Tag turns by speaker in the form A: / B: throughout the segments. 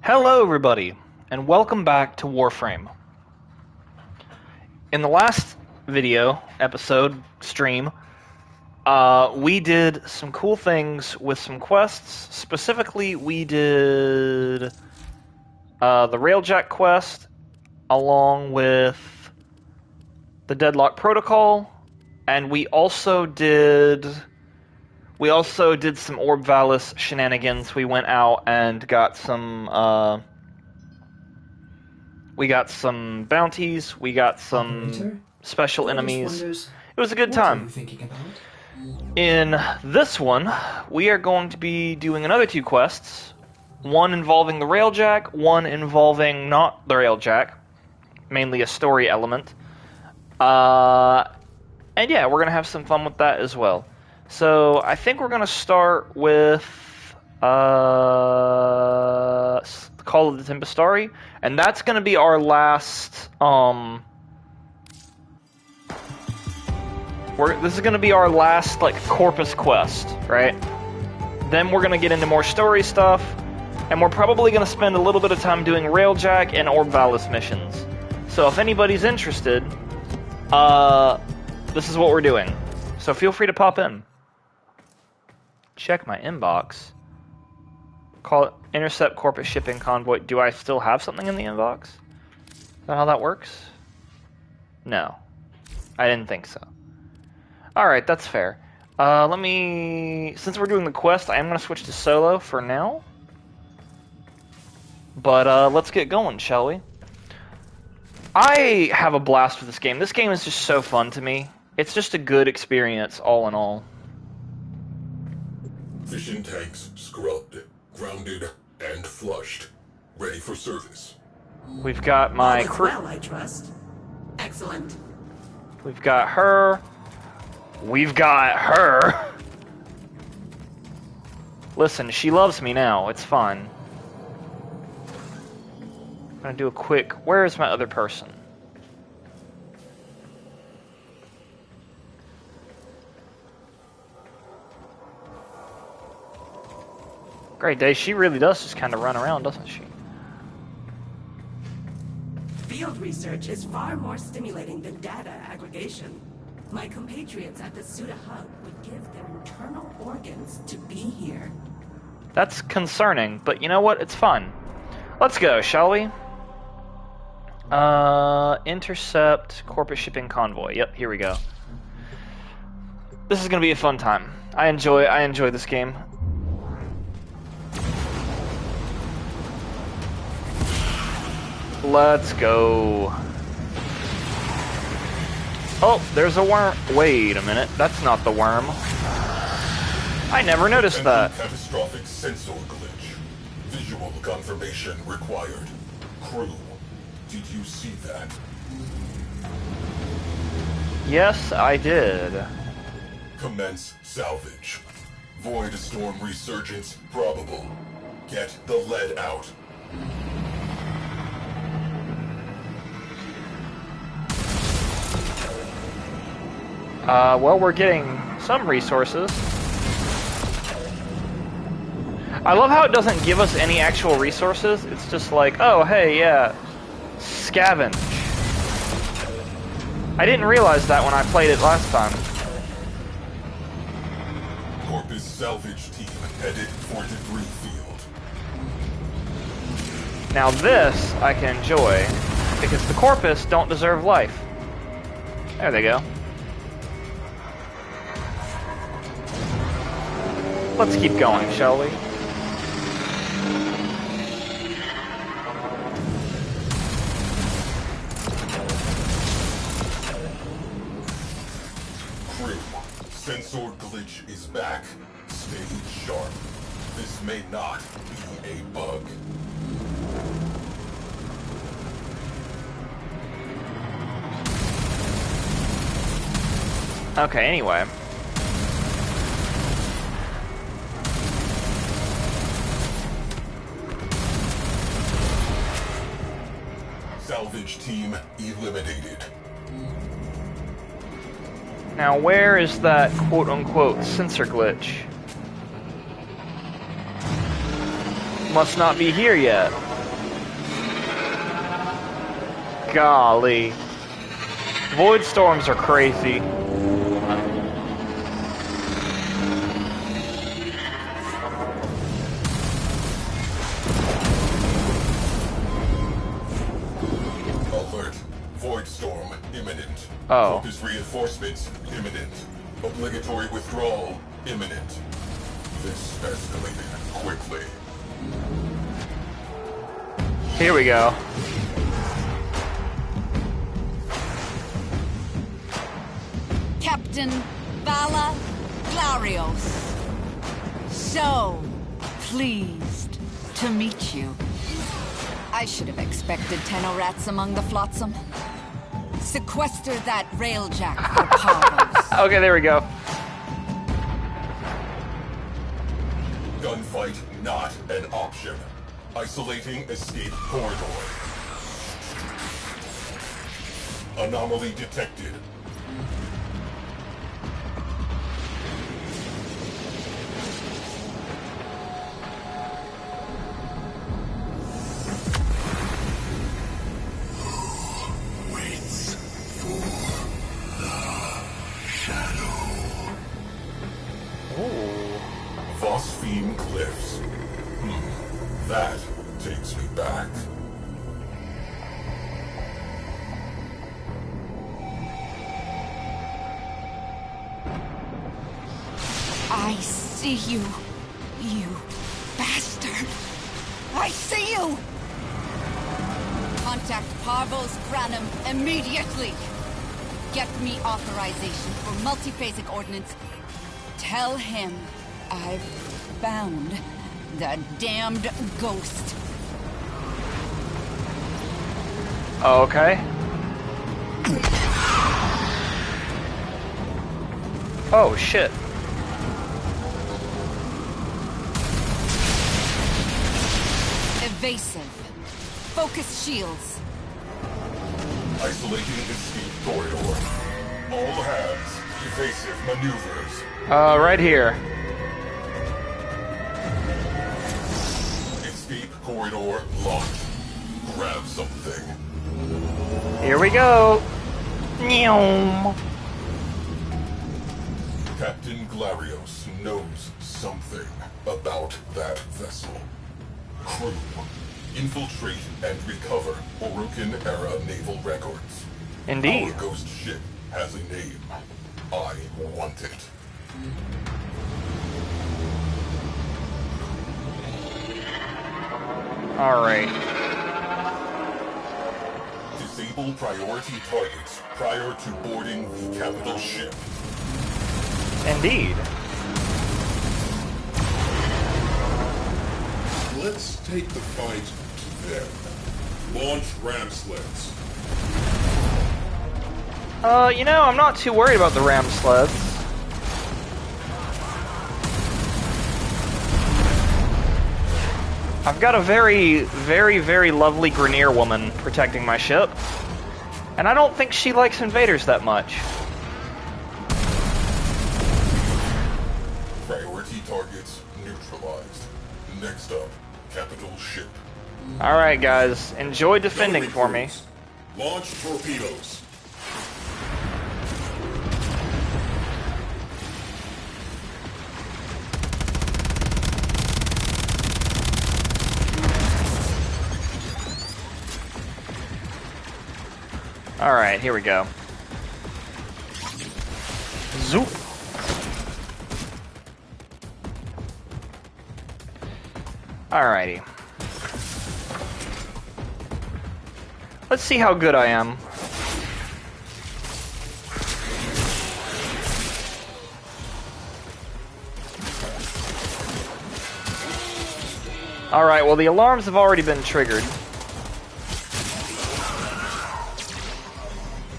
A: Hello everybody, and welcome back to Warframe. In the last video, episode, stream, we did some cool things with some quests. Specifically, we did the Railjack quest, along with the Deadlock Protocol, and we also did some Orb Valis shenanigans. We went out and got some bounties, we got some
B: Operator,
A: special enemies. It was a good
B: what are
A: time.
B: you thinking about?
A: In this one, we are going to be doing another two quests. One involving the Railjack, one involving not the Railjack, mainly a story element. And yeah, we're going to have some fun with that as well. So, I think we're going to start with Call of the Tempestari, and that's going to be our last, this is going to be our last, like, Corpus quest, right? Then we're going to get into more story stuff, and we're probably going to spend a little bit of time doing Railjack and Orb Valis missions. So if anybody's interested, this is what we're doing. So feel free to pop in. Check my inbox. Call it Intercept Corpus Shipping Convoy. Do I still have something in the inbox? Is that how that works? No. I didn't think so. Alright, that's fair. Since we're doing the quest, I am going to switch to solo for now. But, let's get going, shall we? I have a blast with this game. This game is just so fun to me. It's just a good experience, all in all.
C: Fishing tanks scrubbed, grounded, and flushed. Ready for service.
A: We've got my crew.
D: Well, I trust. Excellent.
A: We've got her. We've got her. Listen, she loves me now. It's fine. I'm gonna do a quick... Where is my other person? Great day. She really does just kind of run around, doesn't she?
D: Field research is far more stimulating than data aggregation. My compatriots at the Suda Hub would give their internal organs to be here.
A: That's concerning, but you know what? It's fun. Let's go, shall we? Intercept Corpus Shipping Convoy. Yep, here we go. This is gonna be a fun time. I enjoy this game. Let's go. Oh, there's a worm. Wait a minute. That's not the worm. I never noticed that.
C: Catastrophic sensor glitch. Visual confirmation required. Crew, did you see that?
A: Yes, I did.
C: Commence salvage. Void storm resurgence probable. Get the lead out.
A: Well, we're getting some resources. I love how it doesn't give us any actual resources. It's just like, oh, hey, yeah, scavenge. I didn't realize that when I played it last time.
C: Corpus salvage team headed for debris field.
A: Now this I can enjoy, because the Corpus don't deserve life. There they go. Let's keep going, shall we?
C: Crew, sensor glitch is back. Stay sharp. This may not be a bug.
A: Okay, anyway.
C: Salvage team eliminated.
A: Now where is that quote-unquote sensor glitch? Must not be here yet. Golly. Void storms are crazy.
C: Alert. Void storm imminent.
A: Oh.
C: Focus reinforcements imminent. Obligatory withdrawal imminent. This escalated quickly.
A: Here we go.
B: Captain Vala Glarios. So pleased to meet you. I should have expected Tenorats among the flotsam. Sequester that railjack for Pavos.
A: Okay, there we go.
C: Gunfight not an option. Isolating escape corridor. Anomaly detected.
E: Waits for the shadow.
C: Phosphine Cliffs. That takes me back.
B: I see you, you bastard. I see you! Contact Parvos Granum immediately. Get me authorization for multiphasic ordnance. Tell him I've found the damned ghost.
A: Okay. Oh, shit.
B: Evasive. Focus shields.
C: Isolating escape corridor. All hands. Evasive maneuvers.
A: Right here.
C: Escape corridor locked. Grab something.
A: Here we go. Nyom.
C: Captain Glarios knows something about that vessel. Crew, infiltrate and recover Orokin-era naval records.
A: Indeed.
C: Our ghost ship has a name. I want it.
A: Alright.
C: Disable priority targets prior to boarding the capital ship.
A: Indeed.
E: Let's take the fight to them. Launch ram sleds.
A: You know, I'm not too worried about the ram sleds. I've got a very, very, very lovely Grineer woman protecting my ship. And I don't think she likes invaders that much.
C: Priority targets neutralized. Next up, capital ship.
A: Alright guys, enjoy defending for me.
E: Launch torpedoes.
A: Alright, here we go. Zoop. Alrighty. Let's see how good I am. Alright, well the alarms have already been triggered.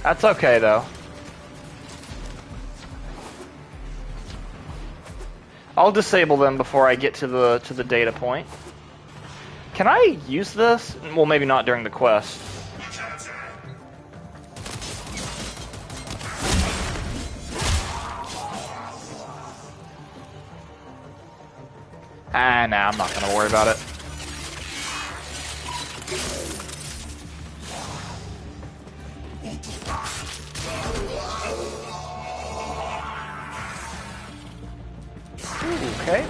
A: That's okay though. I'll disable them before I get to the data point. Can I use this? Well, maybe not during the quest. Ah, nah, I'm not gonna worry about it. Ooh, okay.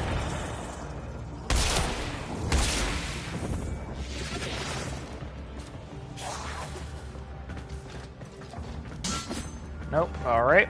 A: Nope, alright.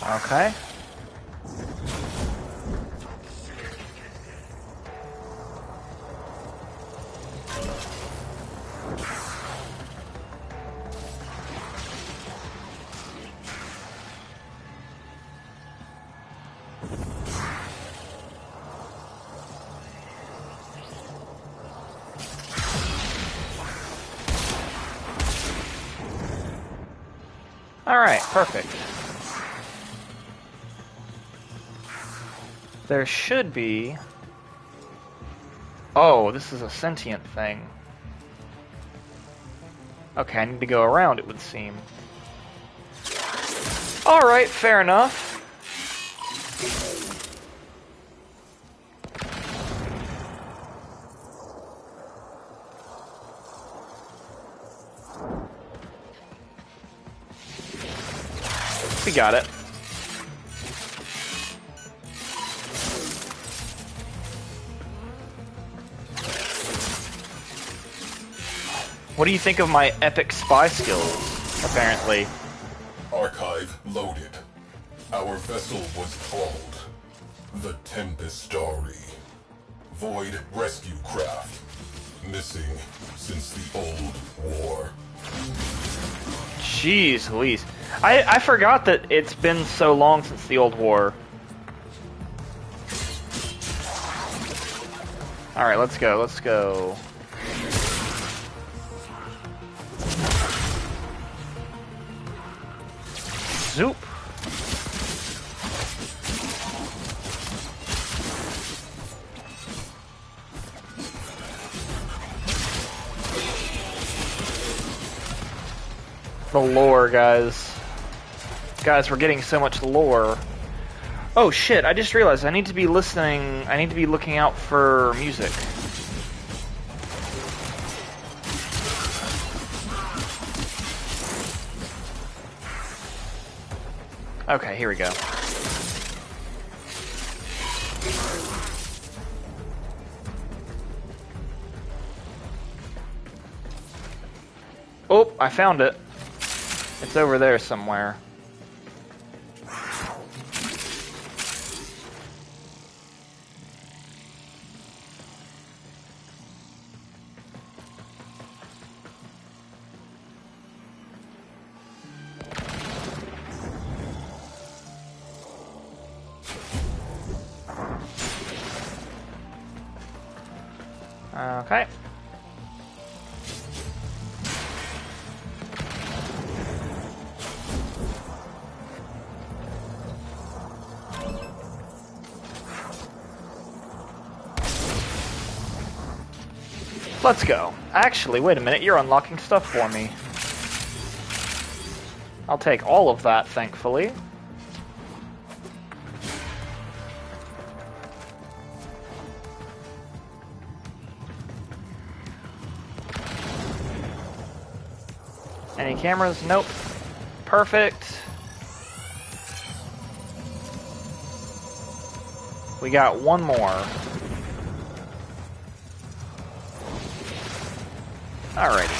A: Okay. Alright, perfect. There should be... Oh, this is a sentient thing. Okay, I need to go around, it would seem. Alright, fair enough. We got it. What do you think of my epic spy skills, apparently?
C: Archive loaded. Our vessel was called the Tempestari. Void rescue craft. Missing since the old war.
A: Jeez Louise. I forgot that it's been so long since the old war. Alright, let's go, let's go. Zoop. The lore, guys. Guys, we're getting so much lore. Oh shit, I just realized I need to be listening, I need to be looking out for music. Okay, here we go. Oh, I found it. It's over there somewhere. Okay. Let's go. Actually, wait a minute, you're unlocking stuff for me. I'll take all of that, thankfully. Any cameras? Nope. Perfect. We got one more. Alrighty.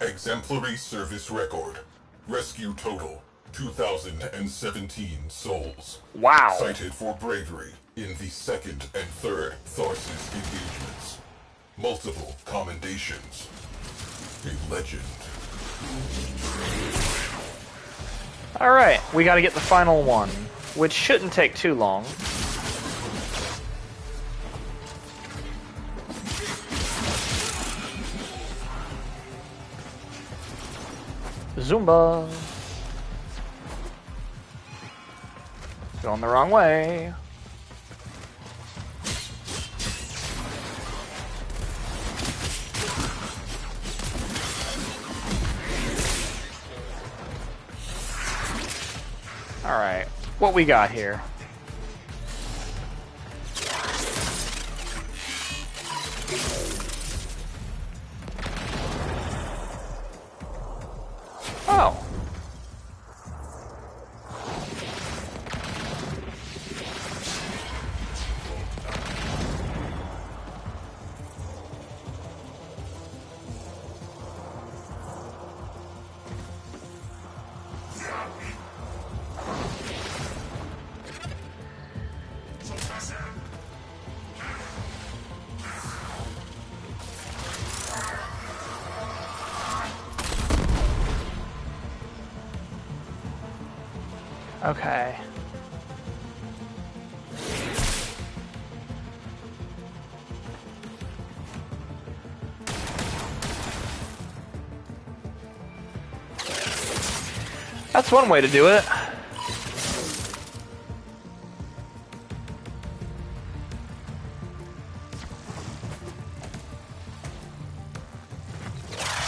C: Exemplary service record. Rescue total 2,017 souls.
A: Wow.
C: Cited for bravery in the second and third Tharsis engagements. Multiple commendations. A legend.
A: Alright, we gotta get the final one, which shouldn't take too long. Zumba. Going the wrong way. Alright, what we got here? Oh. Okay. That's one way to do it.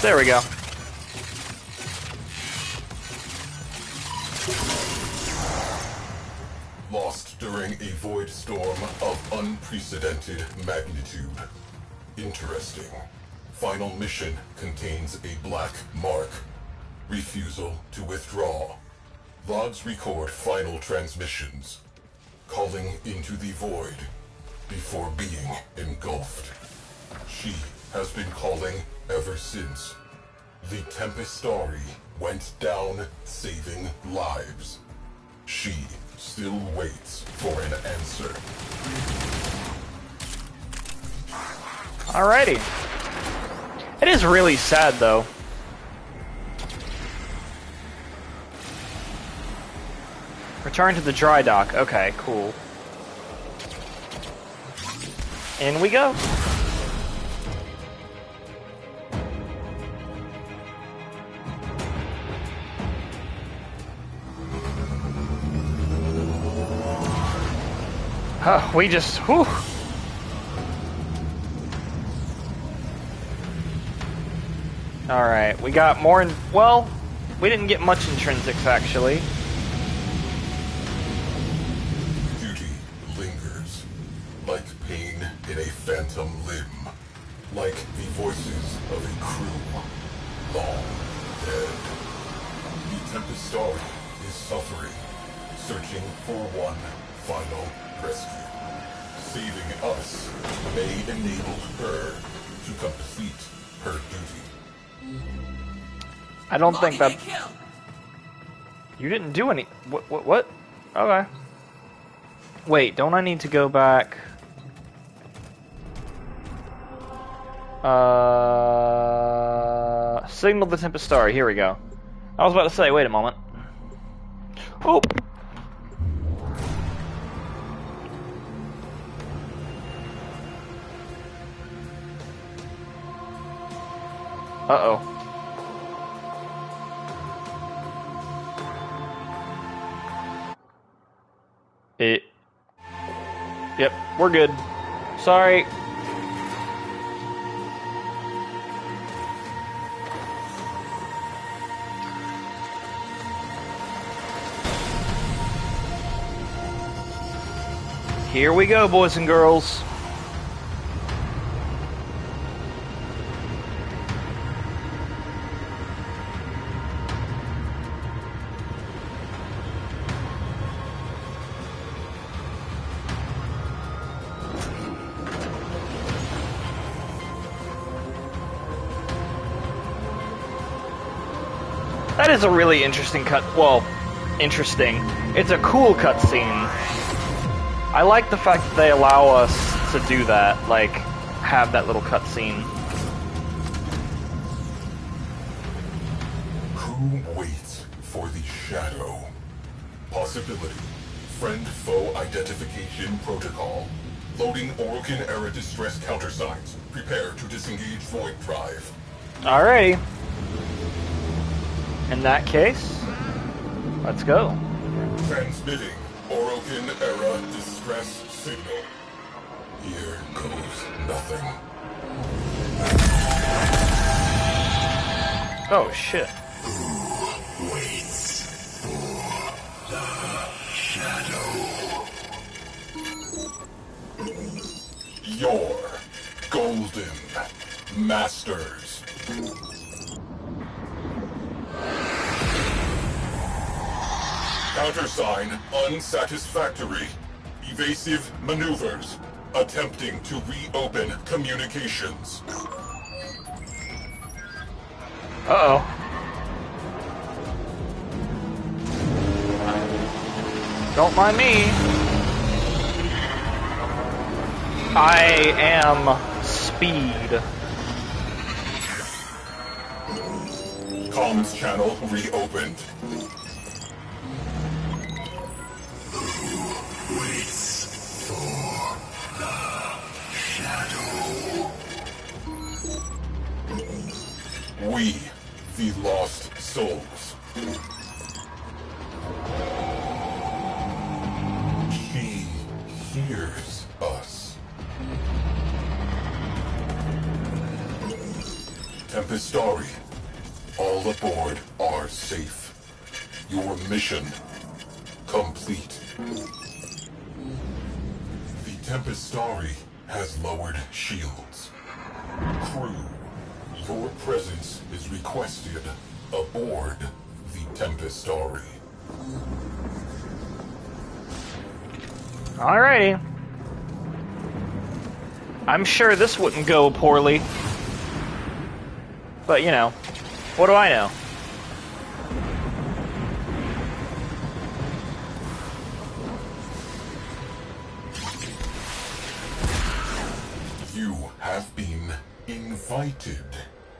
A: There we go.
C: Lost during a void storm of unprecedented magnitude. Interesting. Final mission contains a black mark. Refusal to withdraw. Logs record final transmissions. Calling into the void before being engulfed. She has been calling ever since. The Tempestari went down saving lives. She still waits for an answer.
A: Alrighty. It is really sad, though. Return to the dry dock. Okay, cool. In we go. We just, whew. Alright, we got more, well, we didn't get much intrinsics, actually.
C: Duty lingers, like pain in a phantom limb, like the voices of a crew, long dead. The Tempestari is suffering, searching for one final rescue. Saving us may enable her to complete her duty.
A: I don't think that... You didn't do any... What? Okay. Wait, don't I need to go back... Signal the Tempestari. Here we go. I was about to say, wait a moment. Oh! Uh-oh. Yep, we're good. Sorry. Here we go, boys and girls. That is a really interesting cut. Well, interesting. It's a cool cutscene. I like the fact that they allow us to do that, like, have that little cutscene.
C: Who waits for the shadow? Possibility. Friend-foe identification protocol. Loading Orokin era distress countersigns. Prepare to disengage void drive.
A: Alrighty. In that case, let's go.
C: Transmitting Orokin Era distress signal. Here goes nothing.
A: Oh shit.
C: Waits for the shadow. Your golden masters. Countersign unsatisfactory. Evasive maneuvers. Attempting to reopen communications.
A: Uh-oh. Don't mind me. I am speed.
C: Comms channel reopened. Waits for the shadow. We, the lost souls. She hears us. Tempestari, all aboard are safe. Your mission complete. The Tempestari has lowered shields. Crew, your presence is requested aboard the Tempestari.
A: Alrighty. I'm sure this wouldn't go poorly. But, you know, what do I know?
C: You have been invited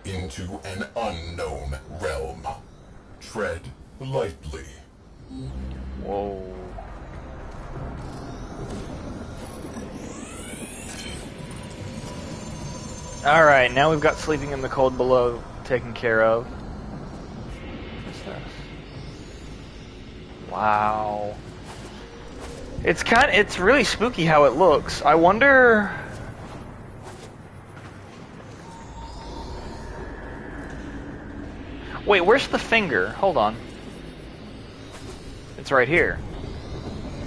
C: into an unknown realm. Tread lightly.
A: Whoa. Alright, now we've got sleeping in the cold below taken care of. What's this? Wow. It's really spooky how it looks. I wonder... Wait, where's the finger? Hold on. It's right here.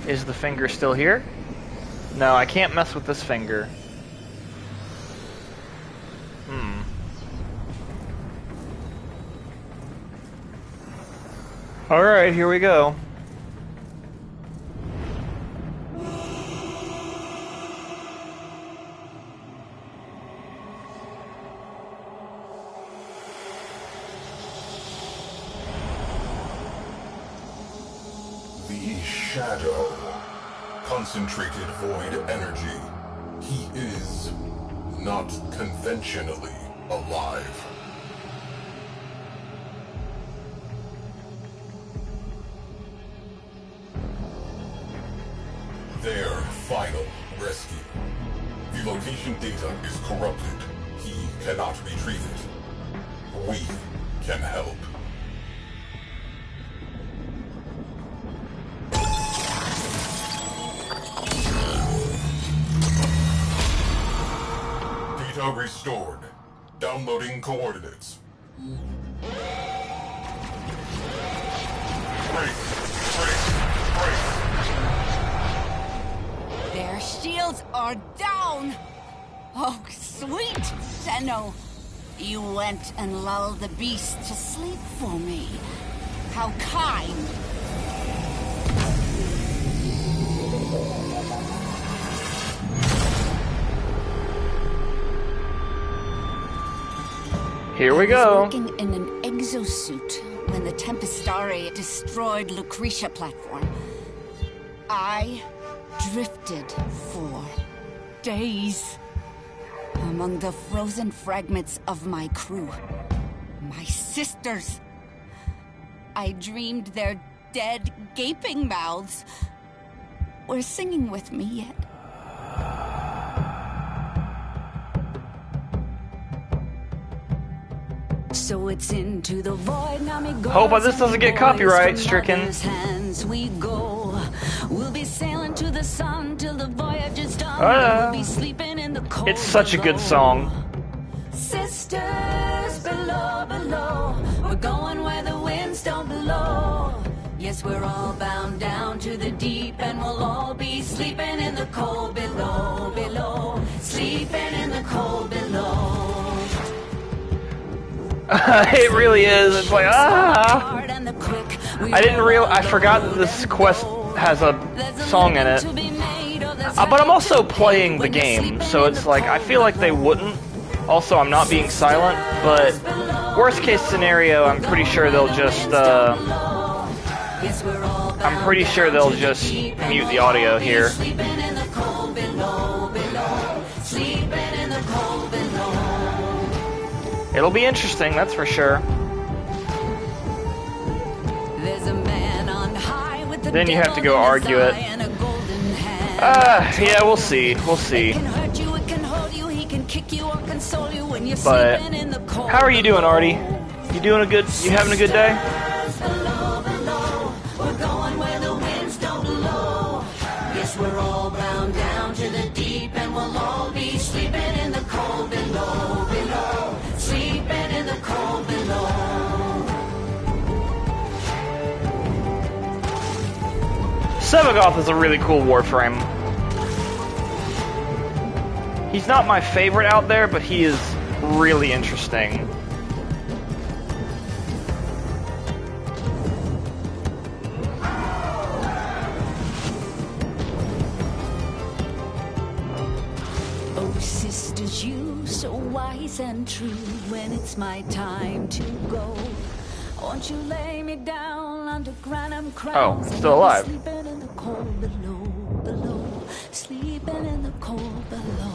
A: Is the finger still here? No, I can't mess with this finger. Alright, here we go.
C: The Shadow. Concentrated void energy. He is not conventionally alive. Their final rescue. The location data is corrupted. He cannot retrieve it. We can help. Data restored. Downloading coordinates. Brace.
B: Their shields are down! Oh, sweet Zeno! You went and lulled the beast to sleep for me. How kind!
A: Here we
B: I was
A: go.
B: working in an exosuit when the Tempestari destroyed Lucretia platform. I drifted for days among the frozen fragments of my crew. My sisters. I dreamed their dead, gaping mouths were singing with me yet. So it's into the void, now me
A: Hope this doesn't get copyright stricken.
B: Hands we go. We'll be sailing to the sun till the voyage is done. We'll be sleeping in the cold.
A: It's such a good song.
B: Sisters below, below. We're going where the winds don't blow. Yes, we're all bound down to the deep, and we'll all be sleeping in the cold below, below. Sleeping in the cold below.
A: It really is. It's like, ah. I forgot that this quest has a song in it. But I'm also playing the game, so it's like, I feel like they wouldn't. Also, I'm not being silent, but worst case scenario, I'm pretty sure they'll just, mute the audio here. It'll be interesting, that's for sure. Then you have to go argue it. Yeah, we'll see. We'll see. But how are you doing, Artie? You doing you having a good day?
B: We're all bound down to the deep, and we'll all be sleeping in the cold below, below. Sleeping in the cold below.
A: Sevagoth is a really cool Warframe. He's not my favorite out there, but he is really interesting.
B: Oh, sisters, you so wise and true. When it's my time to go, won't you lay me down underground? I'm crying.
A: Oh, still alive.
B: Sleeping in the cold below, below. Sleeping in the cold below.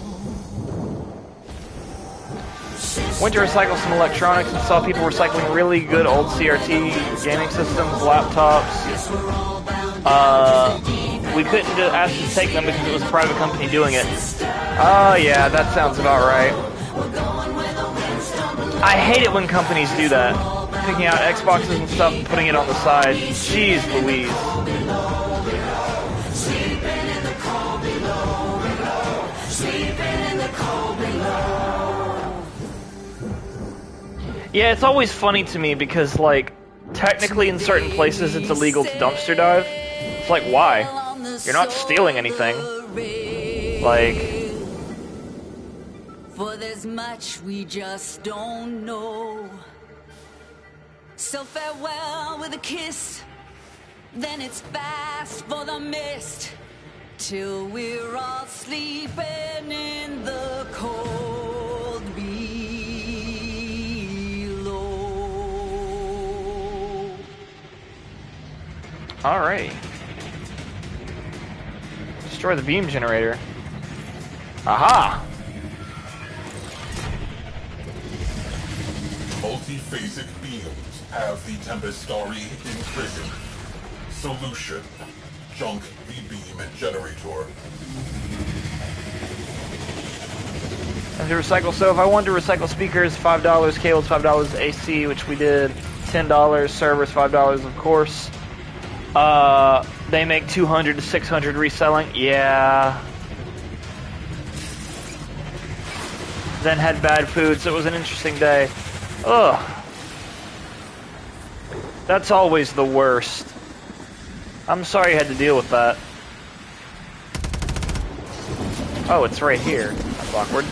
A: Went to recycle some electronics and saw people recycling really good old CRT gaming systems, laptops. We couldn't ask to take them because it was a private company doing it. Oh yeah, that sounds about right. I hate it when companies do that. Picking out Xboxes and stuff and putting it on the side. Jeez Louise. Yeah, it's always funny to me because, like, technically in certain places it's illegal to dumpster dive. It's like, why? You're not stealing anything. Like...
B: For there's much we just don't know. So farewell with a kiss, then it's fast for the mist, till we're all sleeping in the cold below.
A: Alright. Destroy the beam generator. Aha!
C: Multiphasic beams have the Tempestari imprisoned. Solution: junk the beam generator.
A: And to recycle, so if I wanted to recycle speakers, $5, cables $5, AC, which we did, $10, servers $5, of course. They make 200 to 600 reselling. Yeah. Then had bad food, so it was an interesting day. Ugh. That's always the worst. I'm sorry you had to deal with that. Oh, it's right here. That's awkward.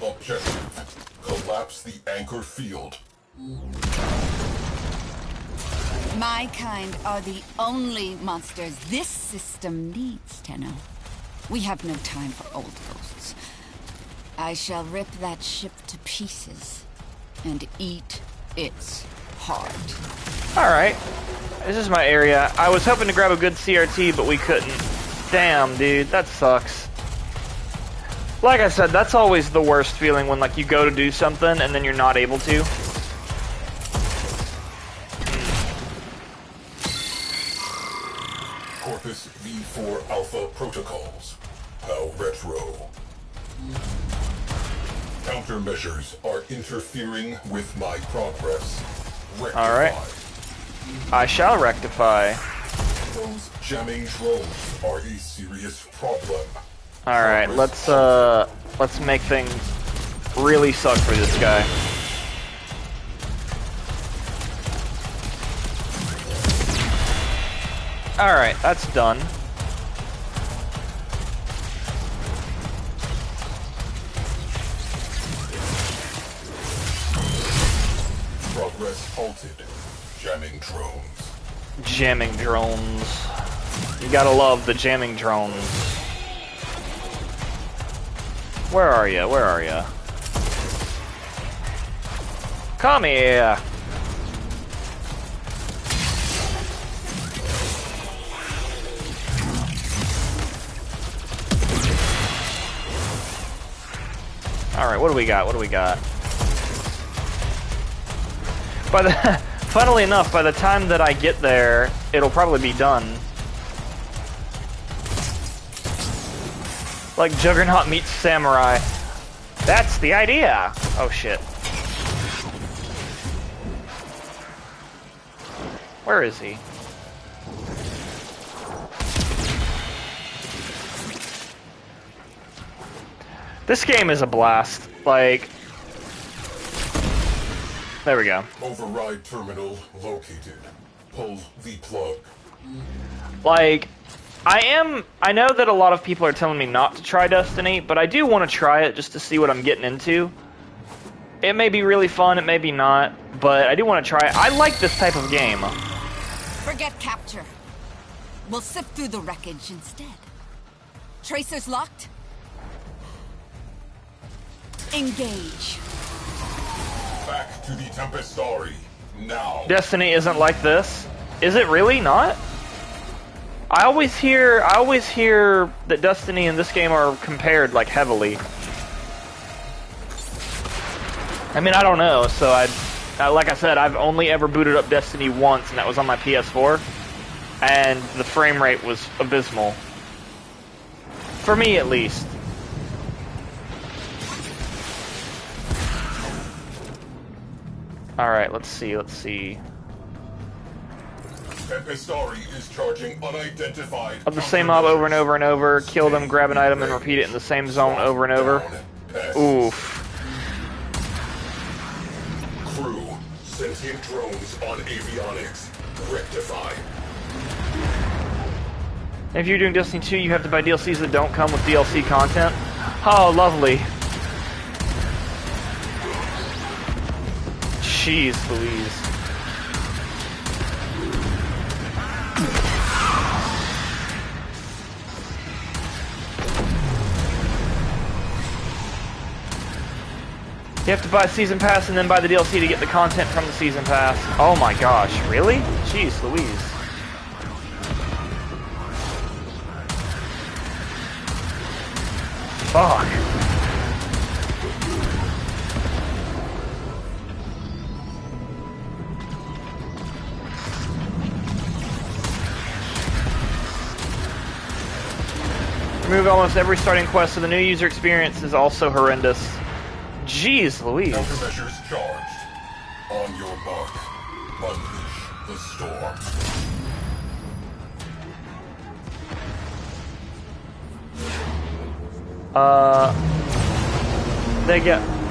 C: Objective: collapse the anchor field.
B: My kind are the only monsters this system needs, Tenno. We have no time for old ghosts. I shall rip that ship to pieces and eat its heart.
A: Alright. This is my area. I was hoping to grab a good CRT, but we couldn't. Damn, dude. That sucks. Like I said, that's always the worst feeling when, like, you go to do something and then you're not able to.
C: Corpus V4 Alpha protocols. How retro. countermeasures are interfering with my progress. Rectify.
A: Alright. I shall rectify.
C: Those jamming drones are a serious problem.
A: Alright, let's make things really suck for this guy. Alright, that's done.
C: Progress halted. Jamming drones.
A: Jamming drones. You gotta love the jamming drones. Where are you? Where are you? Come here! Alright, what do we got? What do we got? By the funnily enough, by the time that I get there, it'll probably be done. Like Juggernaut meets Samurai. That's the idea! Oh shit. Where is he? This game is a blast. Like... There we go.
C: Override terminal located. Pull the plug.
A: Like... I know that a lot of people are telling me not to try Destiny, but I do want to try it just to see what I'm getting into. It may be really fun, it may be not, but I do want to try it. I like this type of game.
B: Forget capture. We'll sift through the wreckage instead. Tracers locked? Engage.
C: Back to the Tempestari. Now.
A: Destiny isn't like this. Is it really not? I always hear that Destiny and this game are compared like heavily. I mean, I don't know. So like I said, I've only ever booted up Destiny once, and that was on my PS4, and the frame rate was abysmal. For me, at least. All right, let's see.
C: Tempestari is charging unidentified.
A: Of the same mob over and over and over, kill them, grab an item, and repeat it in the same zone over and over. Oof.
C: Crew, sentient drones on avionics. Rectify.
A: If you're doing Destiny 2, you have to buy DLCs that don't come with DLC content. Oh, lovely. Jeez Louise. You have to buy a Season Pass and then buy the DLC to get the content from the Season Pass. Oh my gosh, really? Jeez Louise. Fuck. Remove almost every starting quest, so the new user experience is also horrendous. Jeez Louise.
C: Countermeasures charged. On your mark. Unleash the storm.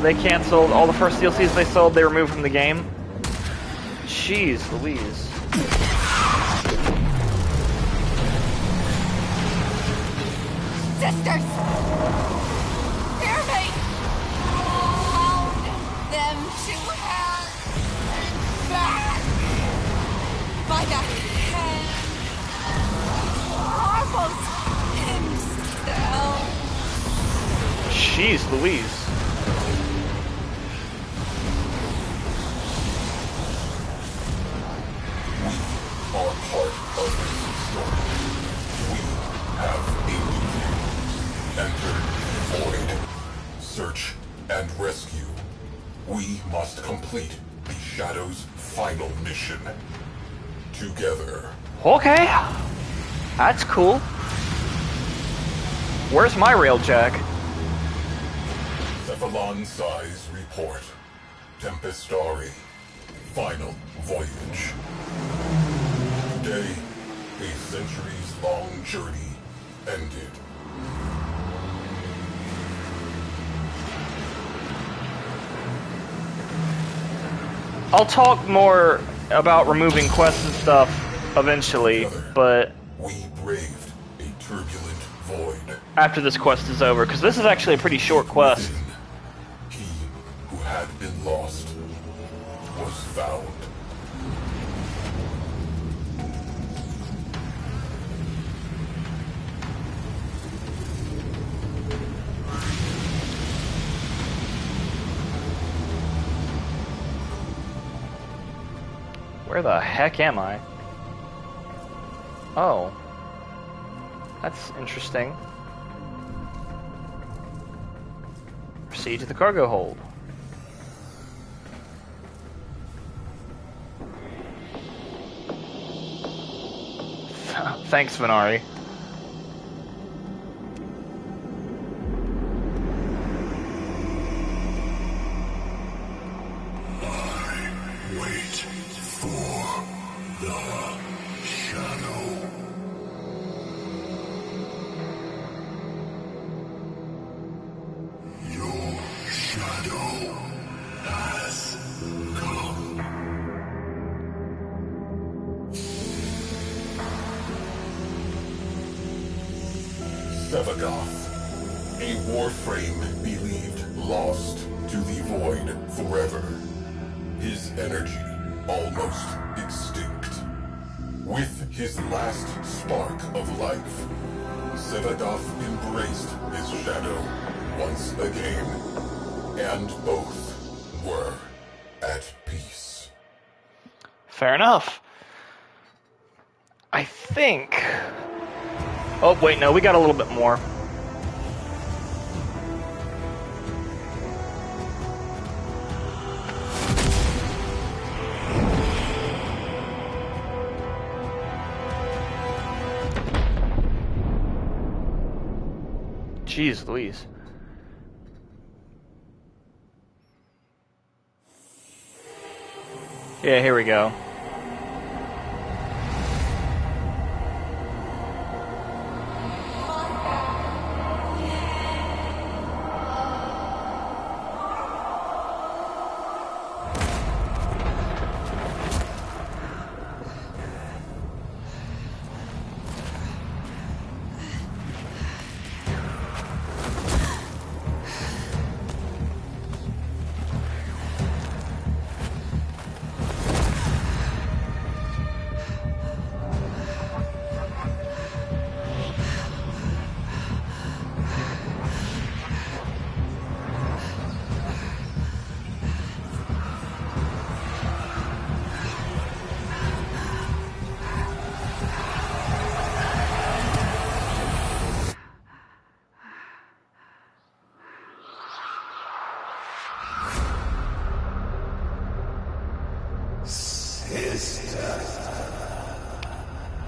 A: They canceled all the first DLCs they sold, they removed from the game. Jeez Louise.
B: Sisters! Hear me! Hold them to hell! Back! By the hand! Almost himself!
A: Jeez Louise.
C: We are part of this story. We have a duty. Enter Void. Search and rescue. We must complete the Shadow's final mission. Together.
A: Okay. That's cool. Where's my railjack?
C: The Avalon Size Report. Tempestari. Final voyage. Today, a centuries-long journey ended.
A: I'll talk more about removing quests and stuff eventually, but
C: We braved a turbulent void.
A: after this quest is over, because this is actually a pretty short quest.
C: Within, he who had been lost was found.
A: Where the heck am I? Oh. That's interesting. Proceed to the cargo hold. Thanks, Venari.
E: Wait for the shadow. Your shadow has come.
C: Sevagoth, a Warframe believed lost to the void forever. His energy almost extinct. With his last spark of life, Sevagoth embraced his shadow once again, and both were at peace.
A: Fair enough. I think... Oh, wait, no, we got a little bit more. Jeez Louise. Yeah, here we go.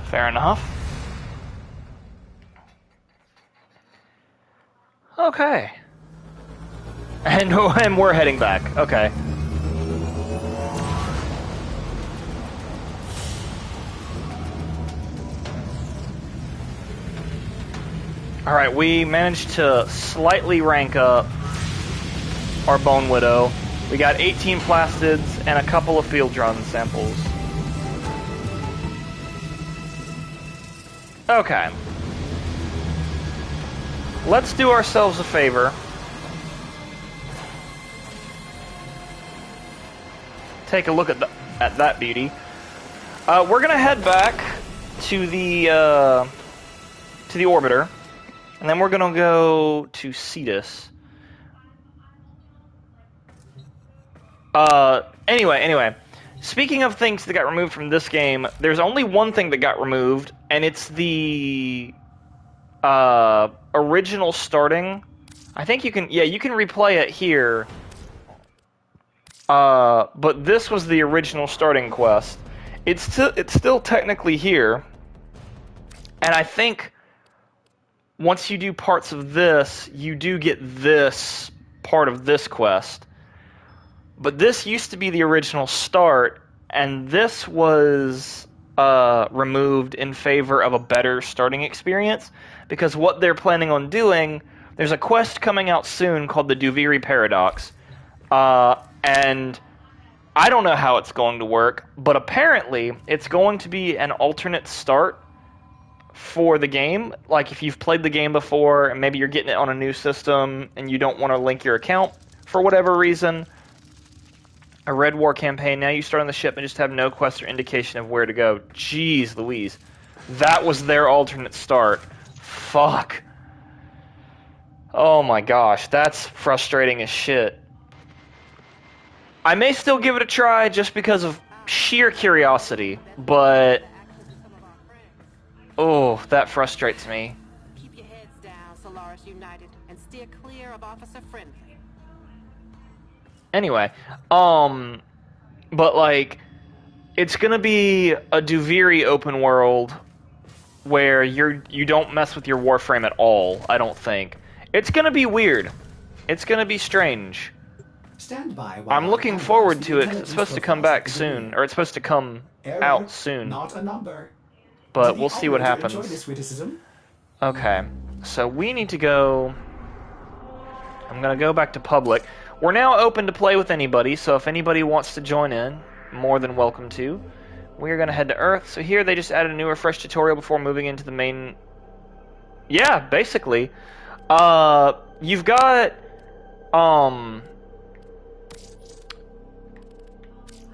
A: Fair enough. Okay. And we're heading back. Okay. Alright, we managed to slightly rank up our Bone Widow. We got 18 plastids and a couple of field drone samples. Okay. Let's do ourselves a favor. Take a look at that beauty. We're gonna head back to the orbiter, and then we're gonna go to Cetus. Anyway. Speaking of things that got removed from this game, there's only one thing that got removed, and it's the original starting. I think you can replay it here. But this was the original starting quest. It's still technically here, and I think once you do parts of this, you do get this part of this quest. But this used to be the original start, and this was removed in favor of a better starting experience, because what they're planning on doing, there's a quest coming out soon called the Duviri Paradox, and I don't know how it's going to work, but apparently it's going to be an alternate start for the game. Like if you've played the game before and maybe you're getting it on a new system and you don't want to link your account for whatever reason, a Red War campaign, now you start on the ship and just have no quest or indication of where to go. Jeez Louise. That was their alternate start. Fuck. Oh my gosh, that's frustrating as shit. I may still give it a try just because of sheer curiosity, but oh, that frustrates me.
F: Keep your heads down, Solaris United, and steer clear of Officer Friendly.
A: Anyway, but like, it's gonna be a Duviri open world where you don't mess with your Warframe at all, I don't think. It's gonna be weird. It's gonna be strange.
G: Stand by while
A: I'm looking forward to it 'cause it's supposed to come back soon, or it's supposed to come out soon.
G: Not a number.
A: But we'll see what happens.
G: Enjoy this witticism?
A: Okay, so we need to go. I'm gonna go back to public. We're now open to play with anybody, so if anybody wants to join in, more than welcome to. We're gonna head to Earth. So here they just added a new refresh tutorial before moving into the main. Yeah, basically. You've got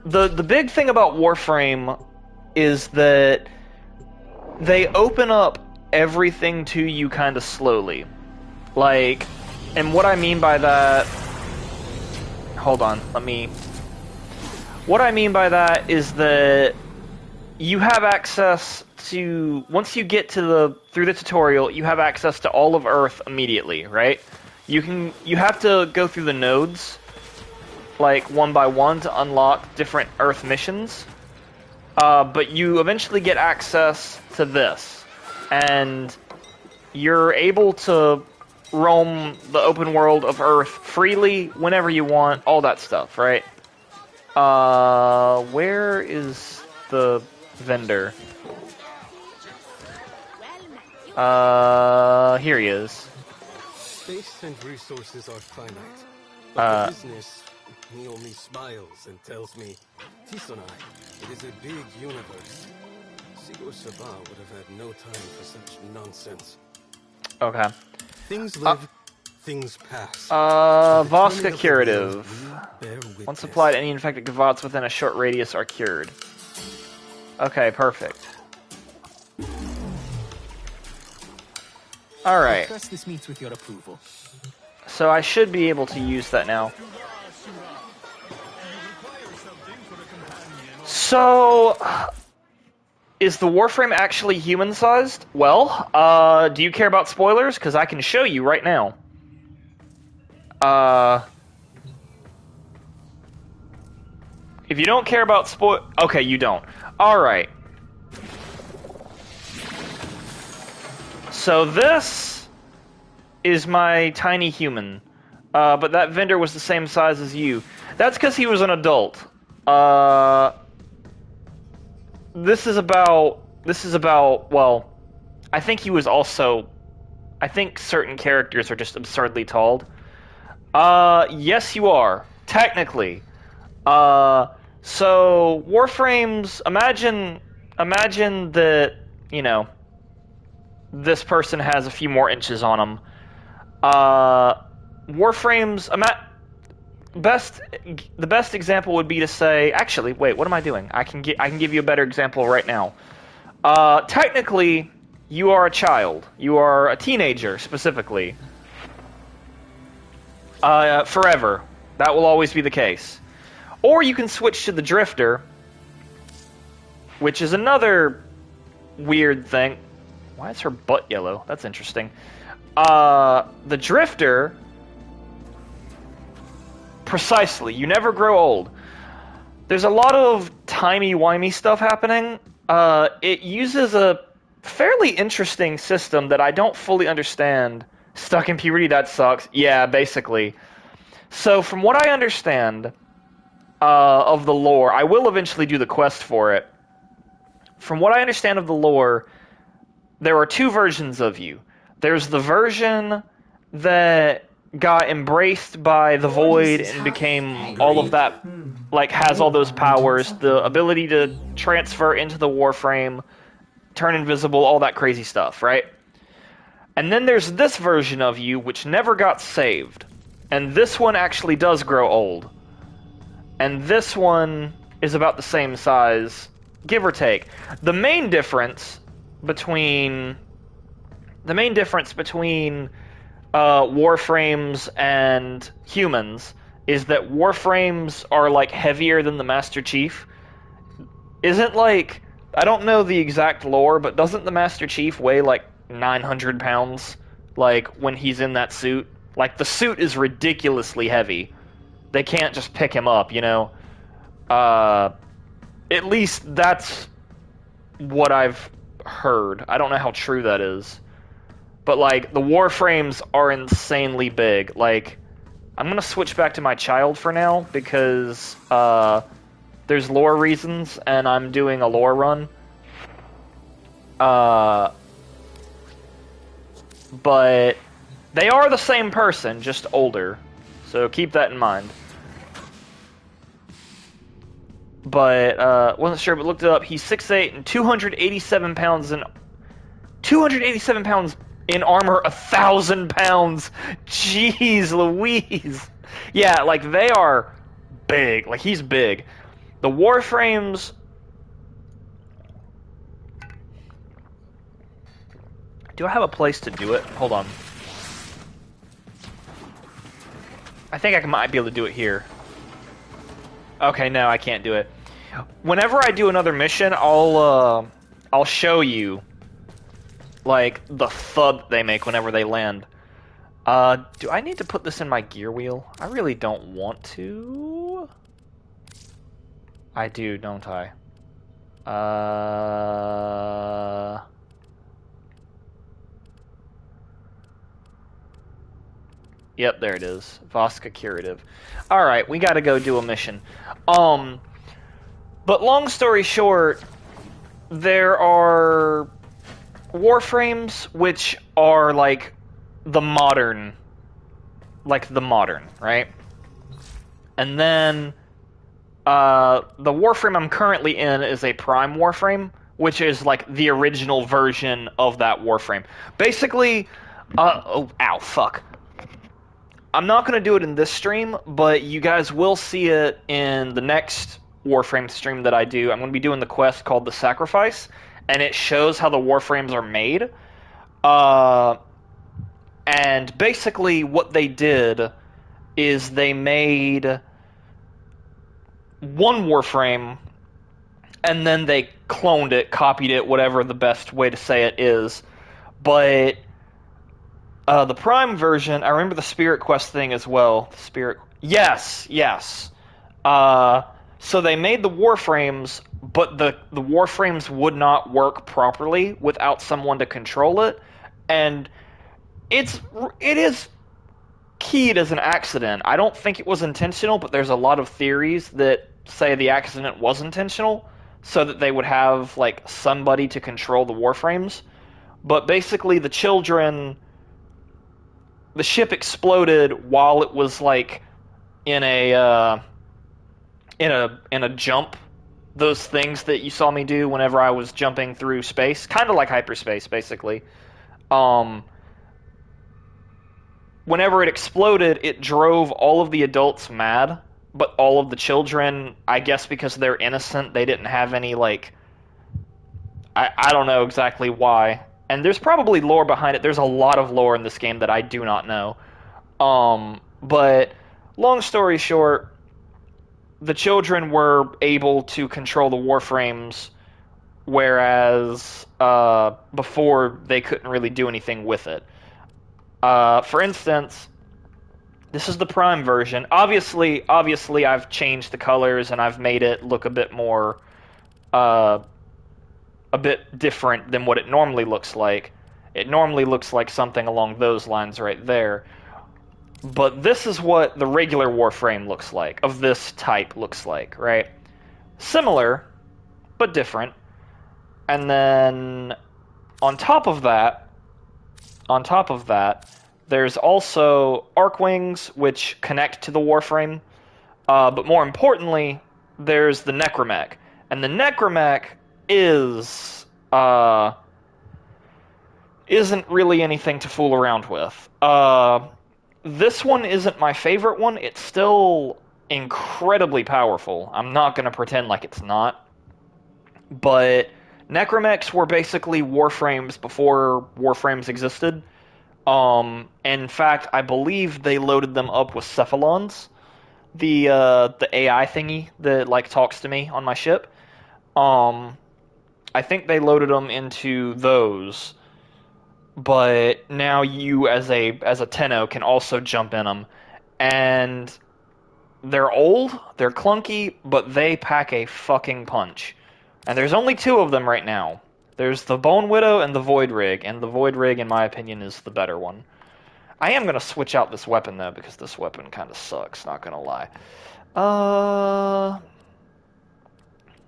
A: the big thing about Warframe is that they open up everything to you kind of slowly. Like, and what I mean by that... Hold on, What I mean by that is that you have access to... Once you get to through the tutorial, you have access to all of Earth immediately, right? You have to go through the nodes, like, one by one to unlock different Earth missions. But you eventually get access to this, and you're able to roam the open world of Earth freely whenever you want, all that stuff, right? Where is the vendor? Here he is.
H: Space and resources are finite, but the business, he only smiles and tells me, Tisonai, it is a big universe. Sigur Sabah would have had no time for such nonsense.
A: Okay.
H: Things live, things pass.
A: Voska Curative. Once applied, any infected Gavots within a short radius are cured. Okay, perfect. Alright.
I: Trust this meets with your approval.
A: So I should be able to use that now. So, is the Warframe actually human-sized? Well, do you care about spoilers? Because I can show you right now. If you don't care about okay, you don't. Alright. So this is my tiny human. But that vendor was the same size as you. That's because he was an adult. This is about, well, I think he was also, I think certain characters are just absurdly tall. Yes, you are, technically. So, Warframes, imagine that, you know, this person has a few more inches on them. Warframes, the best example would be to say, actually, wait, what am I doing? I can give you a better example right now. Technically, you are a child. You are a teenager, specifically. Forever. That will always be the case. Or you can switch to the Drifter, which is another weird thing. Why is her butt yellow? That's interesting. The Drifter... Precisely. You never grow old. There's a lot of timey-wimey stuff happening. It uses a fairly interesting system that I don't fully understand. Stuck in puberty, that sucks. Yeah, basically. So from what I understand of the lore, I will eventually do the quest for it. From what I understand of the lore, there are two versions of you. There's the version that got embraced by the Void and became all of that, like, has all those powers, the ability to transfer into the Warframe, turn invisible, all that crazy stuff, right? And then there's this version of you which never got saved. And this one actually does grow old. And this one is about the same size, give or take. The main difference between Warframes and humans is that Warframes are, like, heavier than the Master Chief. Isn't, like, I don't know the exact lore, but doesn't the Master Chief weigh, like, 900 pounds? Like, when he's in that suit? Like, the suit is ridiculously heavy. They can't just pick him up, you know? At least that's what I've heard. I don't know how true that is. But, like, the Warframes are insanely big. Like, I'm gonna switch back to my child for now, because, there's lore reasons, and I'm doing a lore run. But they are the same person, just older. So keep that in mind. But, wasn't sure, but looked it up. He's 6'8" and 287 pounds in... 287 pounds in armor, 1,000 pounds! Jeez Louise! Yeah, like, they are big. Like, he's big. The Warframes... Do I have a place to do it? Hold on. I think I might be able to do it here. Okay, no, I can't do it. Whenever I do another mission, I'll show you, like, the thud they make whenever they land. Do I need to put this in my gear wheel? I really don't want to. I do, don't I? Yep, there it is. Voska Curative. Alright, we gotta go do a mission. But long story short, there are Warframes which are, like, the modern, right? And then, the Warframe I'm currently in is a Prime Warframe, which is, like, the original version of that Warframe. Basically, oh, ow, fuck. I'm not going to do it in this stream, but you guys will see it in the next Warframe stream that I do. I'm going to be doing the quest called The Sacrifice, and it shows how the Warframes are made. And basically what they did is they made one Warframe, and then they cloned it, copied it, whatever the best way to say it is. But... the Prime version, I remember the Spirit Quest thing as well. Yes. So they made the Warframes, but the Warframes would not work properly without someone to control it. And it is keyed as an accident. I don't think it was intentional, but there's a lot of theories that say the accident was intentional, so that they would have, like, somebody to control the Warframes. But basically the children... The ship exploded while it was, like, in a jump. Those things that you saw me do whenever I was jumping through space, kind of like hyperspace, basically. Whenever it exploded, it drove all of the adults mad, but all of the children, I guess because they're innocent, they didn't have any, like... I don't know exactly why. And there's probably lore behind it. There's a lot of lore in this game that I do not know. But long story short, the children were able to control the Warframes, whereas before they couldn't really do anything with it. For instance, this is the Prime version. Obviously I've changed the colors and I've made it look a bit more... a bit different than what it normally looks like. It normally looks like something along those lines right there. But this is what the regular Warframe looks like, of this type looks like, right? Similar, but different. And then on top of that, there's also Arcwings, which connect to the Warframe. But more importantly, there's the Necromech. And the Necromech isn't really anything to fool around with. This one isn't my favorite one. It's still incredibly powerful. I'm not going to pretend like it's not. But Necromechs were basically Warframes before Warframes existed. In fact, I believe they loaded them up with Cephalons, the AI thingy that like talks to me on my ship. I think they loaded them into those, but now you as a Tenno can also jump in them, and they're old, they're clunky, but they pack a fucking punch. And there's only two of them right now. There's the Bone Widow and the Void Rig, and the Void Rig, in my opinion, is the better one. I am going to switch out this weapon, though, because this weapon kind of sucks, not going to lie.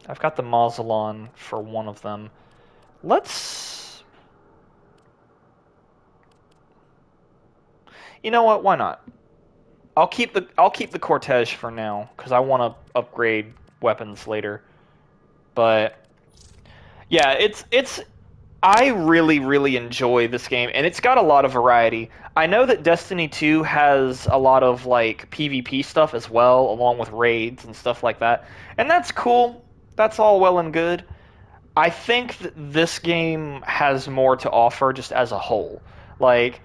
A: I've got the Mausolon for one of them. Let's... You know what? Why not? I'll keep the Cortege for now, because I want to upgrade weapons later. But yeah, I really, really enjoy this game, and it's got a lot of variety. I know that Destiny 2 has a lot of, like, PvP stuff as well, along with raids and stuff like that. And that's cool. That's all well and good. I think that this game has more to offer just as a whole. Like,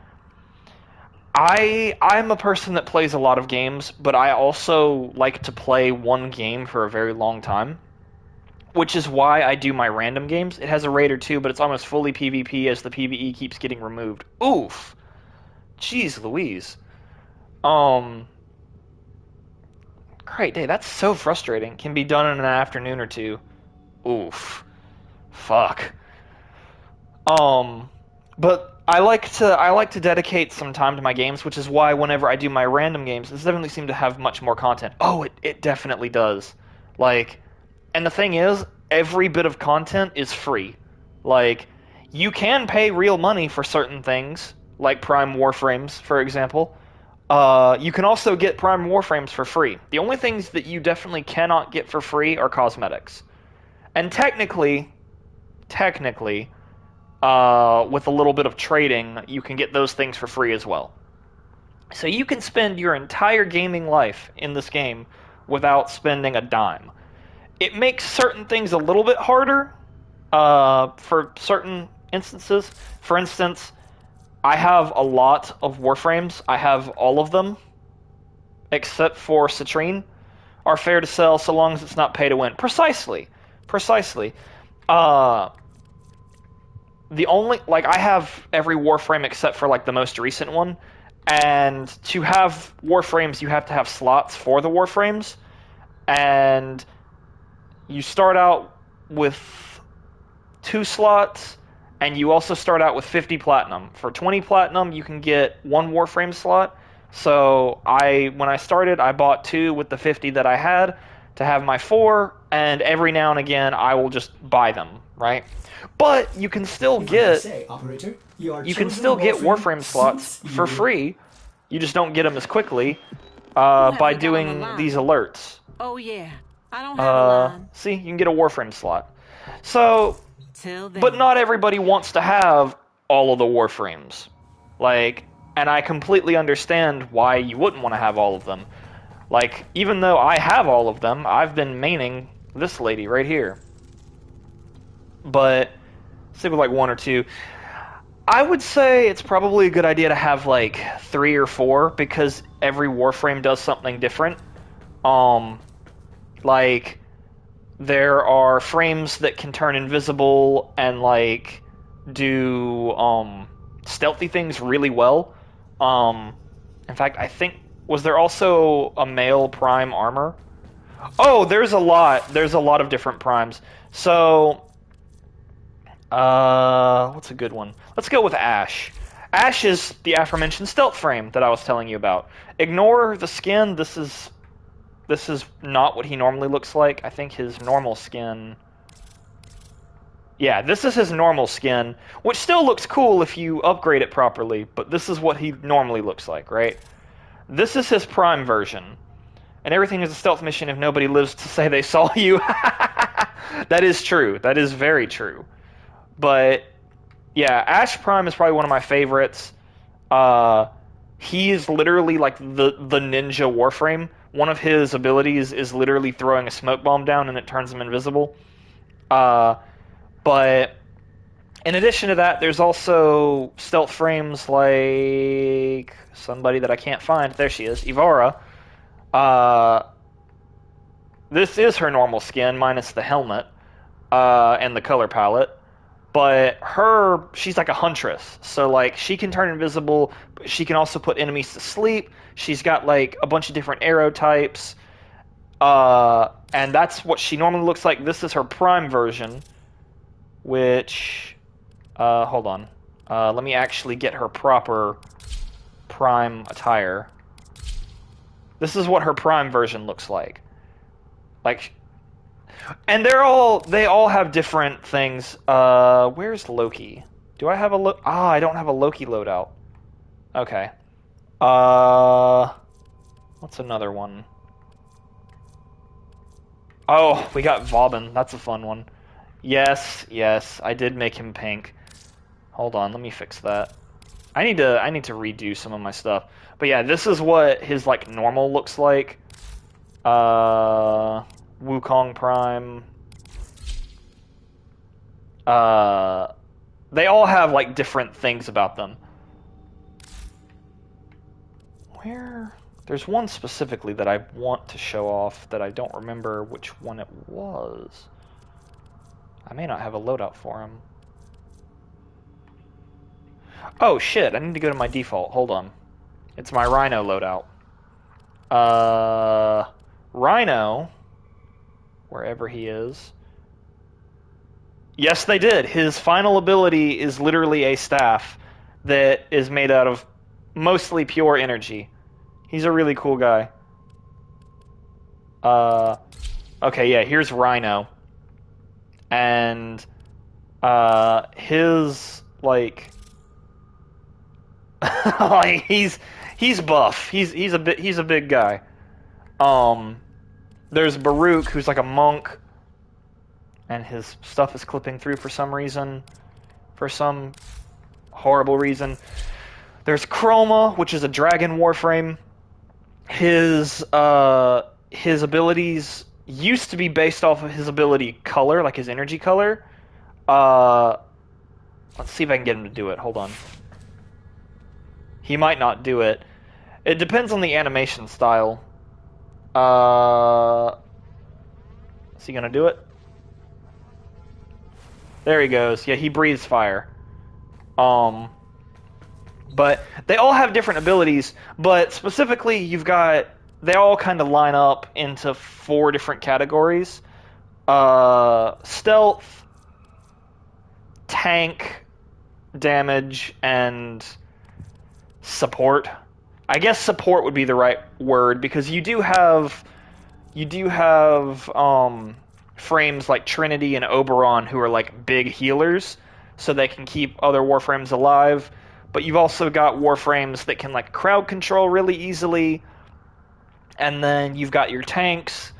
A: I'm a person that plays a lot of games, but I also like to play one game for a very long time. Which is why I do my random games. It has a raid or two, but it's almost fully PvP as the PvE keeps getting removed. Oof. Jeez Louise. Great day. That's so frustrating. Can be done in an afternoon or two. Oof. Fuck. But I like to dedicate some time to my games, which is why whenever I do my random games, this definitely seems to have much more content. Oh, it definitely does. Like... And the thing is, every bit of content is free. Like, you can pay real money for certain things, like Prime Warframes, for example. You can also get Prime Warframes for free. The only things that you definitely cannot get for free are cosmetics. And technically, with a little bit of trading, you can get those things for free as well. So you can spend your entire gaming life in this game without spending a dime. It makes certain things a little bit harder for certain instances. For instance, I have a lot of Warframes. I have all of them, except for Citrine, are fair to sell so long as it's not pay to win. Precisely. The only... Like, I have every Warframe except for, like, the most recent one. And to have Warframes, you have to have slots for the Warframes. And... You start out with 2 slots, and you also start out with 50 platinum. For 20 platinum, you can get 1 Warframe slot. So when I started, I bought 2 with the 50 that I had to have my 4, and every now and again, I will just buy them, right? But you can still get Warframe slots for free. You just don't get them as quickly by doing these alerts.
F: Oh yeah. I don't have a line.
A: See, you can get a Warframe slot. So, but not everybody wants to have all of the Warframes. Like, and I completely understand why you wouldn't want to have all of them. Like, even though I have all of them, I've been maining this lady right here. But, stick with like 1 or 2. I would say it's probably a good idea to have like 3 or 4, because every Warframe does something different. Like, there are frames that can turn invisible and, like, do, stealthy things really well. In fact, I think... Was there also a male Prime armor? Oh, there's a lot. There's a lot of different Primes. So, what's a good one? Let's go with Ash. Ash is the aforementioned stealth frame that I was telling you about. Ignore the skin. This is not what he normally looks like. I think his normal skin... Yeah, this is his normal skin, which still looks cool if you upgrade it properly, but this is what he normally looks like, right? This is his prime version. And everything is a stealth mission if nobody lives to say they saw you. That is true. That is very true. But, yeah, Ash Prime is probably one of my favorites. He is literally like the ninja Warframe. One of his abilities is literally throwing a smoke bomb down and it turns him invisible. But in addition to that, there's also stealth frames like somebody that I can't find. There she is, Ivara. This is her normal skin, minus the helmet and the color palette. But she's like a huntress. So, like, she can turn invisible, but she can also put enemies to sleep. She's got, like, a bunch of different arrow types. And that's what she normally looks like. This is her prime version. Which, hold on. Let me actually get her proper prime attire. This is what her prime version looks like. And they all have different things. Where's Loki? Do I have a I don't have a Loki loadout. Okay. What's another one? Oh, we got Vauban. That's a fun one. Yes, I did make him pink. Hold on, let me fix that. I need to redo some of my stuff. But yeah, this is what his like normal looks like. Wukong Prime. They all have like different things about them. There's one specifically that I want to show off that I don't remember which one it was. I may not have a loadout for him. Oh shit, I need to go to my default. Hold on. It's my Rhino loadout. Rhino, wherever he is. Yes, they did. His final ability is literally a staff that is made out of mostly pure energy. He's a really cool guy. Okay, yeah, here's Rhino. And his like like he's buff. He's a big guy. There's Baruch, who's like a monk, and his stuff is clipping through for some reason, for some horrible reason. There's Chroma, which is a dragon warframe. His abilities used to be based off of his ability color, like his energy color. Let's see if I can get him to do it. Hold on. He might not do it. It depends on the animation style. Is he gonna do it? There he goes. Yeah, he breathes fire. But they all have different abilities, but specifically they all kind of line up into 4 different categories. Stealth, tank, damage, and support. I guess support would be the right word, because you do have frames like Trinity and Oberon who are like big healers, so they can keep other warframes alive. But you've also got warframes that can like crowd control really easily. And then you've got your tanks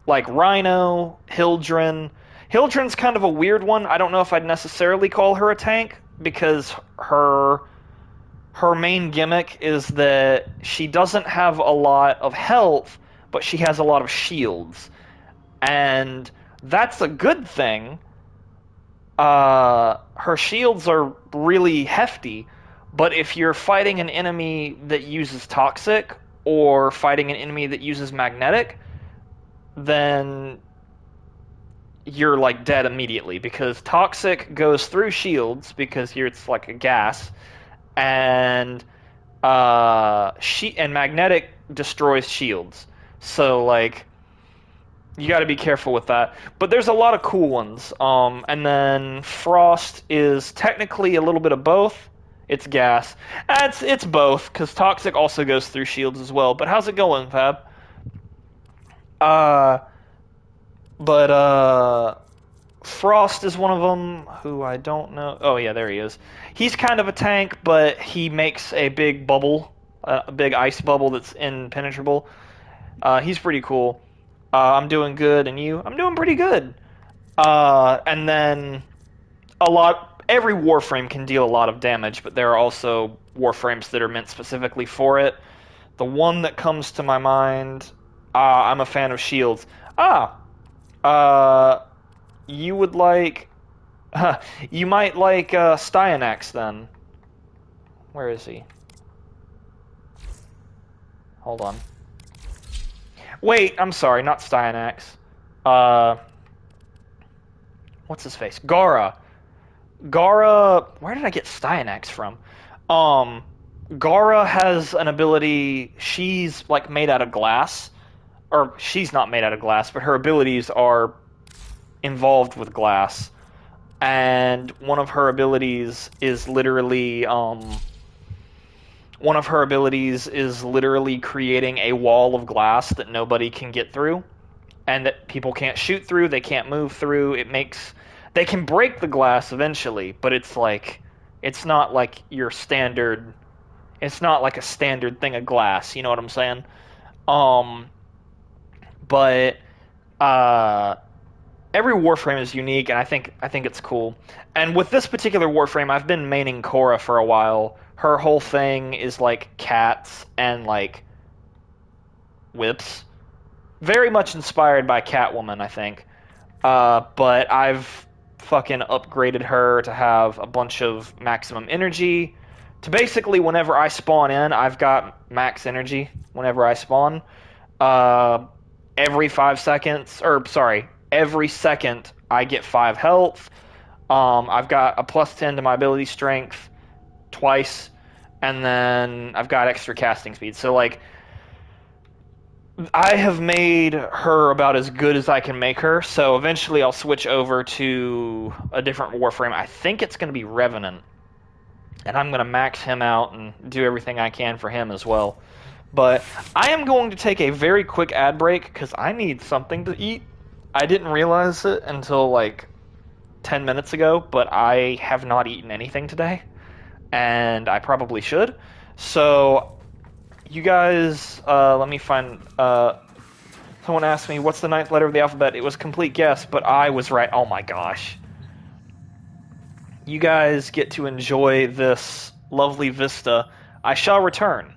A: like Rhino, Hildren. Hildren's kind of a weird one. I don't know if I'd necessarily call her a tank, because her main gimmick is that she doesn't have a lot of health, but she has a lot of shields. And that's a good thing. Her shields are really hefty, but if you're fighting an enemy that uses toxic, or fighting an enemy that uses magnetic, then you're like dead immediately, because toxic goes through shields because it's like a gas, and magnetic destroys shields. So like you got to be careful with that. But there's a lot of cool ones. And then Frost is technically a little bit of both. It's gas. It's both, because toxic also goes through shields as well. But how's it going, Fab? But Frost is one of them, who I don't know. Oh yeah, there he is. He's kind of a tank, but he makes a big bubble, a big ice bubble that's impenetrable. He's pretty cool. I'm doing good, and you? I'm doing pretty good. And then every Warframe can deal a lot of damage, but there are also Warframes that are meant specifically for it. The one that comes to my mind, I'm a fan of shields. You would like, you might like Styanax then. Where is he? Hold on. Wait, I'm sorry, not Styanax. What's his face? Gara. Where did I get Styanax from? Gara has an ability, she's like made out of glass. Or she's not made out of glass, but her abilities are involved with glass. And one of her abilities is literally creating a wall of glass that nobody can get through, and that people can't shoot through, they can't move through. They can break the glass eventually, but it's not like your standard. It's not like a standard thing of glass. You know what I'm saying? But every Warframe is unique, and I think it's cool. And with this particular Warframe, I've been maining Korra for a while. Her whole thing is like cats and like whips. Very much inspired by Catwoman, I think. But I've fucking upgraded her to have a bunch of maximum energy. To basically, whenever I spawn in, I've got max energy whenever I spawn. Every 5 seconds, every second I get 5 health. I've got a plus 10 to my ability strength twice, and then I've got extra casting speed. So like, I have made her about as good as I can make her. So eventually I'll switch over to a different Warframe. I think it's going to be Revenant, and I'm going to max him out and do everything I can for him as well. But I am going to take a very quick ad break because I need something to eat. I didn't realize it until like 10 minutes ago, but I have not eaten anything today, and I probably should. So, you guys, let me find, someone asked me, what's the 9th letter of the alphabet? It was a complete guess, but I was right. Oh my gosh. You guys get to enjoy this lovely vista. I shall return.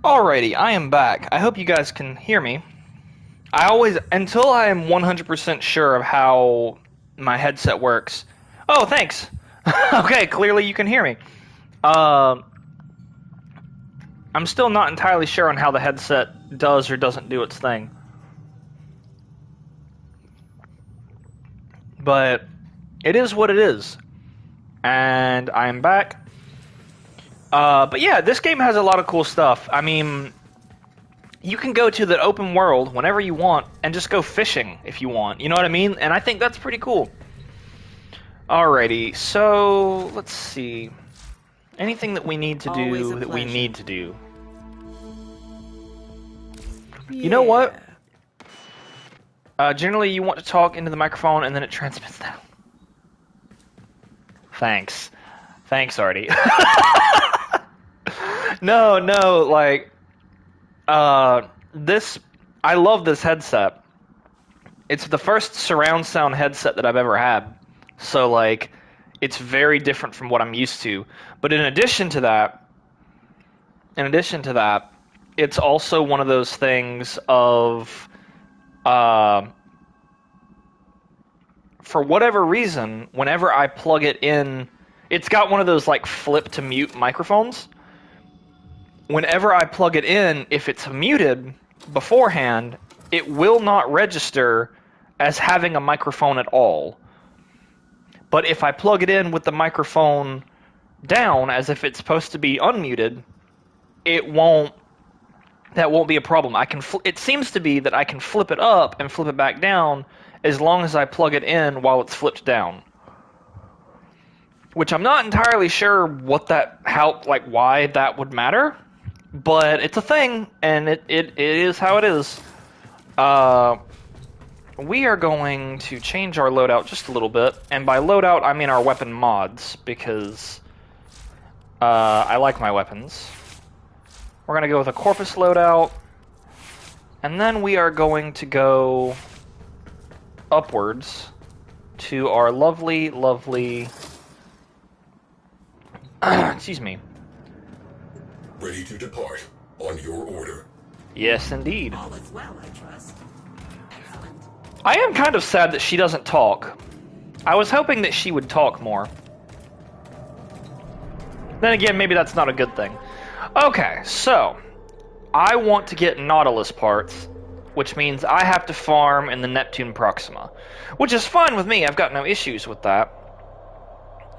A: Alrighty, I am back. I hope you guys can hear me. Until I am 100% sure of how my headset works. Oh, thanks. Okay, clearly you can hear me. I'm still not entirely sure on how the headset does or doesn't do its thing. But it is what it is. And I am back. But yeah, this game has a lot of cool stuff. I mean, you can go to the open world whenever you want and just go fishing if you want. You know what I mean? And I think that's pretty cool. Alrighty, so let's see. Anything that we need to do that we need to do. You know what? Generally, you want to talk into the microphone and then it transmits down. Thanks. Thanks, Artie. No, like, I love this headset. It's the first surround sound headset that I've ever had. So, like, it's very different from what I'm used to. But in addition to that, it's also one of those things of, for whatever reason, whenever I plug it in, it's got one of those, like, flip to mute microphones. Whenever I plug it in, if it's muted beforehand, it will not register as having a microphone at all. But if I plug it in with the microphone down, as if it's supposed to be unmuted, that won't be a problem. It seems to be that I can flip it up and flip it back down as long as I plug it in while it's flipped down. Which I'm not entirely sure why that would matter. But it's a thing, and it is how it is. We are going to change our loadout just a little bit. And by loadout, I mean our weapon mods, because I like my weapons. We're going to go with a Corpus loadout. And then we are going to go upwards to our lovely, lovely... excuse me.
C: Ready to depart on your order.
A: Yes, indeed.
D: All is well, I trust. Excellent.
A: I am kind of sad that she doesn't talk. I was hoping that she would talk more. Then again, maybe that's not a good thing. Okay, so I want to get Nautilus parts, which means I have to farm in the Neptune Proxima, which is fine with me. I've got no issues with that.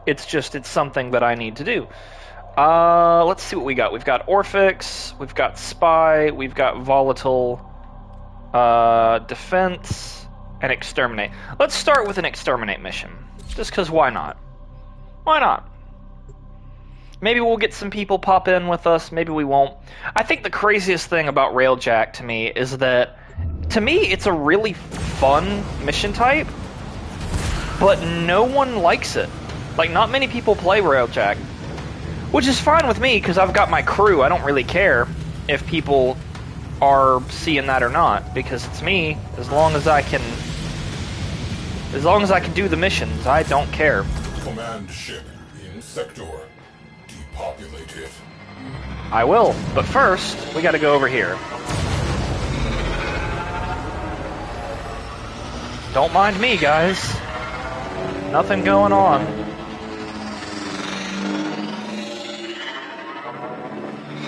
A: It's something that I need to do. Let's see what we got. We've got Orphix, we've got Spy, we've got Volatile, Defense, and Exterminate. Let's start with an Exterminate mission. Just because why not? Why not? Maybe we'll get some people pop in with us, maybe we won't. I think the craziest thing about Railjack to me is that, to me, it's a really fun mission type, but no one likes it. Like, not many people play Railjack. Which is fine with me, because I've got my crew. I don't really care if people are seeing that or not, because it's me. As long as I can do the missions, I don't care.
C: Command ship in sector. Depopulate it.
A: I will, but first, we gotta go over here. Don't mind me, guys. Nothing going on.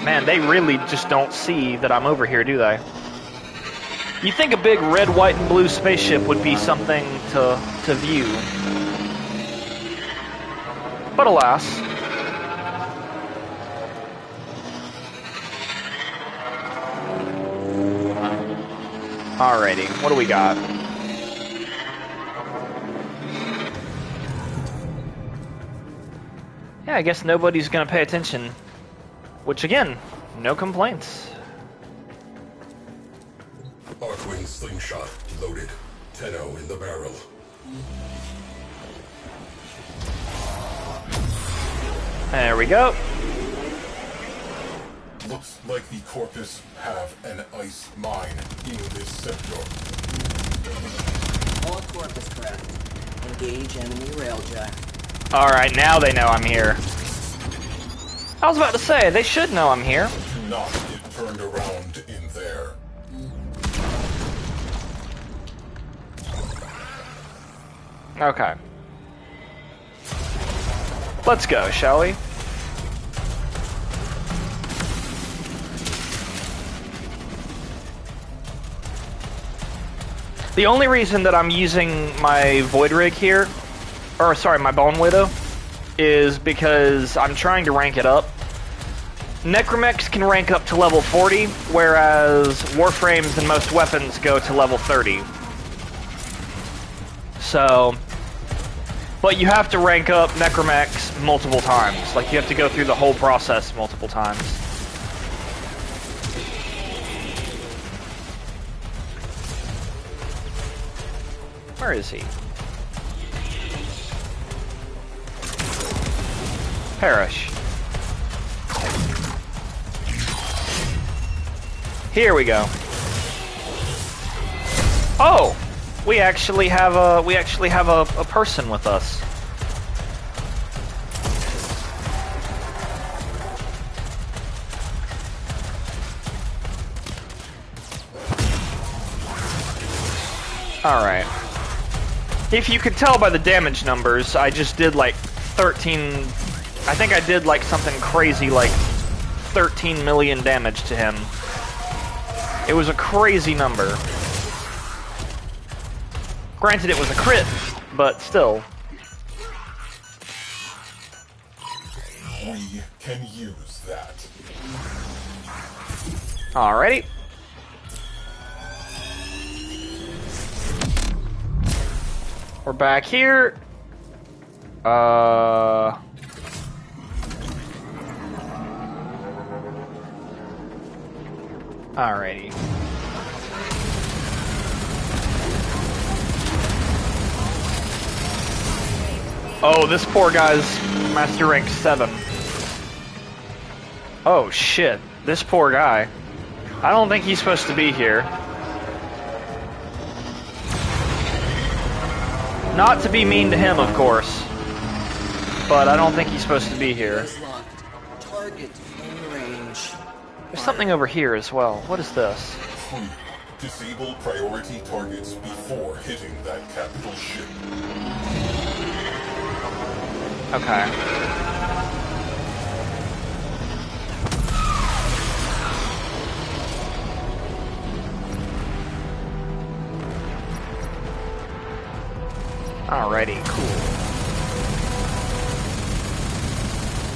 A: Man, they really just don't see that I'm over here, do they? You think a big red, white, and blue spaceship would be something to view. But alas. Alrighty, what do we got? Yeah, I guess nobody's gonna pay attention. Which, again, no complaints.
C: Arcwing slingshot loaded. 10-0 in the barrel.
A: There we go.
C: Looks like the Corpus have an ice mine in this sector.
I: All Corpus craft. Engage enemy railjack.
A: Alright, now they know I'm here. I was about to say, they should know I'm here.
C: Do not give turned around in there.
A: Okay. Let's go, shall we? The only reason that I'm using my Void Rig here, or sorry, my Bone Widow, is because I'm trying to rank it up. Necromechs can rank up to level 40, whereas Warframes and most weapons go to level 30. So, but you have to rank up Necromechs multiple times. Like, you have to go through the whole process multiple times. Where is he? Perish. Here we go. Oh, we actually have a person with us. All right. If you could tell by the damage numbers, I just did like 13. I think I did like something crazy, like 13 million damage to him. It was a crazy number. Granted, it was a crit, but still.
C: We can use that.
A: Alrighty. We're back here. Alrighty. Oh, this poor guy's master rank 7. Oh shit, this poor guy. I don't think he's supposed to be here. Not to be mean to him, of course, but I don't think he's supposed to be here.
I: Target in range.
A: There's something over here as well. What is this?
C: Disable priority targets before hitting that capital ship.
A: Okay. Alrighty, cool.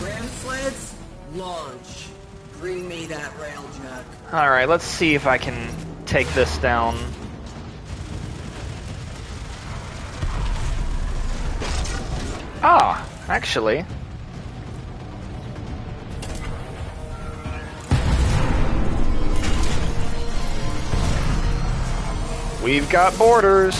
I: Ram sleds, launch. Bring me that railjack.
A: Alright, let's see if I can take this down. Ah, actually. We've got borders.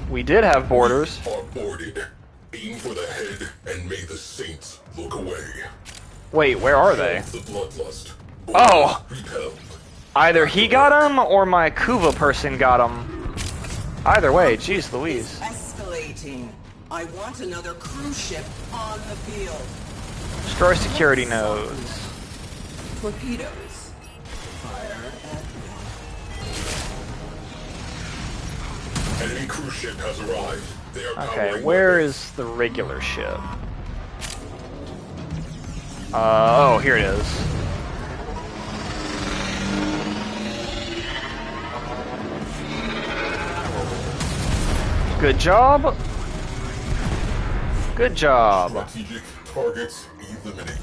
A: We did have borders.
C: We are boarded. Aim for the head and may the saints look away.
A: Wait, where are they?
C: The bloodlust.
A: Oh!
C: Repelled.
A: Either he got him or my Kuva person got him. Either way, jeez Louise.
I: Escalating. I want another cruise ship on the field.
A: Destroy security nodes.
I: Torpedoes. Fire at will.
C: Enemy cruise ship has arrived. They are
A: Okay,
C: powering
A: where
C: weapons.
A: is the regular ship? Oh, here it is. Good job. Good job.
C: Strategic targets eliminated.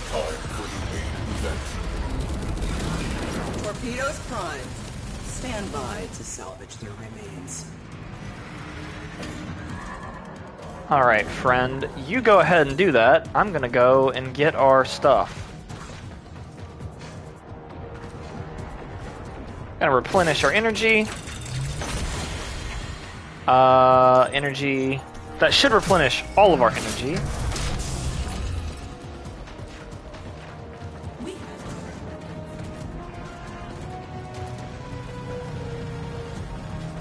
C: Time for the main event.
I: Torpedoes primed. Stand by to salvage their remains.
A: Alright, friend. You go ahead and do that. I'm gonna go and get our stuff. Gonna replenish our energy. Energy. That should replenish all of our energy.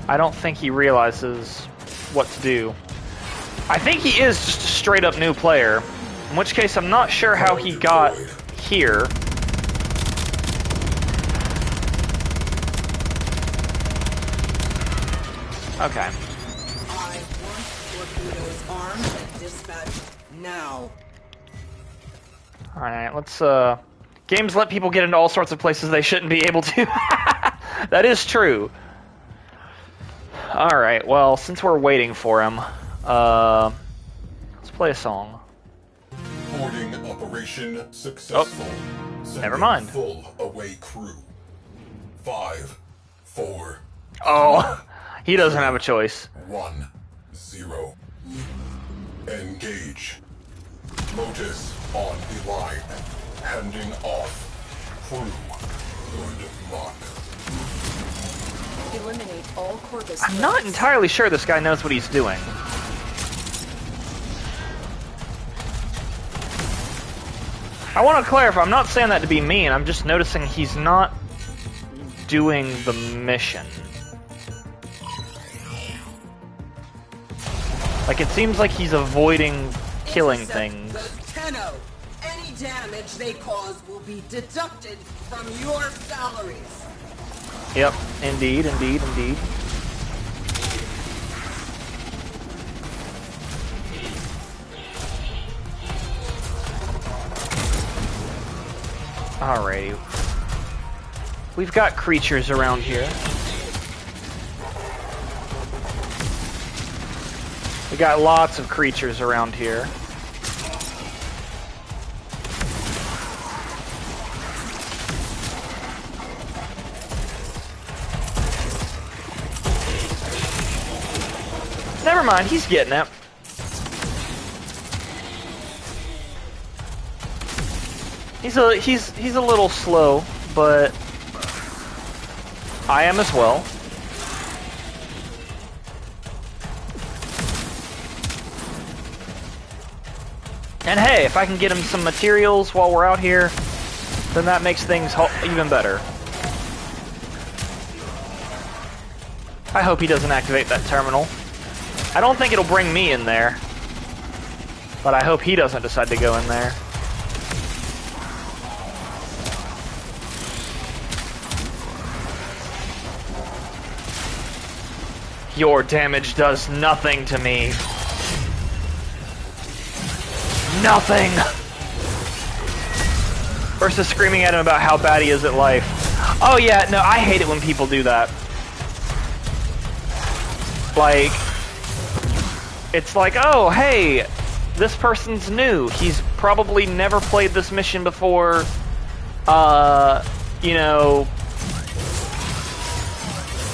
A: I don't think he realizes what to do. I think he is just a straight up new player. In which case, I'm not sure how he got here. Okay.
I: I want torpedoes armed and dispatched now.
A: Alright, let's, games let people get into all sorts of places they shouldn't be able to. That is true. Alright, well, since we're waiting for him, let's play a song.
C: Boarding operation successful.
A: Never mind.
C: Full away crew. 5, 4.
A: Oh, he doesn't have a choice.
C: 1, 0. Engage. Lotus on the line. Handing off. Crew. Good luck.
J: Eliminate all Corvus.
A: I'm not entirely sure this guy knows what he's doing. I want to clarify, I'm not saying that to be mean, I'm just noticing he's not doing the mission. Like, it seems like he's avoiding killing things.
I: Tenno. Any damage they cause will be deducted from your salaries.
A: Yep, indeed, indeed, indeed. Alrighty. We've got creatures around here. We got lots of creatures around here. Never mind, he's getting it. He's a little slow, but I am as well. And hey, if I can get him some materials while we're out here, then that makes things even better. I hope he doesn't activate that terminal. I don't think it'll bring me in there, but I hope he doesn't decide to go in there. Your damage does nothing to me. Nothing! Versus screaming at him about how bad he is at life. Oh yeah, no, I hate it when people do that. Like, it's like, oh, hey, this person's new. He's probably never played this mission before. You know,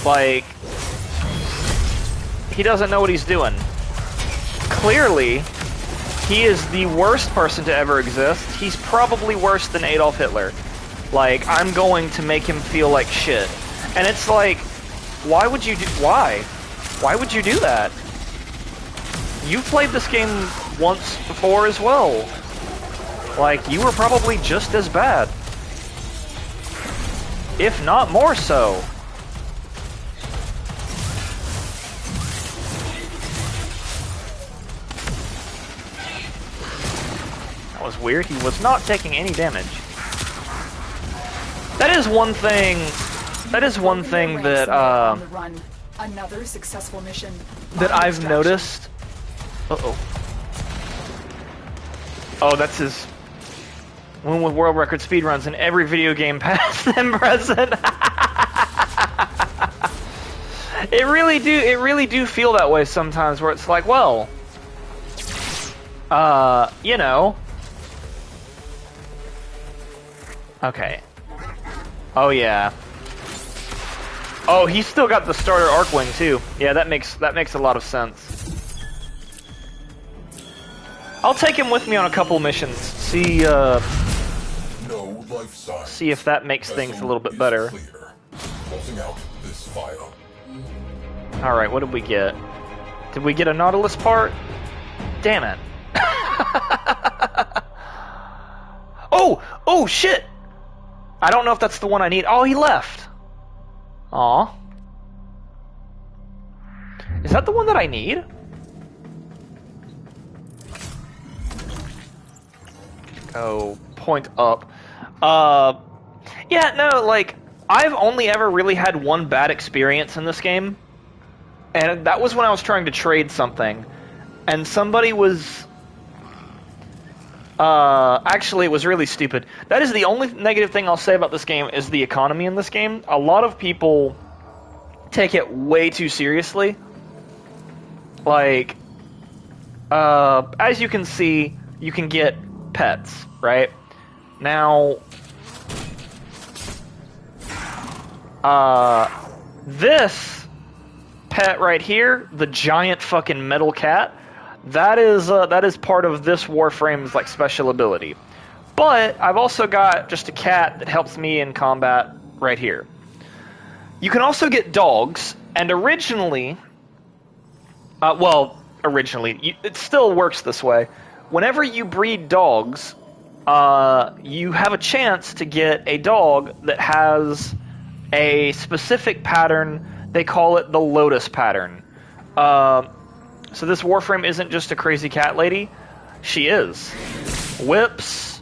A: like, he doesn't know what he's doing. Clearly, he is the worst person to ever exist. He's probably worse than Adolf Hitler. Like, I'm going to make him feel like shit. And it's like, why would you do... Why? Why would you do that? You've played this game once before as well. Like, you were probably just as bad. If not more so. That was weird. He was not taking any damage. That is one thing... That is one thing that,
J: Another successful mission.
A: that I've noticed... Uh-oh. Oh, that's his... Win with world record speedruns in every video game past and present. It really do feel that way sometimes, where it's like, well... you know... Okay. Oh, yeah. Oh, he's still got the starter Arcwing, too. Yeah, that makes a lot of sense. I'll take him with me on a couple missions. See,
C: No life sign.
A: see if that makes things a little bit better.
C: Clear. Closing out this file.
A: Alright, what did we get? Did we get a Nautilus part? Damn it. Oh! Oh, shit! I don't know if that's the one I need. Oh, he left. Aw. Is that the one that I need? go point up. Yeah, no, like, I've only ever really had one bad experience in this game, and that was when I was trying to trade something, and somebody was... actually, it was really stupid. That is the only negative thing I'll say about this game, is the economy in this game. A lot of people take it way too seriously. Like, as you can see, you can get pets, right? Now, this pet right here, the giant fucking metal cat, that is part of this Warframe's like special ability. But I've also got just a cat that helps me in combat right here. You can also get dogs, and originally, it still works this way. Whenever you breed dogs, you have a chance to get a dog that has a specific pattern. They call it the Lotus pattern. So this Warframe isn't just a crazy cat lady. She is. Whips.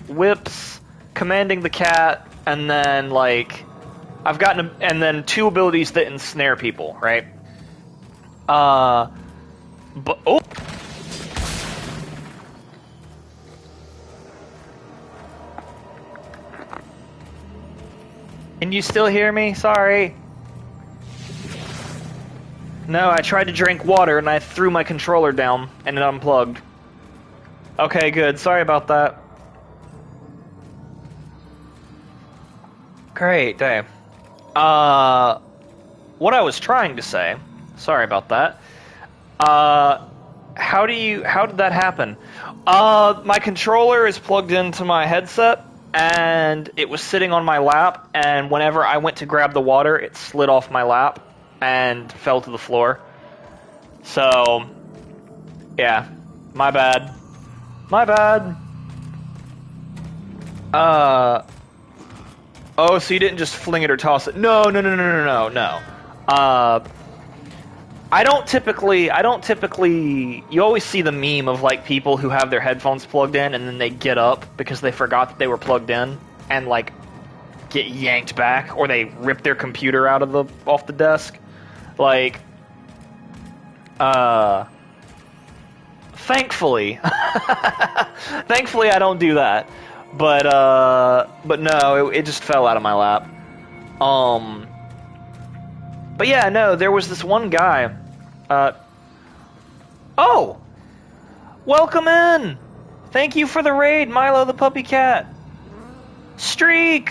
A: Whips. Commanding the cat. And then, like... I've gotten... and then 2 abilities that ensnare people, right? But... oh! Can you still hear me? Sorry. No, I tried to drink water and I threw my controller down and it unplugged. Okay, good. Sorry about that. Great day. What I was trying to say, sorry about that. How did that happen? My controller is plugged into my headset, and it was sitting on my lap, and whenever I went to grab the water, it slid off my lap and fell to the floor. So, yeah, my bad. My bad. Oh, so you didn't just fling it or toss it? No. I don't typically, you always see the meme of like people who have their headphones plugged in and then they get up because they forgot that they were plugged in and like get yanked back, or they rip their computer out of off the desk. Like, thankfully, thankfully I don't do that. But no, it just fell out of my lap. But yeah, no, there was this one guy. Oh! Welcome in! Thank you for the raid, Milo the puppy cat. Streak!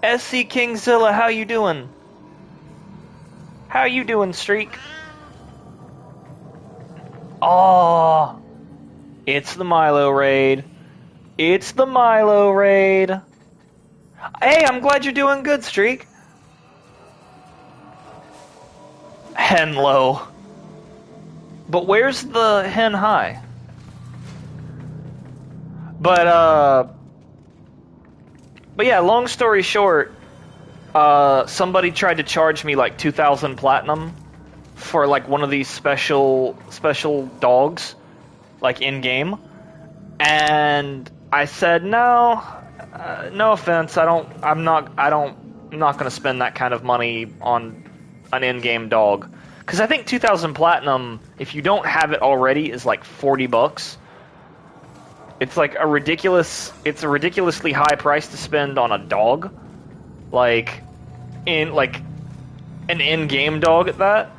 A: SC Kingzilla, how you doing? How you doing, Streak? Oh, it's the Milo raid. It's the Milo raid. Hey, I'm glad you're doing good, Streak. Hen low. But where's the hen high? But yeah, long story short, somebody tried to charge me like 2,000 platinum for like one of these special dogs, like in game, and I said no, no offense, I'm not gonna spend that kind of money on an in-game dog, because I think 2,000 platinum, if you don't have it already, is like $40. It's like a ridiculously high price to spend on a dog, like an in-game dog at that.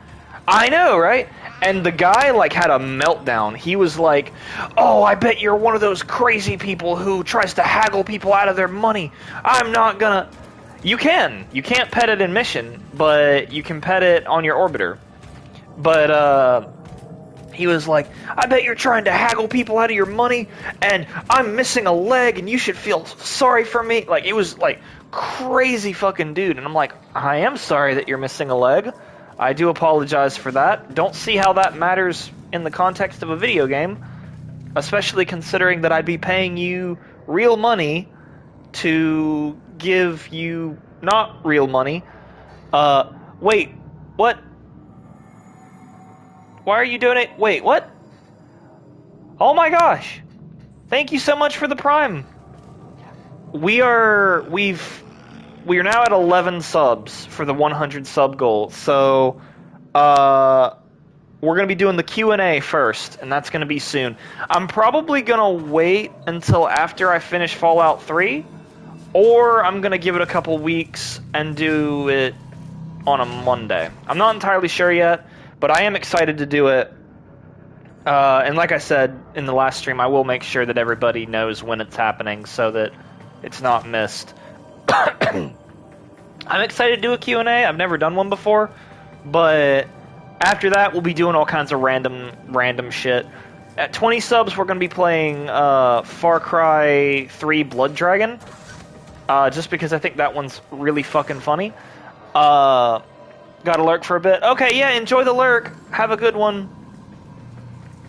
A: I know, right? And the guy like had a meltdown. He was like, "Oh, I bet you're one of those crazy people who tries to haggle people out of their money. I'm not gonna." You can't pet it in mission, but you can pet it on your orbiter. But he was like, "I bet you're trying to haggle people out of your money, and I'm missing a leg, and you should feel sorry for me." Like, it was like crazy fucking dude, and I'm like, I am sorry that you're missing a leg. I do apologize for that. Don't see how that matters in the context of a video game, especially considering that I'd be paying you real money to give you not real money. Wait, what? Why are you doing it? Wait, what? Oh my gosh! Thank you so much for the Prime. We are now at 11 subs for the 100 sub goal. So, we're gonna be doing the Q&A first, and that's gonna be soon. I'm probably gonna wait until after I finish Fallout 3, or I'm gonna give it a couple weeks and do it on a Monday. I'm not entirely sure yet, but I am excited to do it. And like I said in the last stream, I will make sure that everybody knows when it's happening so that it's not missed. I'm excited to do a Q&A. I've never done one before, but after that, we'll be doing all kinds of random shit. At 20 subs, we're going to be playing Far Cry 3 Blood Dragon, just because I think that one's really fucking funny. Got to lurk for a bit. Okay, yeah, enjoy the lurk. Have a good one.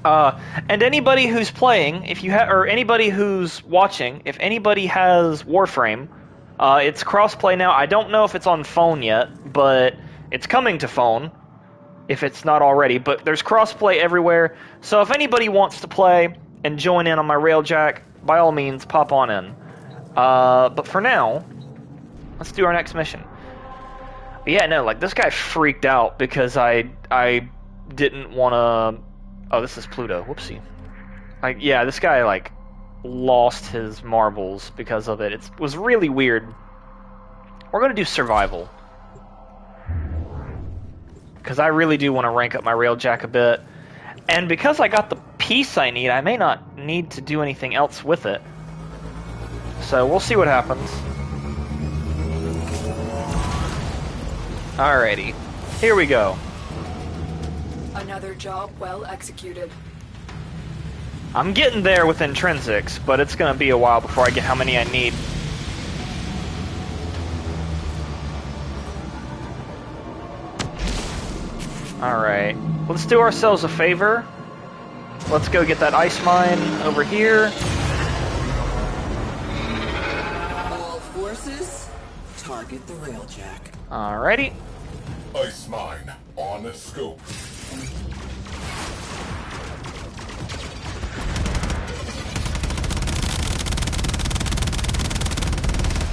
A: And anybody who's playing, or anybody who's watching, if anybody has Warframe, it's crossplay now. I don't know if it's on phone yet, but it's coming to phone, if it's not already. But there's crossplay everywhere, so if anybody wants to play and join in on my Railjack, by all means, pop on in. But for now, let's do our next mission. But yeah, no, like, this guy freaked out because I didn't want to... Oh, this is Pluto. Whoopsie. Like, yeah, this guy, like, lost his marbles because of it. It was really weird. We're going to do survival. Because I really do want to rank up my Railjack a bit. And because I got the piece I need, I may not need to do anything else with it. So we'll see what happens. Alrighty. Here we go.
J: Another job well executed.
A: I'm getting there with intrinsics, but it's going to be a while before I get how many I need. Alright, let's do ourselves a favor. Let's go get that ice mine over here.
I: All forces, target the Railjack.
A: Alrighty.
C: Ice mine on scope.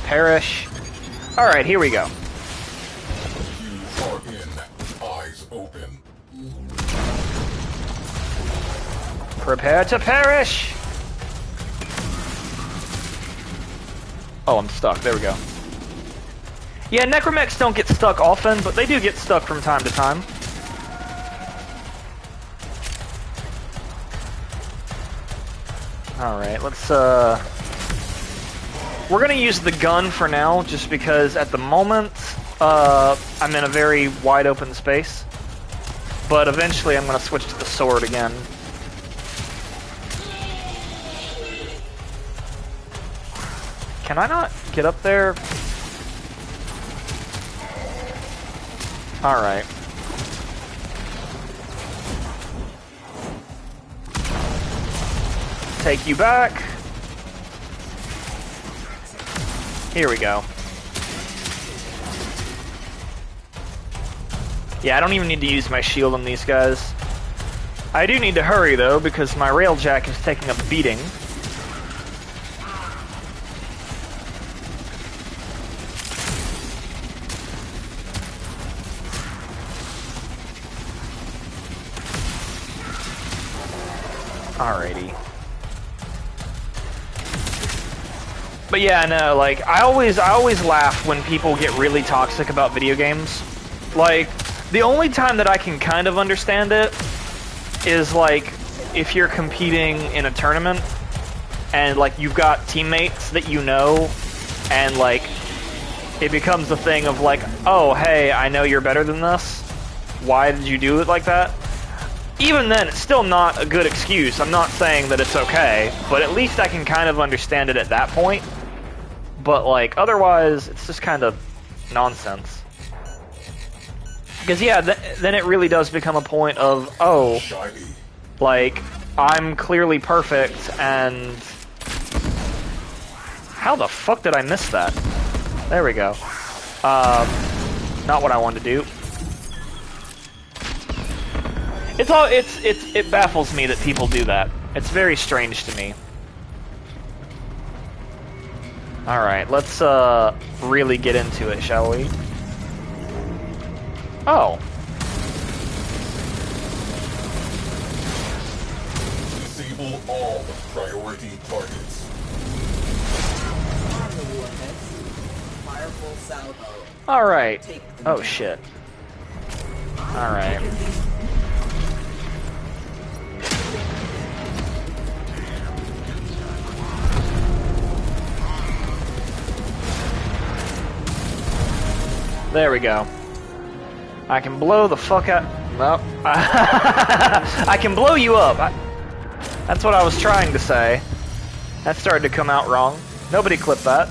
A: Perish. Alright, here we go.
C: You are in. Eyes open.
A: Prepare to perish! Oh, I'm stuck. There we go. Yeah, necromechs don't get stuck often, but they do get stuck from time to time. Alright, let's, we're gonna use the gun for now, just because at the moment, I'm in a very wide open space. But eventually I'm gonna switch to the sword again. Can I not get up there? Alright. Take you back. Here we go. Yeah, I don't even need to use my shield on these guys. I do need to hurry, though, because my Railjack is taking a beating. Alrighty. But yeah, no, like, I always laugh when people get really toxic about video games. Like, the only time that I can kind of understand it is, like, if you're competing in a tournament and, like, you've got teammates that you know and, like, it becomes a thing of, like, oh, hey, I know you're better than this. Why did you do it like that? Even then, it's still not a good excuse. I'm not saying that it's okay, but at least I can kind of understand it at that point. But, like, otherwise, it's just kind of nonsense. Because, yeah, then it really does become a point of, oh, like, I'm clearly perfect, and... How the fuck did I miss that? There we go. Not what I wanted to do. It baffles me that people do that. It's very strange to me. Alright, let's really get into it, shall we? Oh.
C: Disable all priority targets.
I: On the warheads. Fireful salvo.
A: Alright. Oh shit. Alright. There we go. I can blow the fuck out. Nope. I can blow you up. That's what I was trying to say. That started to come out wrong. Nobody clipped that.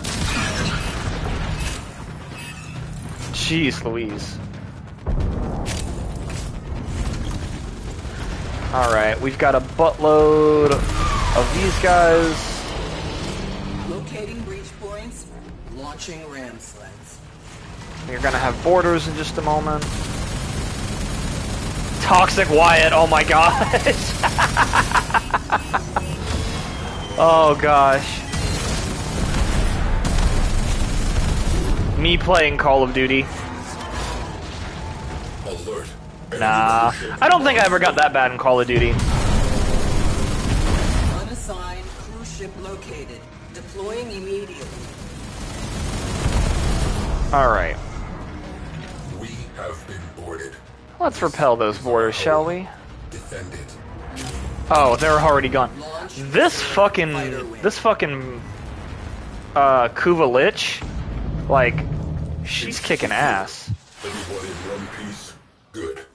A: Jeez Louise. Alright, we've got a buttload of these guys.
I: Locating breach points. Launching ram sleds.
A: You're gonna have borders in just a moment. Toxic Wyatt, oh my gosh. Oh gosh. Me playing Call of Duty.
C: Alert.
A: Nah, I don't think I ever got that bad in Call of Duty.
I: Unassigned cruise ship located. Deploying immediately.
A: Alright.
C: We have been boarded.
A: Let's repel those borders, shall we?
C: Defend it.
A: Oh, they're already gone. This fucking Kuva Lich, like, she's kicking ass.
C: Everyone in one piece. Good.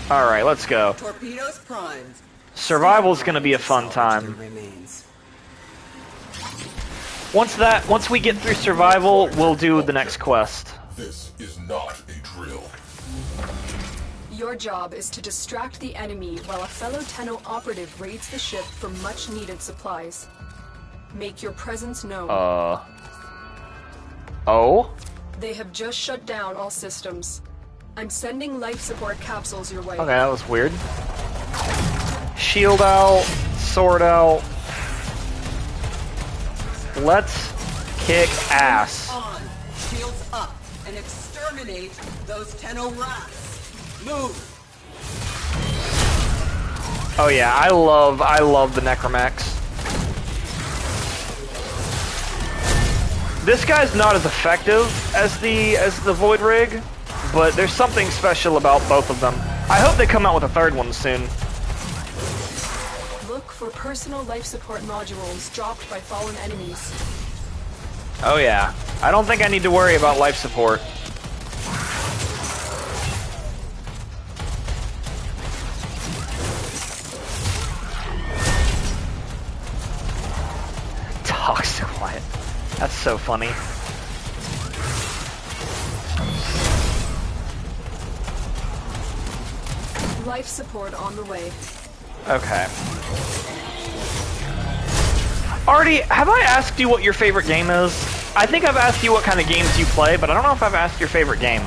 A: Alright, let's go.
I: Torpedoes primed.
A: Survival's gonna be a fun time. Once we get through survival, we'll do the next quest.
C: This is not a drill.
J: Your job is to distract the enemy while a fellow Tenno operative raids the ship for much-needed supplies. Make your presence known.
A: Oh?
J: They have just shut down all systems. I'm sending life support capsules your way.
A: Okay, that was weird. Shield out, sword out. Let's kick ass.
I: On. Shields up. And exterminate those Tenno rats. Move.
A: Oh yeah, I love the Necromex. This guy's not as effective as the Void Rig, but there's something special about both of them. I hope they come out with a third one soon.
J: Look for personal life support modules dropped by fallen enemies.
A: Oh yeah, I don't think I need to worry about life support. Toxic Wyatt. That's so funny.
J: Life support on the way.
A: Okay. Artie, have I asked you what your favorite game is? I think I've asked you what kind of games you play, but I don't know if I've asked your favorite game.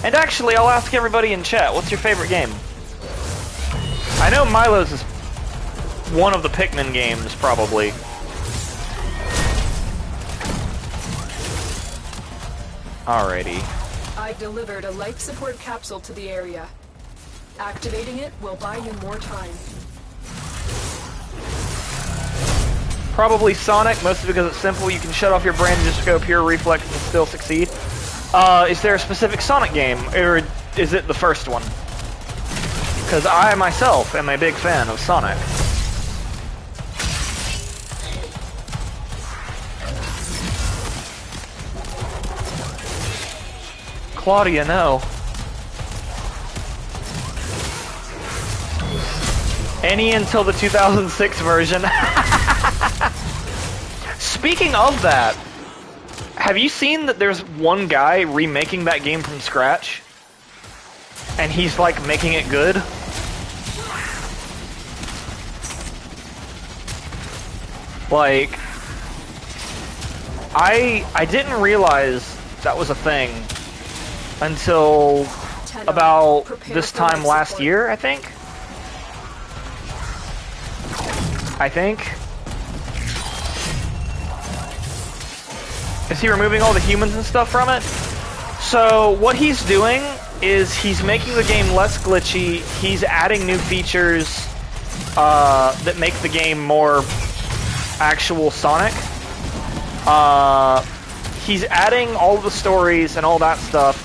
A: And actually, I'll ask everybody in chat, what's your favorite game? I know Milo's is one of the Pikmin games, probably. Alrighty.
J: I've delivered a life support capsule to the area. Activating it will buy you more time.
A: Probably Sonic, mostly because it's simple. You can shut off your brain and just go pure reflex and still succeed. Is there a specific Sonic game, or is it the first one? Because I myself am a big fan of Sonic. Claudia, no. Any until the 2006 version. Speaking of that, have you seen that there's one guy remaking that game from scratch? And he's like making it good? Like, I didn't realize that was a thing. until
J: Tenno,
A: about
J: prepare
A: this
J: for
A: time
J: life
A: last
J: support.
A: year, I think. Is he removing all the humans and stuff from it? So what he's doing is he's making the game less glitchy. He's adding new features that make the game more actual Sonic. He's adding all the stories and all that stuff.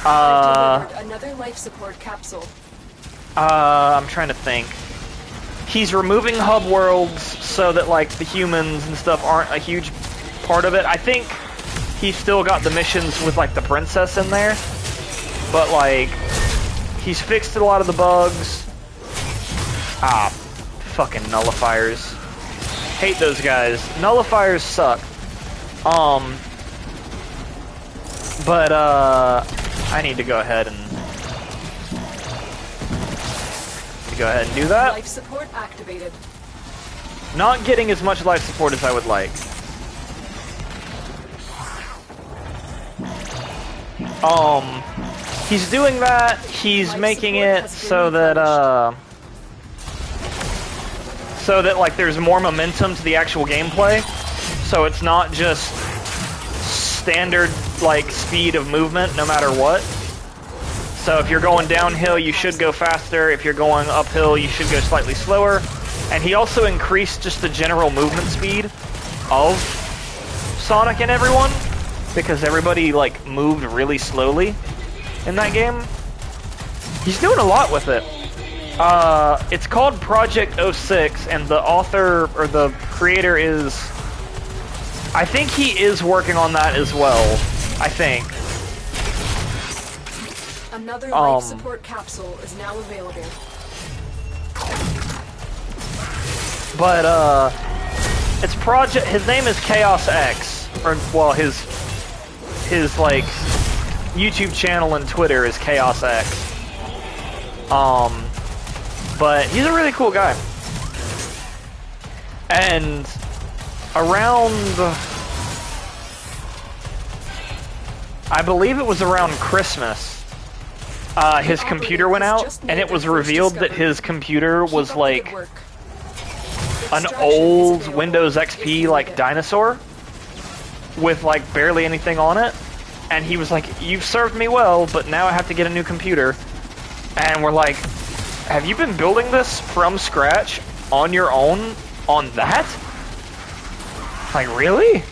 J: I've delivered another life support capsule.
A: I'm trying to think. He's removing hub worlds so that like the humans and stuff aren't a huge part of it. I think he's still got the missions with like the princess in there, but like he's fixed a lot of the bugs. Fucking nullifiers. Hate those guys. Nullifiers suck. But I need to go ahead and do that.
J: Life support activated.
A: Not getting as much life support as I would like. He's doing that. He's
J: Life
A: making
J: support
A: it
J: has been
A: so that like there's more momentum to the actual gameplay. So it's not just standard like speed of movement no matter what. So if you're going downhill, you should go faster. If you're going uphill, you should go slightly slower. And he also increased just the general movement speed of Sonic and everyone, because everybody like moved really slowly in that game. He's doing a lot with it. It's called Project 06, and the author or the creator is, I think he is working on that as well. I think.
J: Another life support capsule is now available.
A: But it's project. His name is Chaos X, or well, his like YouTube channel and Twitter is Chaos X. But he's a really cool guy. And around, I believe it was around Christmas, his computer went out, and it was revealed that his computer was like an old Windows XP like dinosaur with like barely anything on it. And he was like, "You've served me well, but now I have to get a new computer." And we're like, "Have you been building this from scratch on your own on that?" Like, really?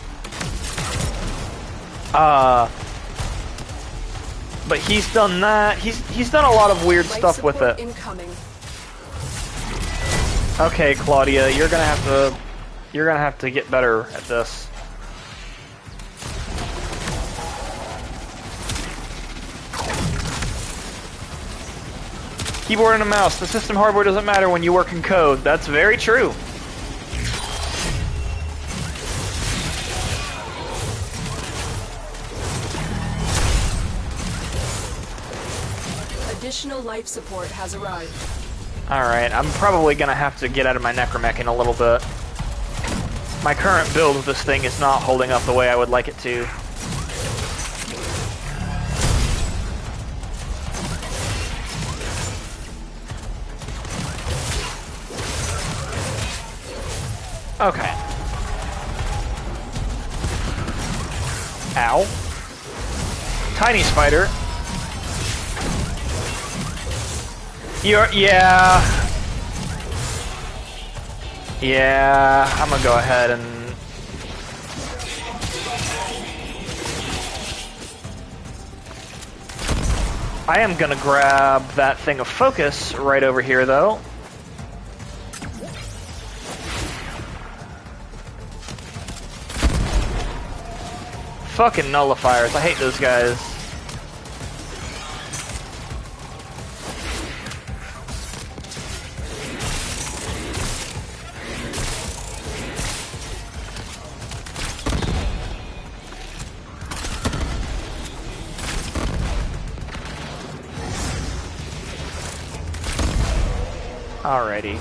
A: But he's done that. He's done a lot of weird stuff with it.
J: Incoming.
A: Okay, Claudia, you're gonna have to get better at this. Keyboard and a mouse. The system hardware doesn't matter when you work in code. That's very true.
J: Additional life support has arrived.
A: Alright, I'm probably gonna have to get out of my necromech in a little bit. My current build of this thing is not holding up the way I would like it to. Okay. Ow. Tiny spider. Yeah, I'm gonna go ahead and... I am gonna grab that thing of focus right over here, though. Fucking nullifiers, I hate those guys. Alrighty.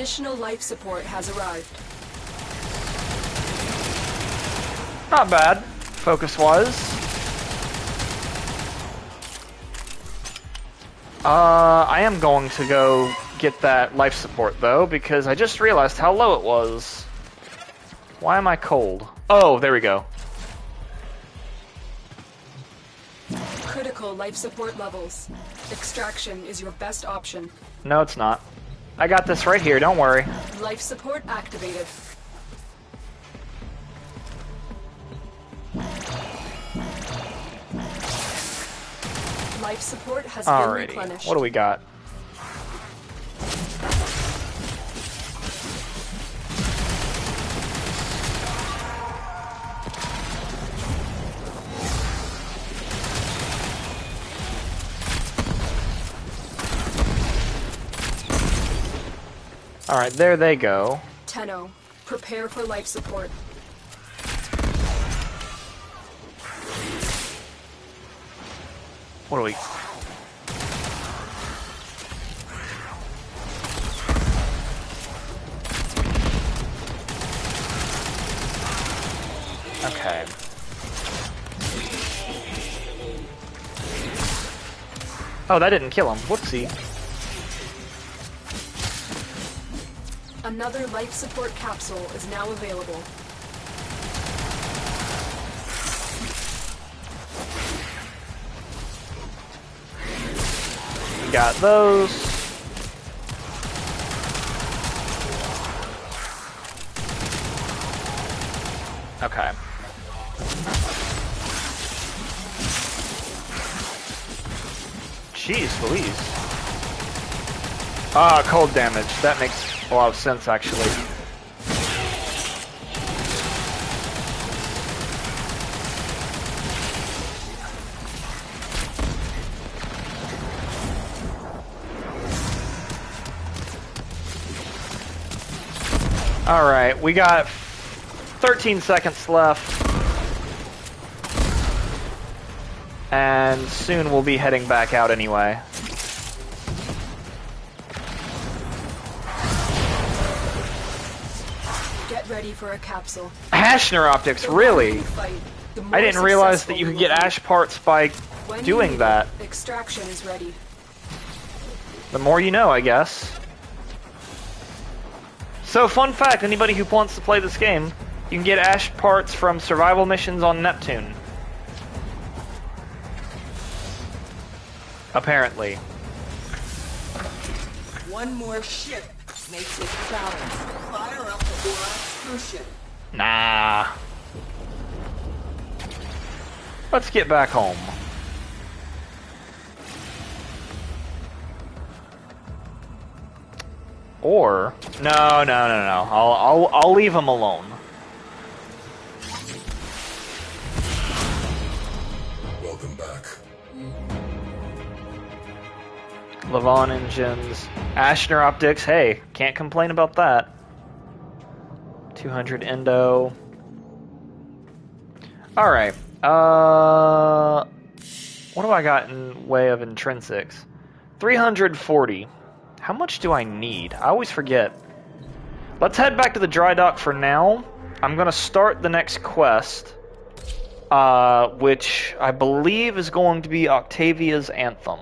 J: Additional life support has arrived.
A: Not bad, focus-wise. I am going to go get that life support, though, because I just realized how low it was. Why am I cold? Oh, there we go.
J: Critical life support levels. Extraction is your best option.
A: No, it's not. I got this right here, don't worry.
J: Life support activated. Life support has been
A: Alrighty,
J: replenished.
A: what do we got? Alright, there they go.
J: Tenno, prepare for life support.
A: What do we... Okay. Oh, that didn't kill him. Whoopsie.
J: Another life support capsule is now available.
A: Got those. Okay. Jeez Louise. Ah, cold damage. That makes a lot of sense, actually. Alright, we got 13 seconds left. And soon we'll be heading back out anyway.
J: Get ready for a capsule.
A: Ashner optics, really? I didn't realize that you could get ash parts by doing that.
J: Extraction is ready.
A: The more you know, I guess. So, fun fact, anybody who wants to play this game, you can get ash parts from survival missions on Neptune. Apparently.
I: One more ship makes it challenge. Fire up the last crucian.
A: Nah. Let's get back home. Or no. I'll leave him alone.
C: Welcome back.
A: Levon engines, Ashner optics. Hey, can't complain about that. 200 endo. All right. What do I got in way of intrinsics? 340. How much do I need? I always forget. Let's head back to the dry dock for now. I'm going to start the next quest, which I believe is going to be Octavia's Anthem.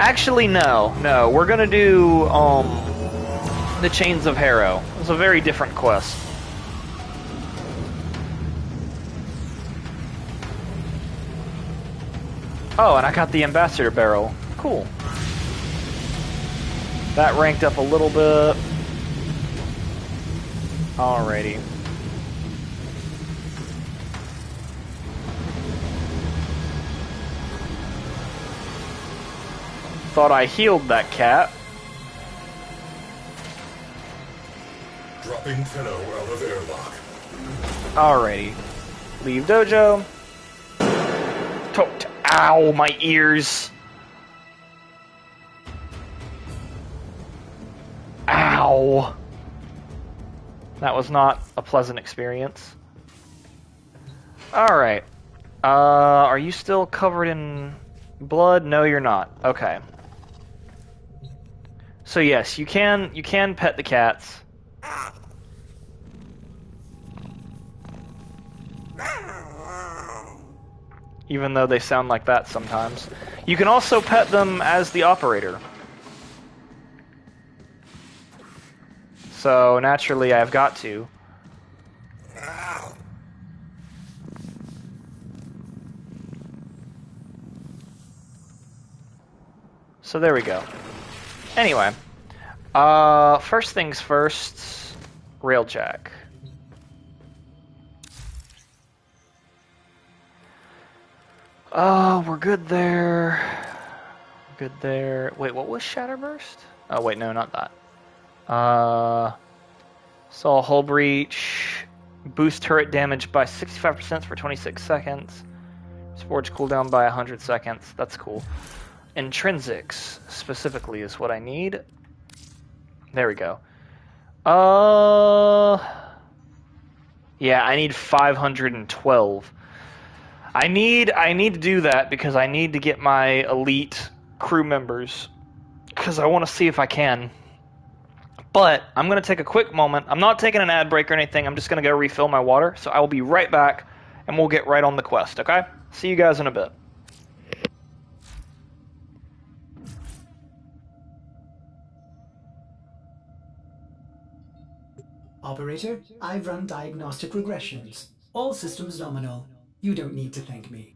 A: Actually, no. We're going to do the Chains of Harrow. It's a very different quest. Oh, and I got the Ambassador Barrel. Cool. That ranked up a little bit. Alrighty. Thought I healed that cat.
C: Dropping Tenno out of airlock.
A: Alrighty. Leave dojo. Ow, my ears. Ow. That was not a pleasant experience. Alright. Are you still covered in blood? No, you're not. Okay. So yes, you can pet the cats. Even though they sound like that sometimes. You can also pet them as the operator. So naturally I've got to. So there we go. Anyway, first things first, railjack. We're good there. Good there. Wait, what was Shatterburst? Oh, wait, no, not that. Saw hull breach. Boost turret damage by 65% for 26 seconds. Forge cooldown by 100 seconds. That's cool. Intrinsics, specifically, is what I need. There we go. Yeah, I need 512. I need to do that because I need to get my elite crew members because I want to see if I can. But I'm going to take a quick moment. I'm not taking an ad break or anything. I'm just going to go refill my water. So I will be right back and we'll get right on the quest, okay? See you guys in a bit.
G: Operator, I've run diagnostic regressions. All systems nominal. You don't need to thank me.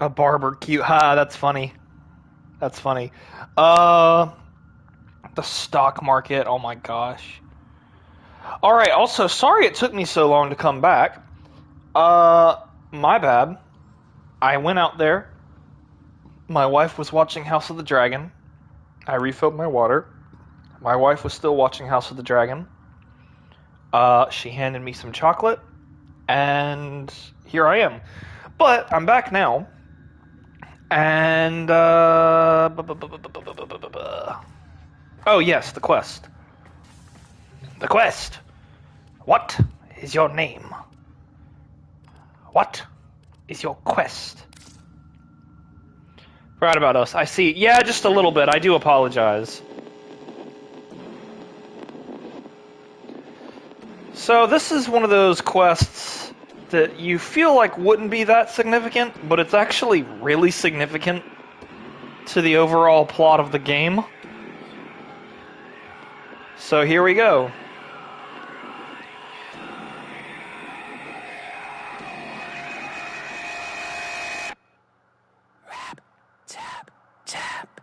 A: A barbecue. Ha, that's funny. That's funny. The stock market. Oh my gosh. Alright, also, sorry it took me so long to come back. My bad. I went out there. My wife was watching House of the Dragon. I refilled my water. My wife was still watching House of the Dragon. She handed me some chocolate. And here I am. But I'm back now. And, oh yes, the quest. The quest. What is your name? What is your quest? Forgot about us. I see. Yeah, just a little bit. I do apologize. So this is one of those quests that you feel like wouldn't be that significant, but it's actually really significant to the overall plot of the game. So here we go. Rap, tap, tap.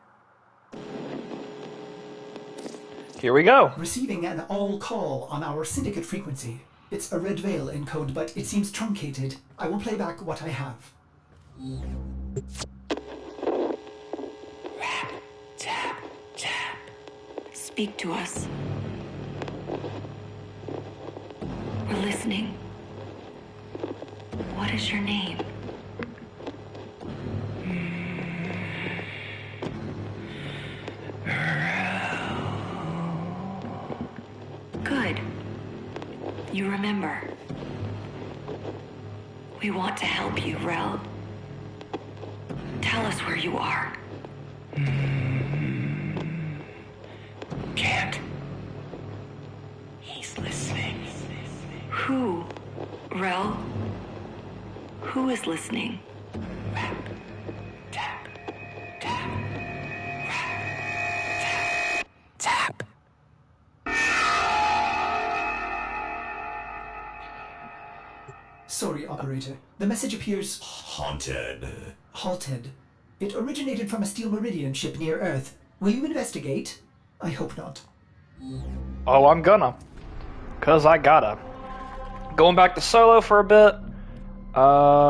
A: Here we go.
G: Receiving an all call on our syndicate frequency. It's a red veil in code, but it seems truncated. I will play back what I have.
B: Rap, tap, tap. Speak to us. We're listening. What is your name? Good. You remember. We want to help you, Rel. Tell us where you are. Can't. He's listening. Who? Rel? Who is listening? Rap. Tap. Tap. Rap. Tap. Tap.
G: Sorry, operator. The message appears...
K: Haunted.
G: Halted. It originated from a Steel Meridian ship near Earth. Will you investigate? I hope not.
A: Oh, I'm gonna. 'Cause I gotta. Going back to Solo for a bit.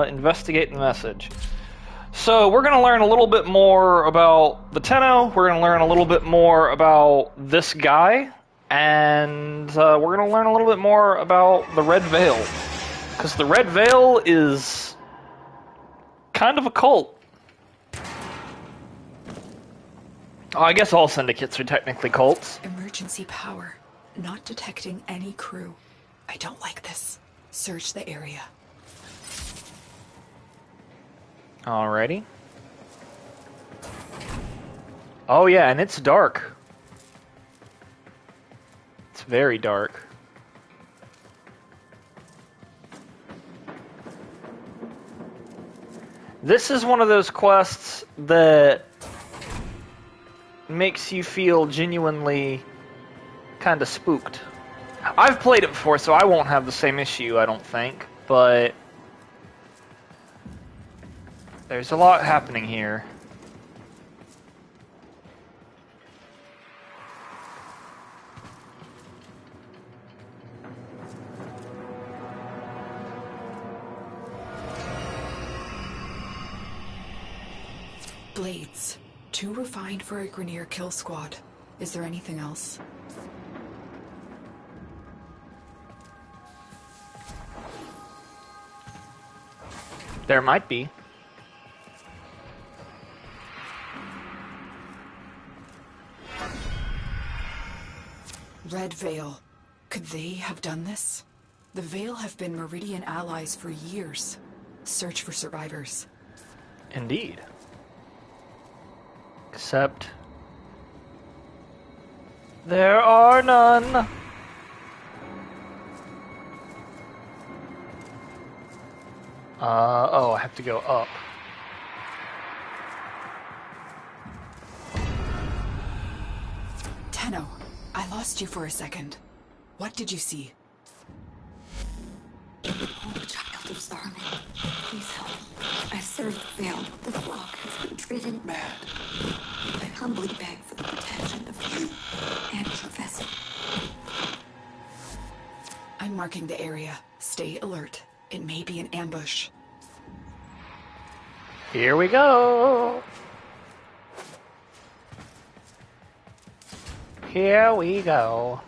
A: Investigate the message. So, we're gonna learn a little bit more about the Tenno. We're gonna learn a little bit more about this guy. And we're gonna learn a little bit more about the Red Veil. Because the Red Veil is kind of a cult. Oh, I guess all syndicates are technically cults.
J: Emergency power. Not detecting any crew. I don't like this. Search the area.
A: Alrighty. Oh yeah, and it's dark. It's very dark. This is one of those quests that makes you feel genuinely kind of spooked. I've played it before, so I won't have the same issue, I don't think, but there's a lot happening here.
J: Blades. Too refined for a Grineer kill squad. Is there anything else?
A: There might be.
J: Red Veil. Could they have done this? The Veil have been Meridian allies for years. Search for survivors.
A: Indeed. Except there are none. Oh, I have to go up.
J: Tenno, I lost you for a second. What did you see?
B: Oh, child of Zarman, please help. I served the Veil. The flock has been driven mad. I humbly beg for the protection of you and your vessel.
J: I'm marking the area. Stay alert. It may be an ambush.
A: Here we go. Here we go.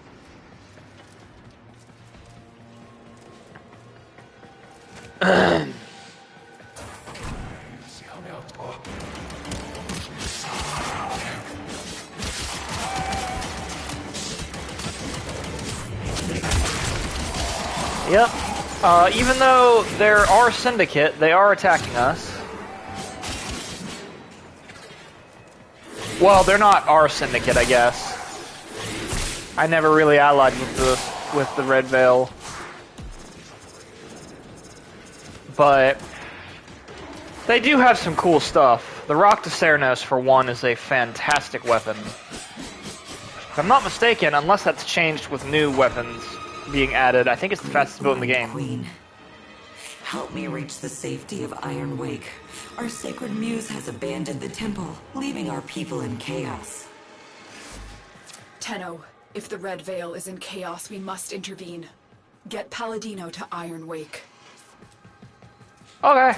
A: Yep. Even though there are Syndicate, they are attacking us. Well, they're not our Syndicate, I guess. I never really allied with the Red Veil. But they do have some cool stuff. The Rock to Ceranos, for one, is a fantastic weapon. If I'm not mistaken, unless that's changed with new weapons being added, I think it's the fastest build in the game.
B: Queen, help me reach the safety of Iron Wake. Our sacred muse has abandoned the temple, leaving our people in chaos.
J: Tenno, if the Red Veil is in chaos, we must intervene. Get Palladino to Iron Wake.
A: Okay.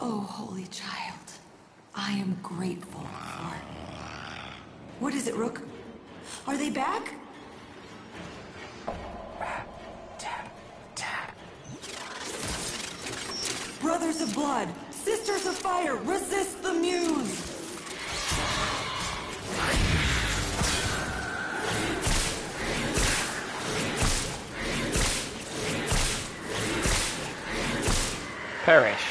B: Oh, holy child, I am grateful for... What is it, Rook? Are they back? Brothers of blood, sisters of fire, resist the muse!
A: Perish.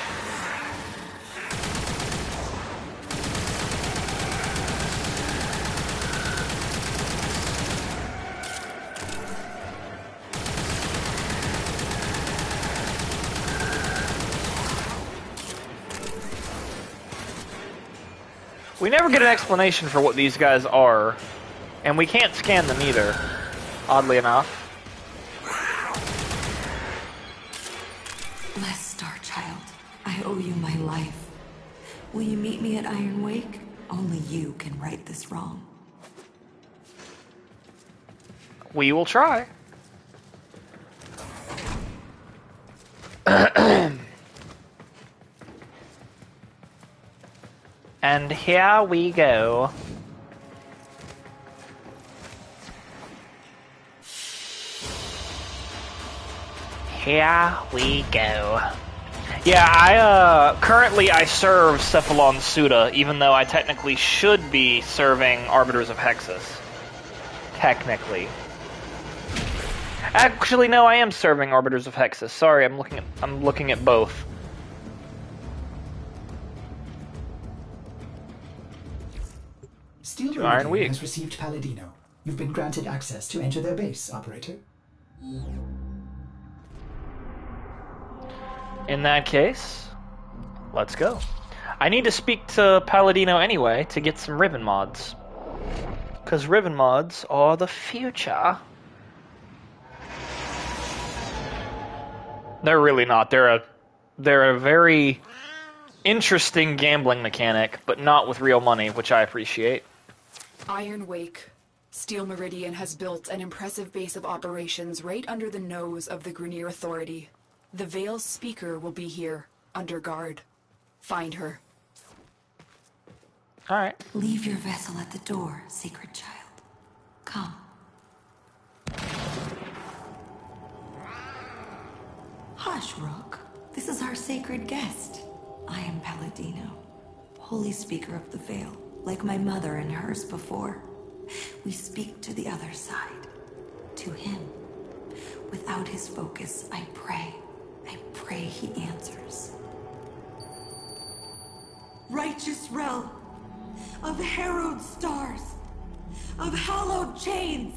A: We never get an explanation for what these guys are, and we can't scan them either, oddly enough.
B: Blessed Star Child, I owe you my life. Will you meet me at Iron Wake? Only you can right this wrong.
A: We will try. And here we go. Here we go. Yeah, currently I serve Cephalon Suda, even though I technically should be serving Arbiters of Hexus. Technically. Actually, no, I am serving Arbiters of Hexus. Sorry, I'm looking at both.
G: Steel
A: Iron
G: Meridian
A: Week
G: has received Palladino. You've been granted access to enter their base, Operator.
A: In that case, let's go. I need to speak to Palladino anyway to get some ribbon mods. Because ribbon mods are the future. They're really not. They're a very interesting gambling mechanic, but not with real money, which I appreciate.
J: Iron Wake. Steel Meridian has built an impressive base of operations right under the nose of the Grineer Authority. The Veil's speaker will be here, under guard. Find her.
A: Alright.
B: Leave your vessel at the door, sacred child. Come. Hush, Rook. This is our sacred guest. I am Palladino, holy speaker of the Veil, like my mother and hers before. We speak to the other side, to him. Without his focus, I pray he answers. Righteous realm of harrowed stars, of hallowed chains,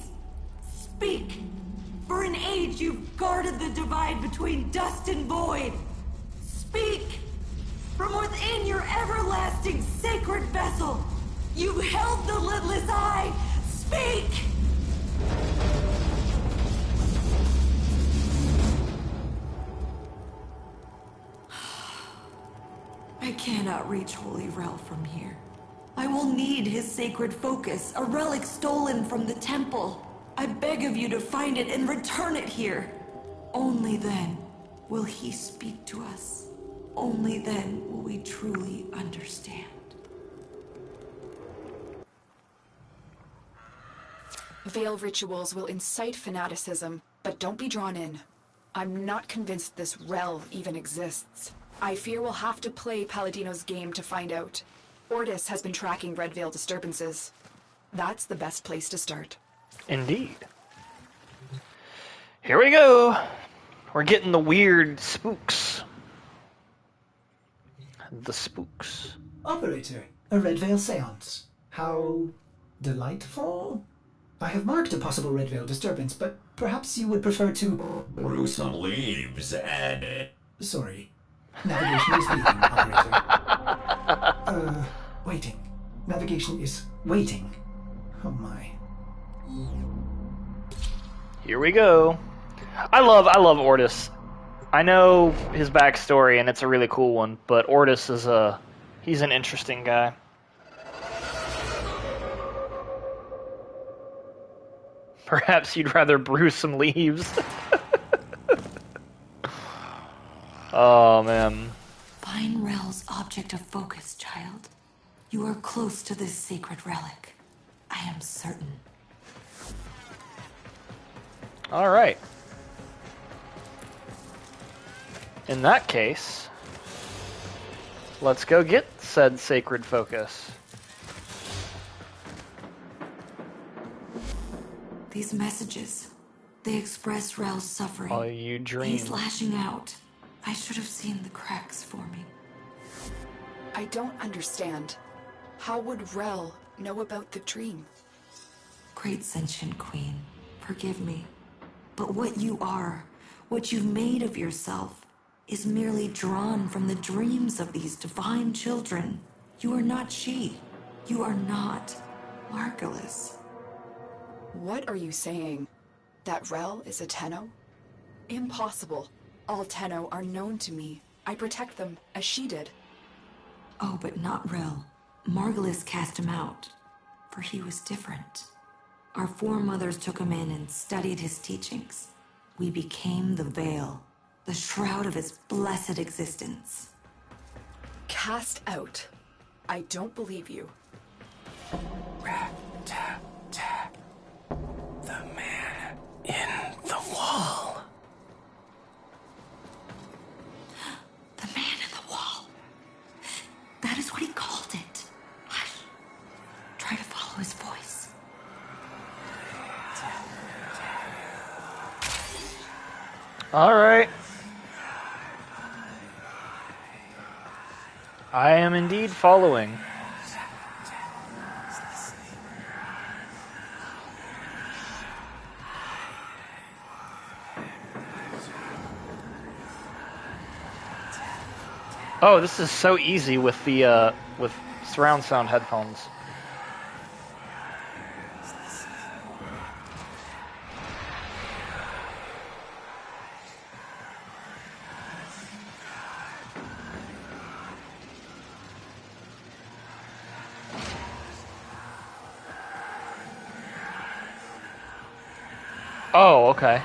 B: speak. For an age you've guarded the divide between dust and void. Speak! From within your everlasting sacred vessel, you've held the lidless eye. Speak! cannot reach Holy Rel from here. I will need his sacred focus, a relic stolen from the temple. I beg of you to find it and return it here. Only then will he speak to us. Only then will we truly understand.
J: Veil rituals will incite fanaticism, but don't be drawn in. I'm not convinced this Rel even exists. I fear we'll have to play Palladino's game to find out. Ortis has been tracking Red Veil disturbances. That's the best place to start.
A: Indeed. Here we go. We're getting the weird spooks. The spooks.
G: Operator, a Red Veil seance. How delightful. I have marked a possible Red Veil disturbance, but perhaps you would prefer to...
K: brew some leaves and...
G: Sorry. Navigation is leaving, operator. Waiting. Navigation is waiting. Oh my.
A: Here we go. I love Ortis. I know his backstory, and it's a really cool one, but Ortis is he's an interesting guy. Perhaps you'd rather brew some leaves. Oh, man.
B: Find Rel's object of focus, child. You are close to this sacred relic. I am certain.
A: All right. In that case, let's go get said sacred focus.
B: These messages, they express Rel's suffering.
A: Oh, you dream.
B: He's lashing out. I should have seen the cracks forming.
J: I don't understand. How would Rel know about the dream?
B: Great sentient queen, forgive me. But what you are, what you've made of yourself, is merely drawn from the dreams of these divine children. You are not she. You are not Margulis.
J: What are you saying? That Rel is a Tenno? Impossible. All Tenno are known to me. I protect them, as she did.
B: Oh, but not Rel. Margulis cast him out, for he was different. Our foremothers took him in and studied his teachings. We became the Veil, the shroud of his blessed existence.
J: Cast out? I don't believe you.
H: Rat-tat-tat. The man in the wall.
B: The man in the wall. That is what he called it. Hush. Try to follow his voice.
A: All right. I am indeed following. Oh, this is so easy with the with surround sound headphones. Oh, okay.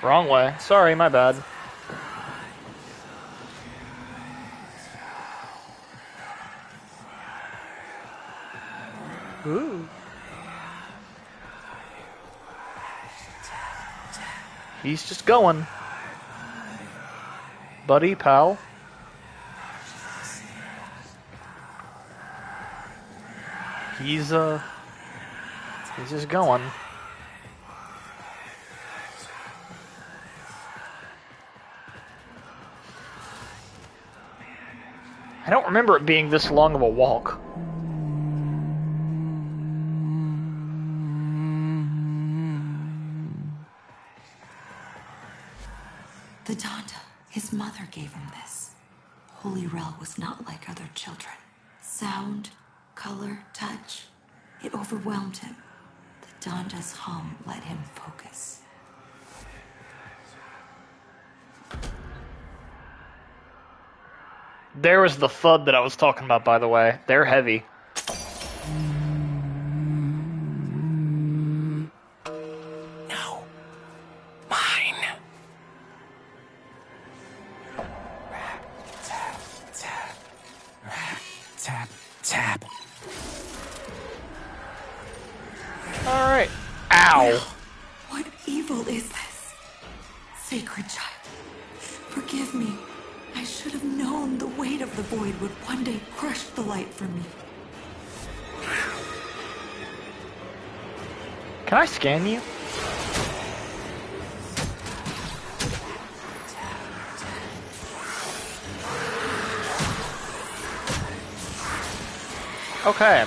A: Wrong way. Sorry, my bad. Ooh. He's just going. Buddy, pal. He's just going. I don't remember it being this long of a walk.
B: The Donda, his mother gave him this. Holy Rel was not like other children. Sound, color, touch, it overwhelmed him. The Donda's hum let him focus.
A: There was the thud that I was talking about, by the way. They're heavy.
L: No. Mine. Tap, tap. Tap, tap.
A: Alright. Ow.
D: What evil is this? Sacred child, forgive me. I should have known the weight of the void would one day crush the light from me.
A: Can I scan you? Okay.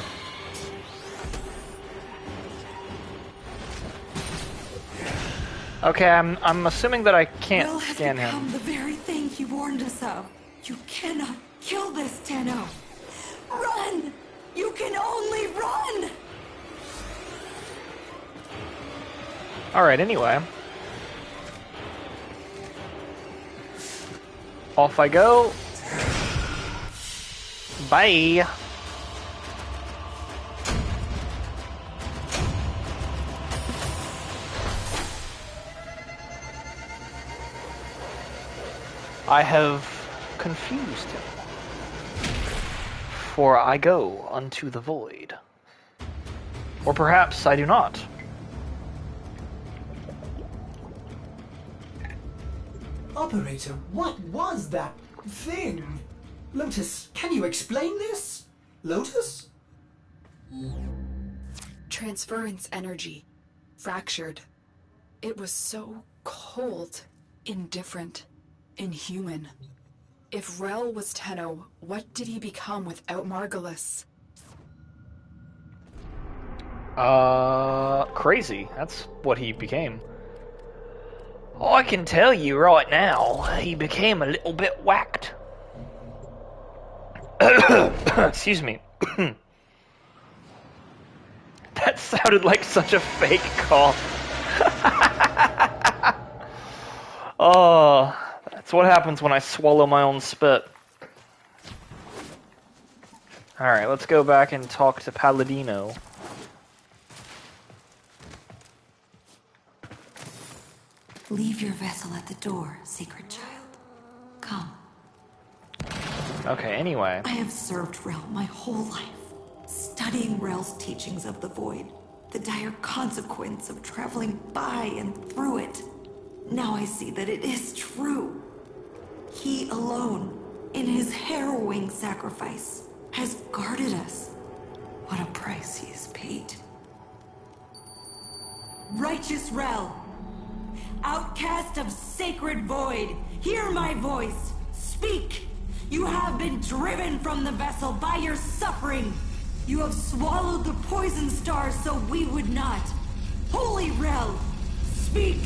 A: Okay, I'm assuming that I can't
D: Will has
A: scan
D: become
A: him.
D: the very thing he warned us of. You cannot kill this, Tenno. Run! You can only run!
A: Alright, anyway. Off I go. Bye. I have confused him. For I go unto the void. Or perhaps I do not.
G: Operator, what was that thing? Lotus, can you explain this? Lotus?
J: Transference energy. Fractured. It was so cold, indifferent, inhuman. If Rel was Tenno, what did he become without Margulis?
A: Crazy. That's what he became. Oh, I can tell you right now, he became a little bit whacked. Excuse me. That sounded like such a fake cough. Oh, that's what happens when I swallow my own spit. Alright, let's go back and talk to Palladino.
D: Leave your vessel at the door, sacred child. Come.
A: Okay, anyway.
D: I have served Rel my whole life, studying Rel's teachings of the void, the dire consequence of traveling by and through it. Now I see that it is true. He alone, in his harrowing sacrifice, has guarded us. What a price he has paid. Righteous Rel, outcast of sacred void, hear my voice. Speak! You have been driven from the vessel by your suffering. You have swallowed the poison stars so we would not. Holy Rel, speak!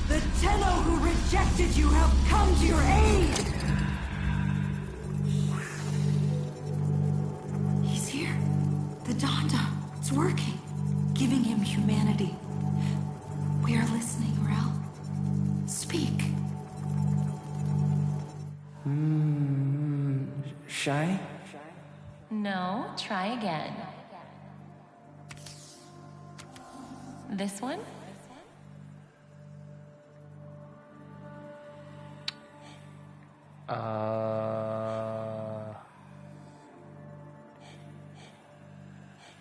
D: The Tenno who rejected you have come to your aid! He's here. The Donda. It's working. Giving him humanity. We are listening, Rel. Speak.
L: Shy?
M: No, try again. This one?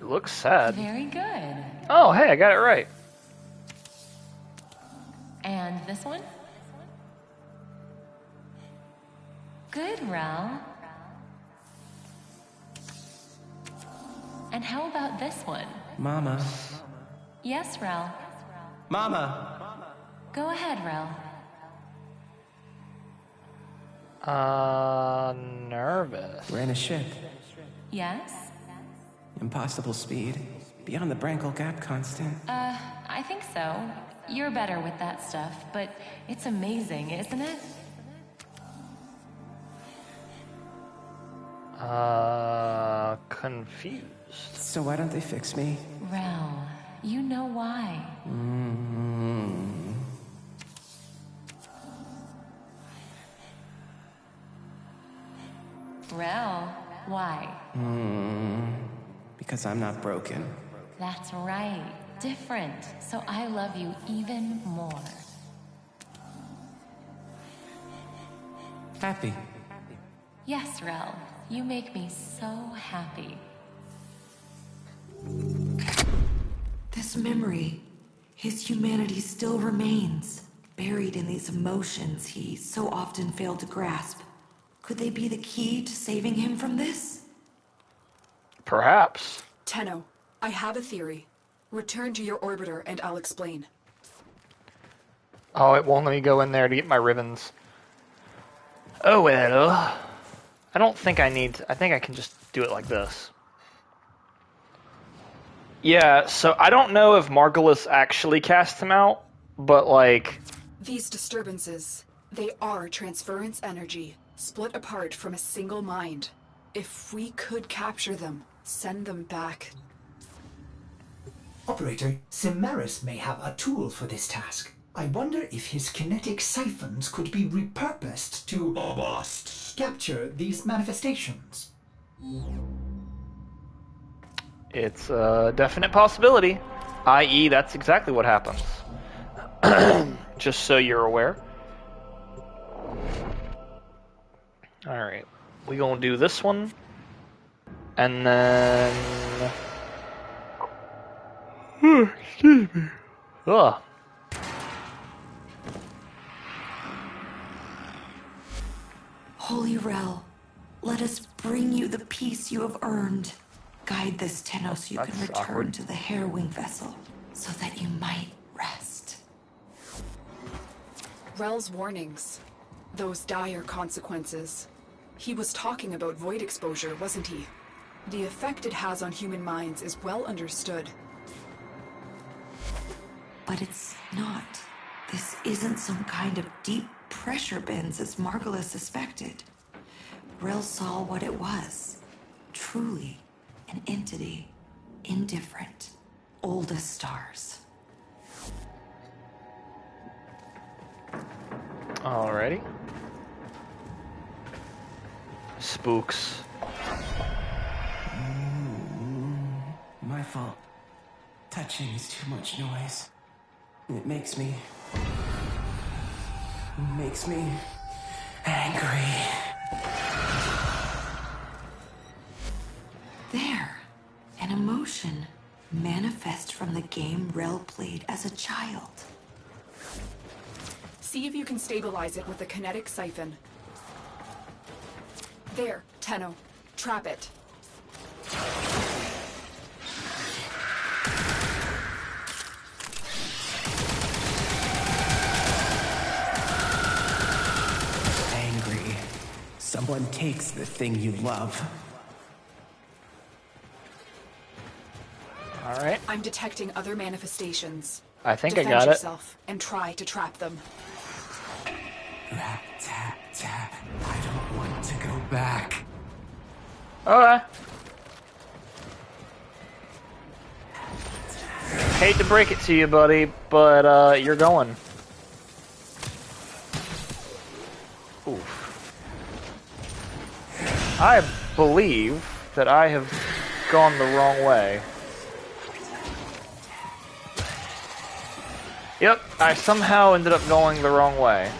A: It looks sad.
M: Very good.
A: Oh, hey, I got it right.
M: And this one? Good, Rel. And how about this one?
L: Mama.
M: Yes, Rel.
L: Mama!
M: Go ahead, Rel.
A: Nervous.
L: We're in a ship.
M: Yes?
L: Impossible speed. Beyond the Brankel Gap constant.
M: I think so. You're better with that stuff, but it's amazing, isn't it?
A: Confused.
L: So why don't they fix me?
M: Rel, you know why. Rel, why?
L: Because I'm not broken.
M: That's right. Different. So I love you even more.
L: Happy.
M: Yes, Rel. You make me so happy.
D: This memory, his humanity still remains, buried in these emotions he so often failed to grasp. Could they be the key to saving him from this?
A: Perhaps.
J: Tenno, I have a theory. Return to your orbiter and I'll explain.
A: Oh, it won't let me go in there to get my ribbons. Oh well. I don't think I need to, I think I can just do it like this. Yeah, so I don't know if Margulis actually cast him out, but like...
J: These disturbances, they are transference energy, split apart from a single mind. If we could capture them, send them back.
G: Operator, Simaris may have a tool for this task. I wonder if his kinetic siphons could be repurposed to capture these manifestations.
A: It's a definite possibility, i.e. that's exactly what happens. Just so you're aware. Alright, we gonna do this one, and then... excuse me. Ugh.
D: Holy Rel, let us bring you the peace you have earned. Guide this Tenno so you can return
A: awkward.
D: to the Harrowing vessel, so that you might rest.
J: Rel's warnings. Those dire consequences. He was talking about void exposure, wasn't he? The effect it has on human minds is well understood.
D: But it's not. This isn't some kind of deep pressure bends as Margulis suspected. Rel saw what it was. Truly, an entity. Indifferent. Old as stars.
A: Alrighty. Spooks.
L: My fault. Touching is too much noise. It makes me angry.
D: There. An emotion. Manifest from the game Rel played as a child.
J: See if you can stabilize it with a kinetic siphon. There, Tenno. Trap it.
L: Angry. Someone takes the thing you love.
A: Alright.
J: I'm detecting other manifestations.
A: I think
J: Defend
A: I got
J: yourself and try to trap them.
L: Rat, tat, tat. I don't want to go back.
A: it. Okay. Hate to break it to you, buddy, but you're going. Oof. I believe that I have gone the wrong way. Yep, I somehow ended up going the wrong way.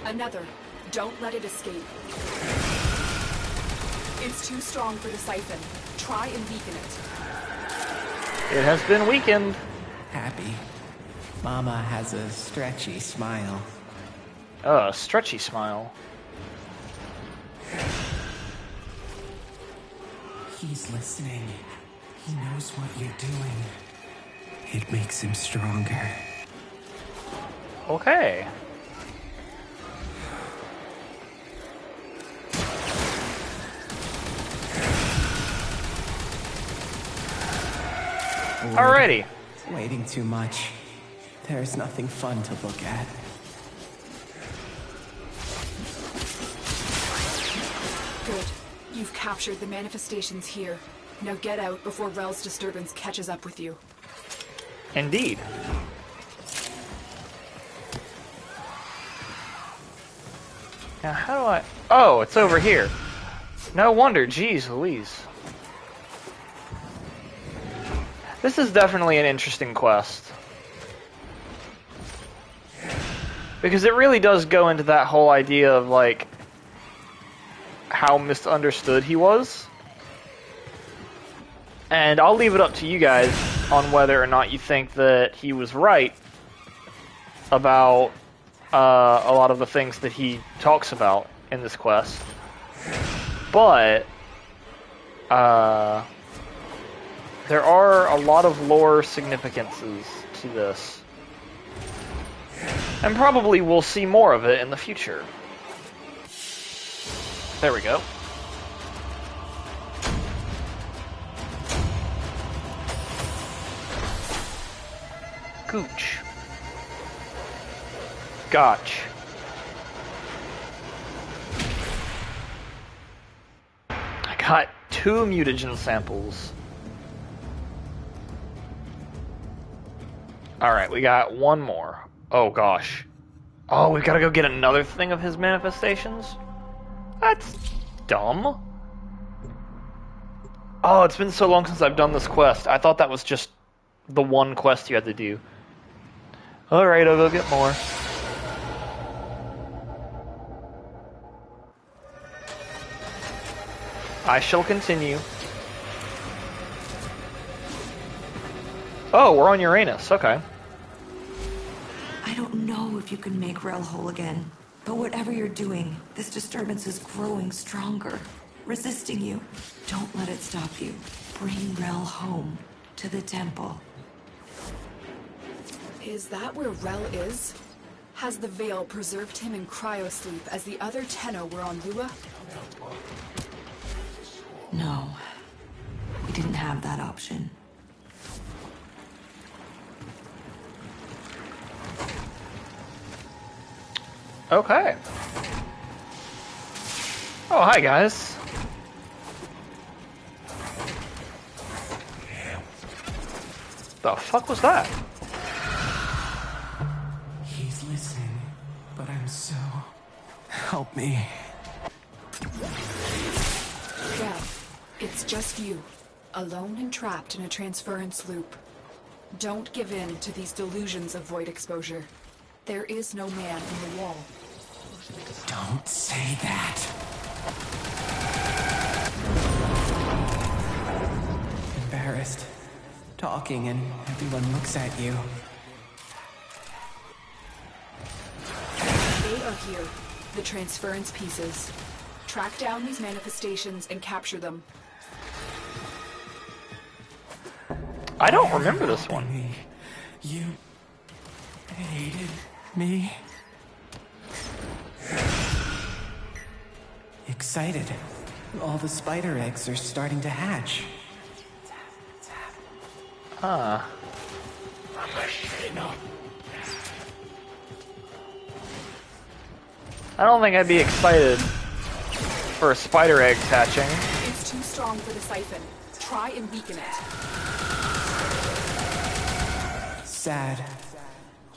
J: Another. Don't let it escape. It's too strong for the siphon. Try and weaken it.
A: It has been weakened.
L: Happy. Mama has a stretchy smile.
A: Stretchy smile.
L: He's listening. He knows what you're doing. It makes him stronger.
A: Okay. Alrighty.
L: Waiting too much. There's nothing fun to look at.
J: Good. You've captured the manifestations here. Now get out before Rel's disturbance catches up with you.
A: Indeed. Now, how do I... Oh, it's over here. No wonder, jeez Louise. This is definitely an interesting quest. Because it really does go into that whole idea of, like, how misunderstood he was. And I'll leave it up to you guys on whether or not you think that he was right about a lot of the things that he talks about in this quest. But there are a lot of lore significances to this. And probably we'll see more of it in the future. There we go. Gooch. Gotch. I got 2 mutagen samples. Alright, we got 1 more. Oh gosh. Oh, we've got to go get another thing of his manifestations? That's dumb. Oh, it's been so long since I've done this quest. I thought that was just the one quest you had to do. Alright, I'll go get more. I shall continue. Oh, we're on Uranus. Okay.
D: I don't know if you can make Rel whole again, but whatever you're doing, this disturbance is growing stronger, resisting you. Don't let it stop you. Bring Rel home to the temple.
J: Is that where Rel is? Has the Veil preserved him in cryosleep as the other Tenno were on Lua?
D: No. We didn't have that option.
A: Okay. Oh, hi guys. The fuck was that?
L: He's listening, but I'm so... Help me.
J: Rel, it's just you, alone and trapped in a transference loop. Don't give in to these delusions of void exposure. There is no man in the wall.
L: Don't say that. Embarrassed. Talking and everyone looks at you.
J: They are here, the transference pieces. Track down these manifestations and capture them.
A: I don't remember this one.
L: You hated me. Excited. All the spider eggs are starting to hatch.
A: Huh. I don't think I'd be excited for a spider egg hatching.
J: It's too strong for the siphon. Try and weaken it.
L: Sad.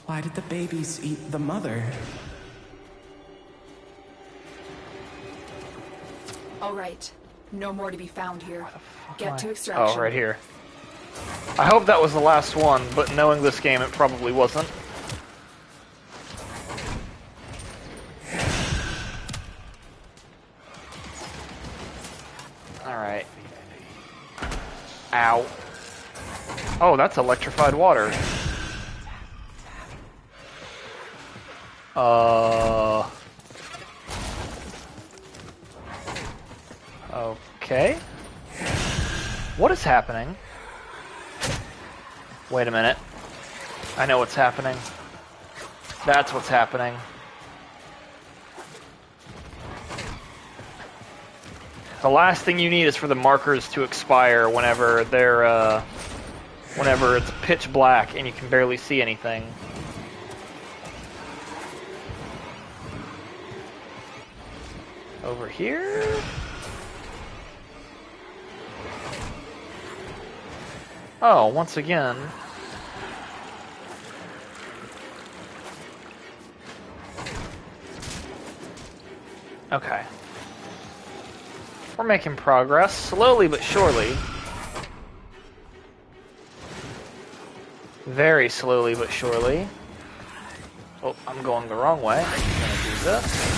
L: Why did the babies eat the mother?
J: All right. No more to be found here. Get to extraction.
A: Oh, right here. I hope that was the last one, but knowing this game, it probably wasn't. Alright. Ow. Oh, that's electrified water. Okay. What is happening? Wait a minute. I know what's happening. That's what's happening. The last thing you need is for the markers to expire whenever they're, whenever it's pitch black and you can barely see anything. Over here? Oh, once again. Okay. We're making progress, slowly but surely. Very slowly but surely. Oh, I'm going the wrong way. I'm gonna do this.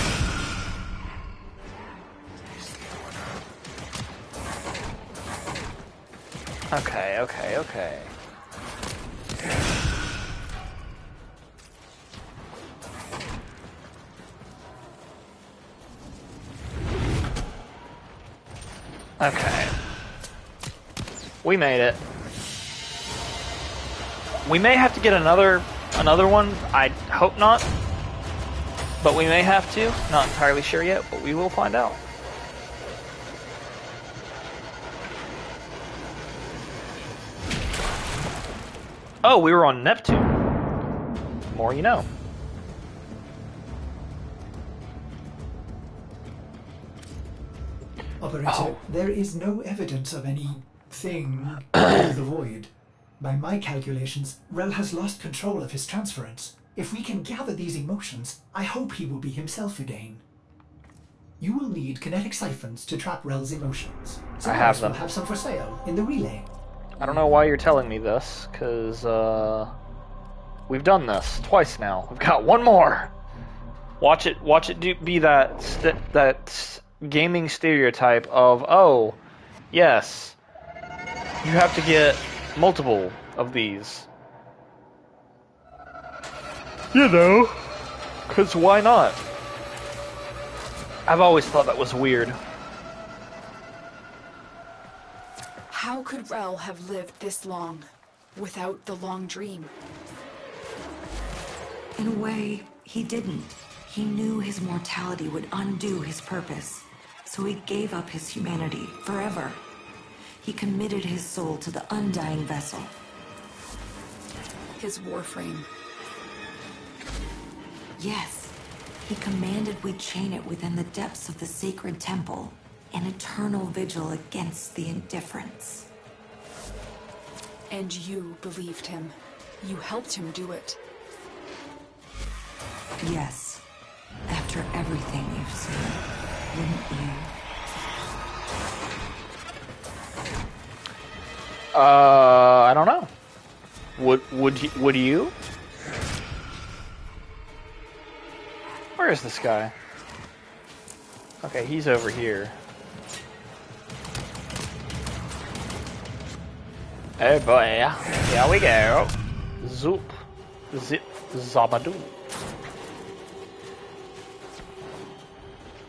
A: Okay, okay, okay. Okay. We made it. We may have to get another one. I hope not. But we may have to. Not entirely sure yet, but we will find out. Oh, we were on Neptune. More you know.
G: Operator, there is no evidence of anything in the void. By my calculations, Rel has lost control of his transference. If we can gather these emotions, I hope he will be himself again. You will need kinetic siphons to trap Rel's emotions.
A: I have them.
G: We'll have some for sale in the relay.
A: I don't know why you're telling me this, because we've done this twice now. We've got one more. Watch it be that gaming stereotype of, oh, yes, you have to get multiple of these. You know, because why not? I've always thought that was weird.
J: How could Rel have lived this long without the long dream?
D: In a way, he didn't. He knew his mortality would undo his purpose, so he gave up his humanity forever. He committed his soul to the undying vessel.
J: His Warframe.
D: Yes, he commanded we chain it within the depths of the sacred temple, an eternal vigil against the indifference.
J: And you believed him. You helped him do it.
D: Yes. After everything you've seen, wouldn't you?
A: I don't know. Would you? Where is this guy? Okay, he's over here. Oh boy, here we go. Zoop, zip, zabadoo.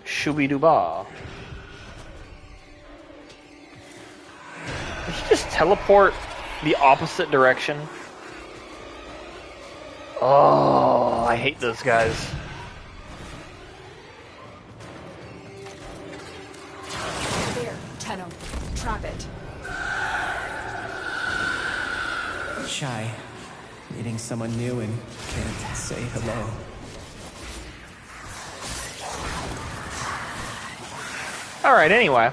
A: Shooby-doo-bah. Did he just teleport the opposite direction? Oh, I hate those guys.
J: There, Tenno. Trap it.
L: Shy. Meeting someone new and can't say hello.
A: Alright, anyway.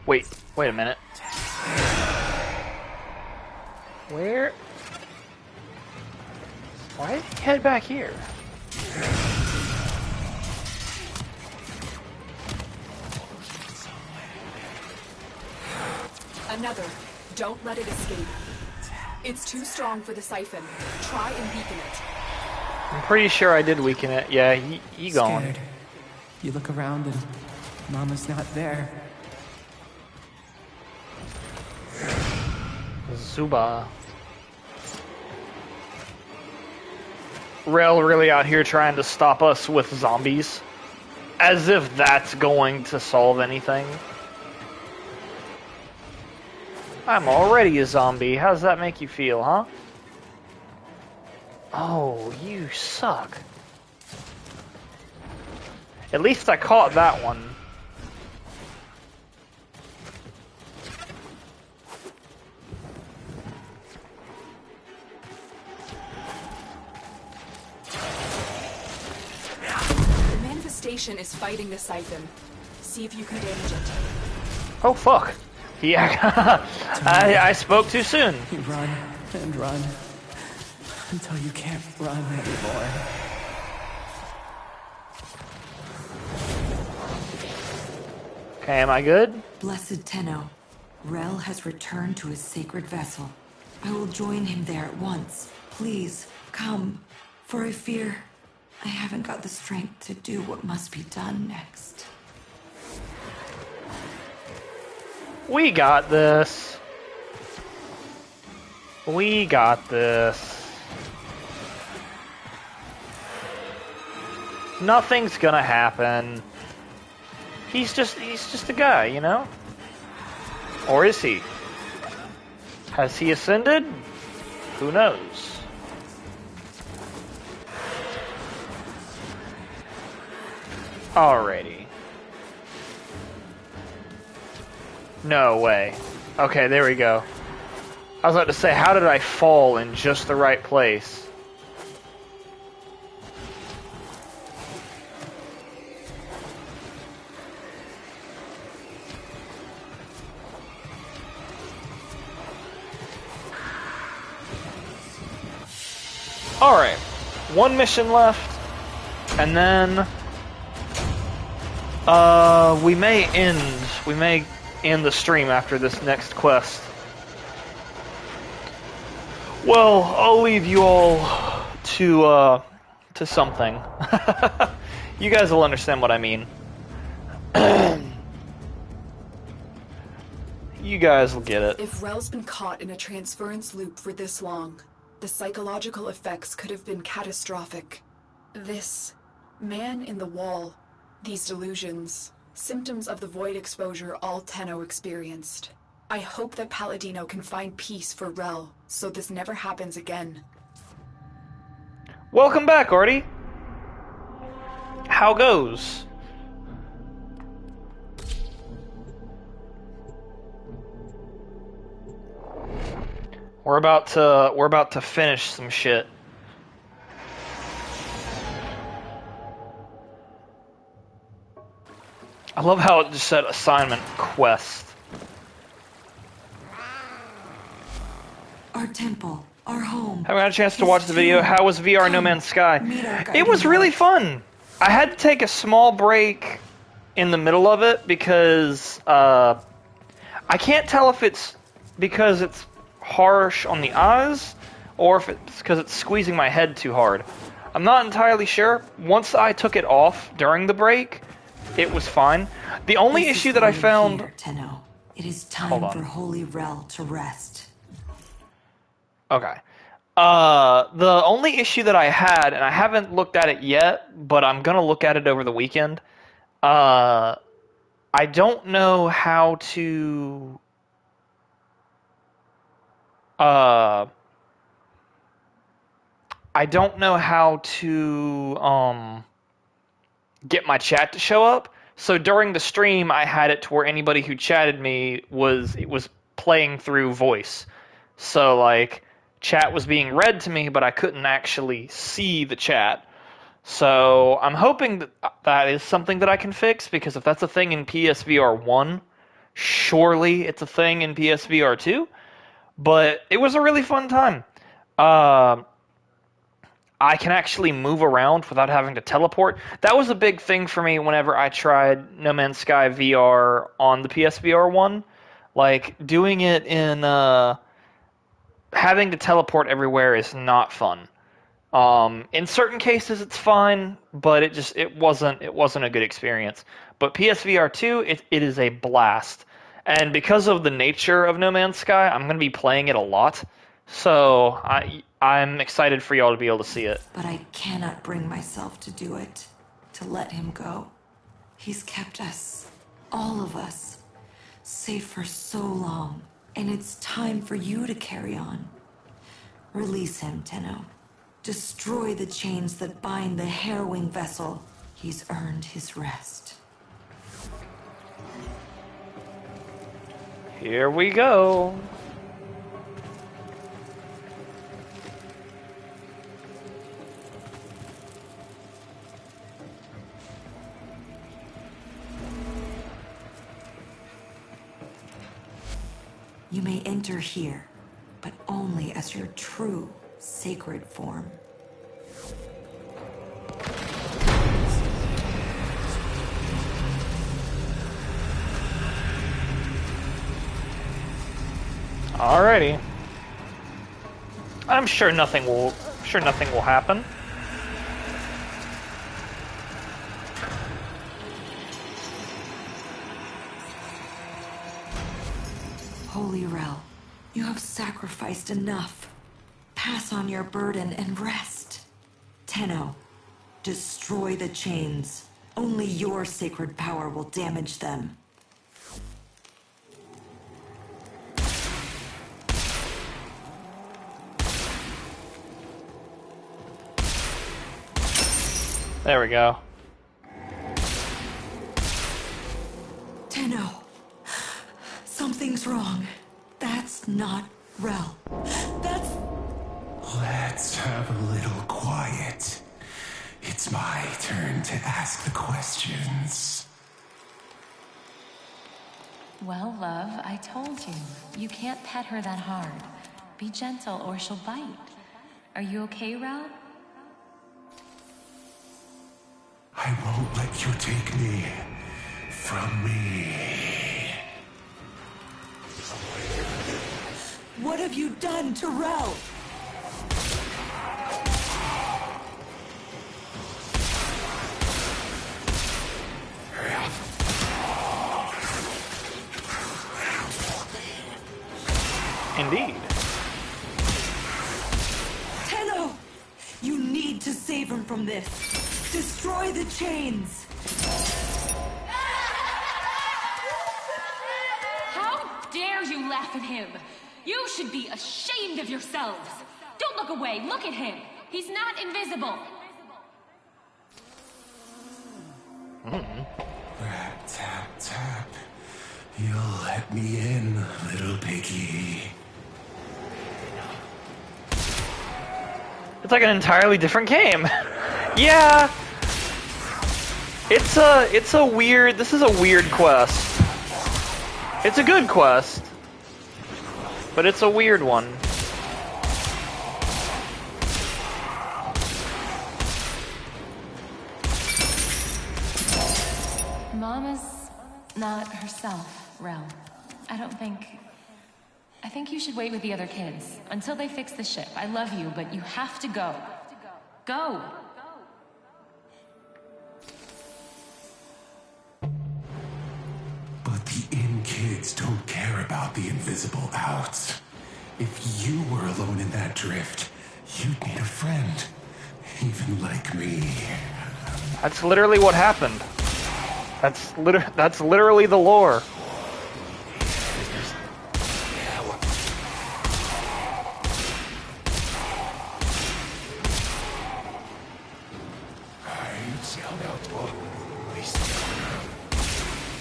A: Wait a minute. Where? Why did he head back here?
J: Another. Don't let it escape. It's too strong for the siphon. Try and weaken it.
A: I'm pretty sure I did weaken it. Yeah, he gone.
L: Scared. You look around and Mama's not there.
A: Zuba. Rel really out here trying to stop us with zombies. As if that's going to solve anything. I'm already a zombie. How does that make you feel, huh? Oh, you suck. At least I caught that one.
J: The manifestation is fighting the siphon. See if you can damage it.
A: Oh, fuck. Yeah, I spoke too soon.
L: You run and run. Until you can't run anymore.
A: Okay, am I good?
D: Blessed Tenno, Rel has returned to his sacred vessel. I will join him there at once. Please, come, for I fear I haven't got the strength to do what must be done next.
A: We got this. We got this. Nothing's gonna happen. He's just a guy, you know? Or is he? Has he ascended? Who knows? Alrighty. No way. Okay, there we go. I was about to say, how did I fall in just the right place? Alright, one mission left, and then we may end the stream after this next quest. Well, I'll leave you all to something. You guys will understand what I mean. You guys will get it.
J: If Rel's been caught in a transference loop for this long, the psychological effects could have been catastrophic. This man in the wall, these delusions, symptoms of the void exposure all Tenno experienced. I hope that Palladino can find peace for Rel, so this never happens again.
A: Welcome back, Artie. How goes? We're about to finish some shit. I love how it just said assignment quest.
D: Our temple, our home.
A: Haven't had a chance to watch the video. How was VR No Man's Sky? It was really fun. I had to take a small break in the middle of it because I can't tell if it's because it's harsh on the eyes or if it's because it's squeezing my head too hard. I'm not entirely sure. Once I took it off during the break, it was fine. The only issue that I found...
D: Here, Tenno. It is time for Holy Rel to rest.
A: Okay. The only issue that I had, and I haven't looked at it yet, but I'm going to look at it over the weekend, I don't know how to... I don't know how to get my chat to show up. So during the stream, I had it to where anybody who chatted me was playing through voice. So like chat was being read to me, but I couldn't actually see the chat. So I'm hoping that that is something that I can fix, because if that's a thing in PSVR 1, surely it's a thing in PSVR 2. But it was a really fun time. I can actually move around without having to teleport. That was a big thing for me whenever I tried No Man's Sky VR on the PSVR 1. Like, doing it in... having to teleport everywhere is not fun. In certain cases it's fine, but it wasn't a good experience. But PSVR 2, it is a blast. And because of the nature of No Man's Sky, I'm going to be playing it a lot. So I'm excited for y'all to be able to see it.
D: But I cannot bring myself to do it, to let him go. He's kept us, all of us, safe for so long, and it's time for you to carry on. Release him, Tenno. Destroy the chains that bind the harrowing vessel. He's earned his rest.
A: Here we go.
D: You may enter here, but only as your true sacred form.
A: Alrighty. I'm sure nothing will happen.
D: Holy Rel, you have sacrificed enough. Pass on your burden and rest. Tenno, destroy the chains. Only your sacred power will damage them.
A: There we go.
D: Tenno, something's wrong. That's not Rel. That's...
L: Let's have a little quiet. It's my turn to ask the questions.
M: Well, love, I told you. You can't pet her that hard. Be gentle or she'll bite. Are you okay, Rel?
L: I won't let you take me from me.
D: What have you done to Rel?
A: Indeed.
D: Tenno! You need to save him from this. Destroy the chains.
M: How dare you laugh at him? You should be ashamed of yourselves. Don't look away. Look at him. He's not invisible.
L: Rap, tap, tap. You'll let me in, little piggy.
A: It's like an entirely different game. Yeah. It's a weird, this is a weird quest. It's a good quest, but it's a weird one.
M: Mama's not herself, Rel. I think you should wait with the other kids until they fix the ship. I love you, but you have to go. Go!
L: But the in kids don't care about the invisible outs. If you were alone in that drift, you'd need a friend. Even like me.
A: That's literally what happened. That's literally the lore.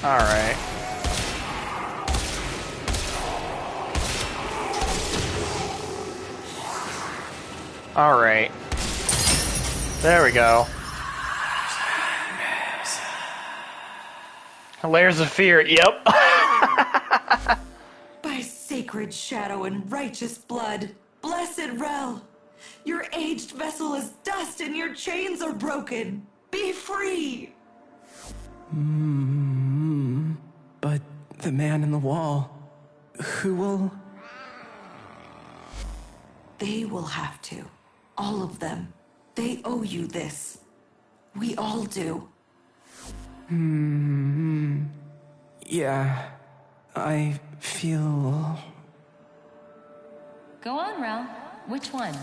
A: Alright. Alright. There we go. Layers of fear, yep.
D: By sacred shadow and righteous blood, blessed Rel, your aged vessel is dust and your chains are broken. Be free!
L: But the man in the wall, who will...
D: They will have to. All of them. They owe you this. We all do.
L: Yeah, I feel...
M: Go on, Rel. Which one?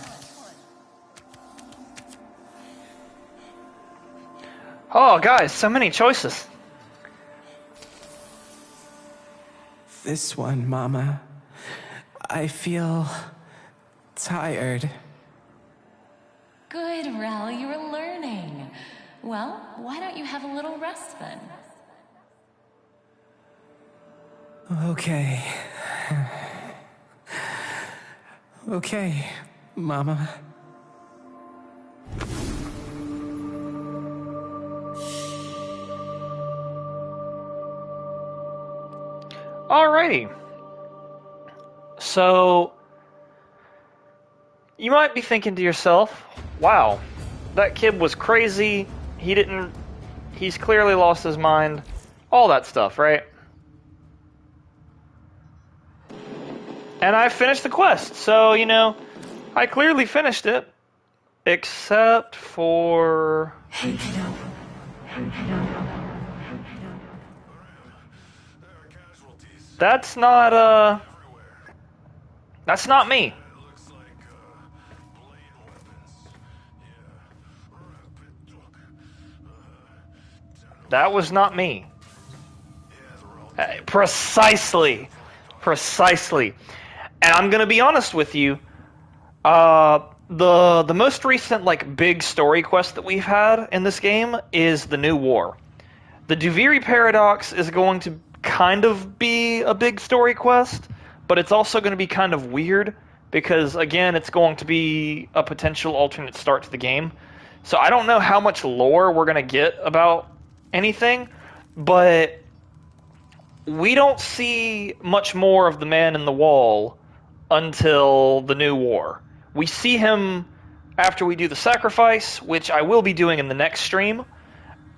A: Oh, guys, so many choices.
L: This one, Mama. I feel... tired.
M: Good, Rel. You're learning. Well, why don't you have a little rest then?
L: Okay. Okay, Mama.
A: Alrighty. So, You might be thinking to yourself, wow, that kid was crazy, he's clearly lost his mind, all that stuff, right? And I finished the quest, so, you know, I clearly finished it, except for... That's not me. That was not me. Precisely. And I'm gonna be honest with you. The most recent like big story quest that we've had in this game is the New War. The Duviri Paradox is going to kind of be a big story quest, but it's also going to be kind of weird because again, it's going to be a potential alternate start to the game. So I don't know how much lore we're going to get about anything, but we don't see much more of the Man in the Wall until the New War. We see him after we do the sacrifice, which I will be doing in the next stream,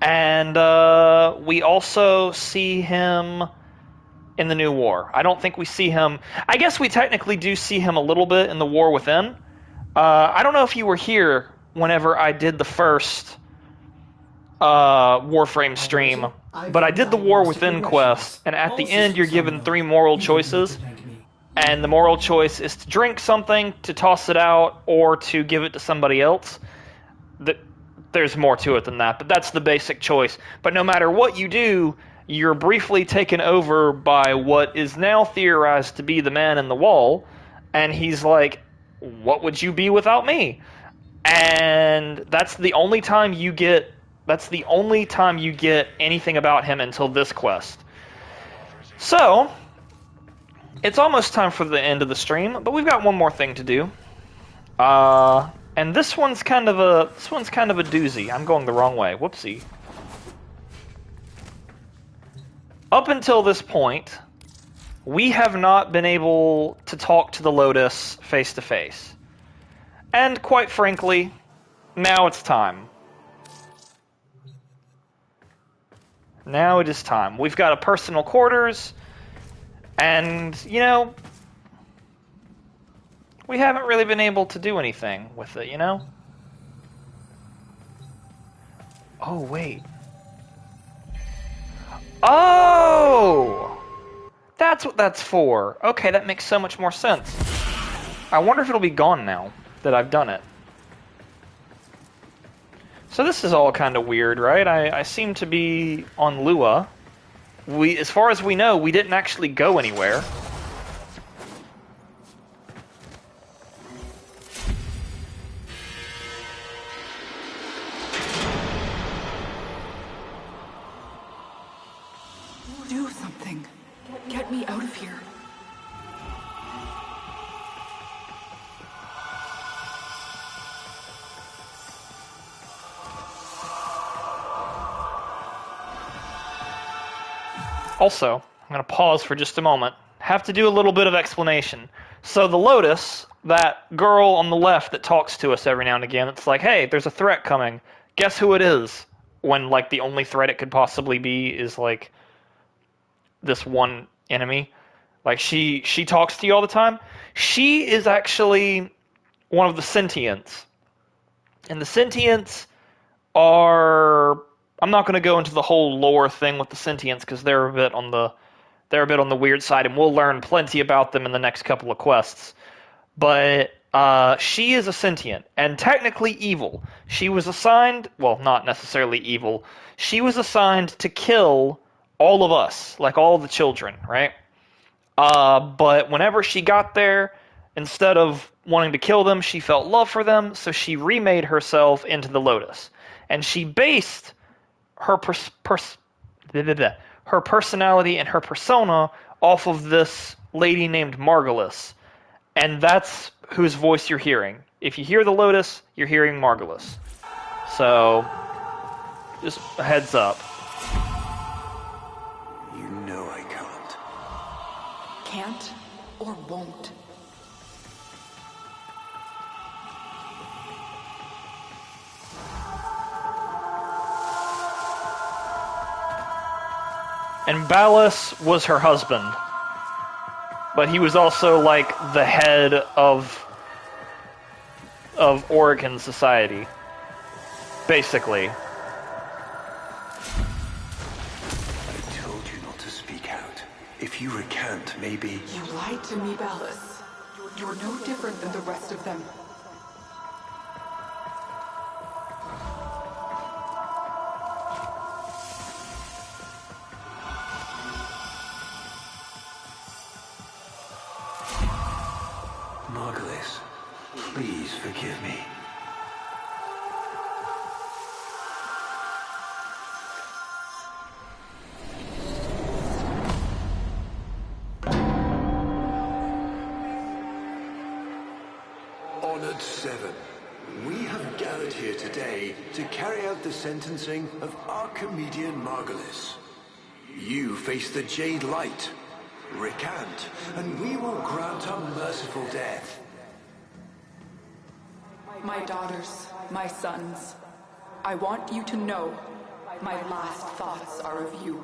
A: and we also see him in the New War. I don't think we see him... I guess we technically do see him a little bit in the War Within. I don't know if you were here whenever I did the first Warframe stream, but I did the War Within quest, and at the end you're given 3 moral choices, and the moral choice is to drink something, to toss it out, or to give it to somebody else. There's more to it than that, but that's the basic choice. But no matter what you do, you're briefly taken over by what is now theorized to be the Man in the Wall, and he's like, what would you be without me? And that's the only time you get anything about him until this quest. So, it's almost time for the end of the stream, but we've got one more thing to do. And this one's kind of a doozy. I'm going the wrong way. Whoopsie. Up until this point, we have not been able to talk to the Lotus face to face. And quite frankly, now it's time. Now it is time. We've got a personal quarters, and, you know, we haven't really been able to do anything with it, you know? Oh, wait. Oh! That's what that's for. Okay, that makes so much more sense. I wonder if it'll be gone now that I've done it. So this is all kind of weird, right? I seem to be on Lua. As far as we know, we didn't actually go anywhere.
J: Do something. Get me out of here.
A: Also, I'm going to pause for just a moment. Have to do a little bit of explanation. So the Lotus, that girl on the left that talks to us every now and again, it's like, hey, there's a threat coming. Guess who it is? When, like, the only threat it could possibly be is, like, this one enemy. Like, she talks to you all the time. She is actually one of the sentients. And the sentients are... I'm not going to go into the whole lore thing with the sentients because they're a bit on the weird side, and we'll learn plenty about them in the next couple of quests. But she is a sentient and technically evil. She was assigned, well, not necessarily evil. She was assigned to kill all of us, like all the children, right? But whenever she got there, instead of wanting to kill them, she felt love for them, so she remade herself into the Lotus, and she based her personality and her persona off of this lady named Margulis. And that's whose voice you're hearing. If you hear the Lotus, you're hearing Margulis. So, just a heads up.
H: You know I can't.
J: Can't or won't.
A: And Ballas was her husband. But he was also, like, the head of Oregon society. Basically.
L: I told you not to speak out. If you recant, maybe...
J: You lied to me, Ballas. You're no different than the rest of them.
L: Margulis, please forgive me. Honored Seven, we have gathered here today to carry out the sentencing of our comedian Margulis. You face the Jade Light. Recant, and we will grant a merciful death.
J: My daughters, my sons, I want you to know my last thoughts are of you.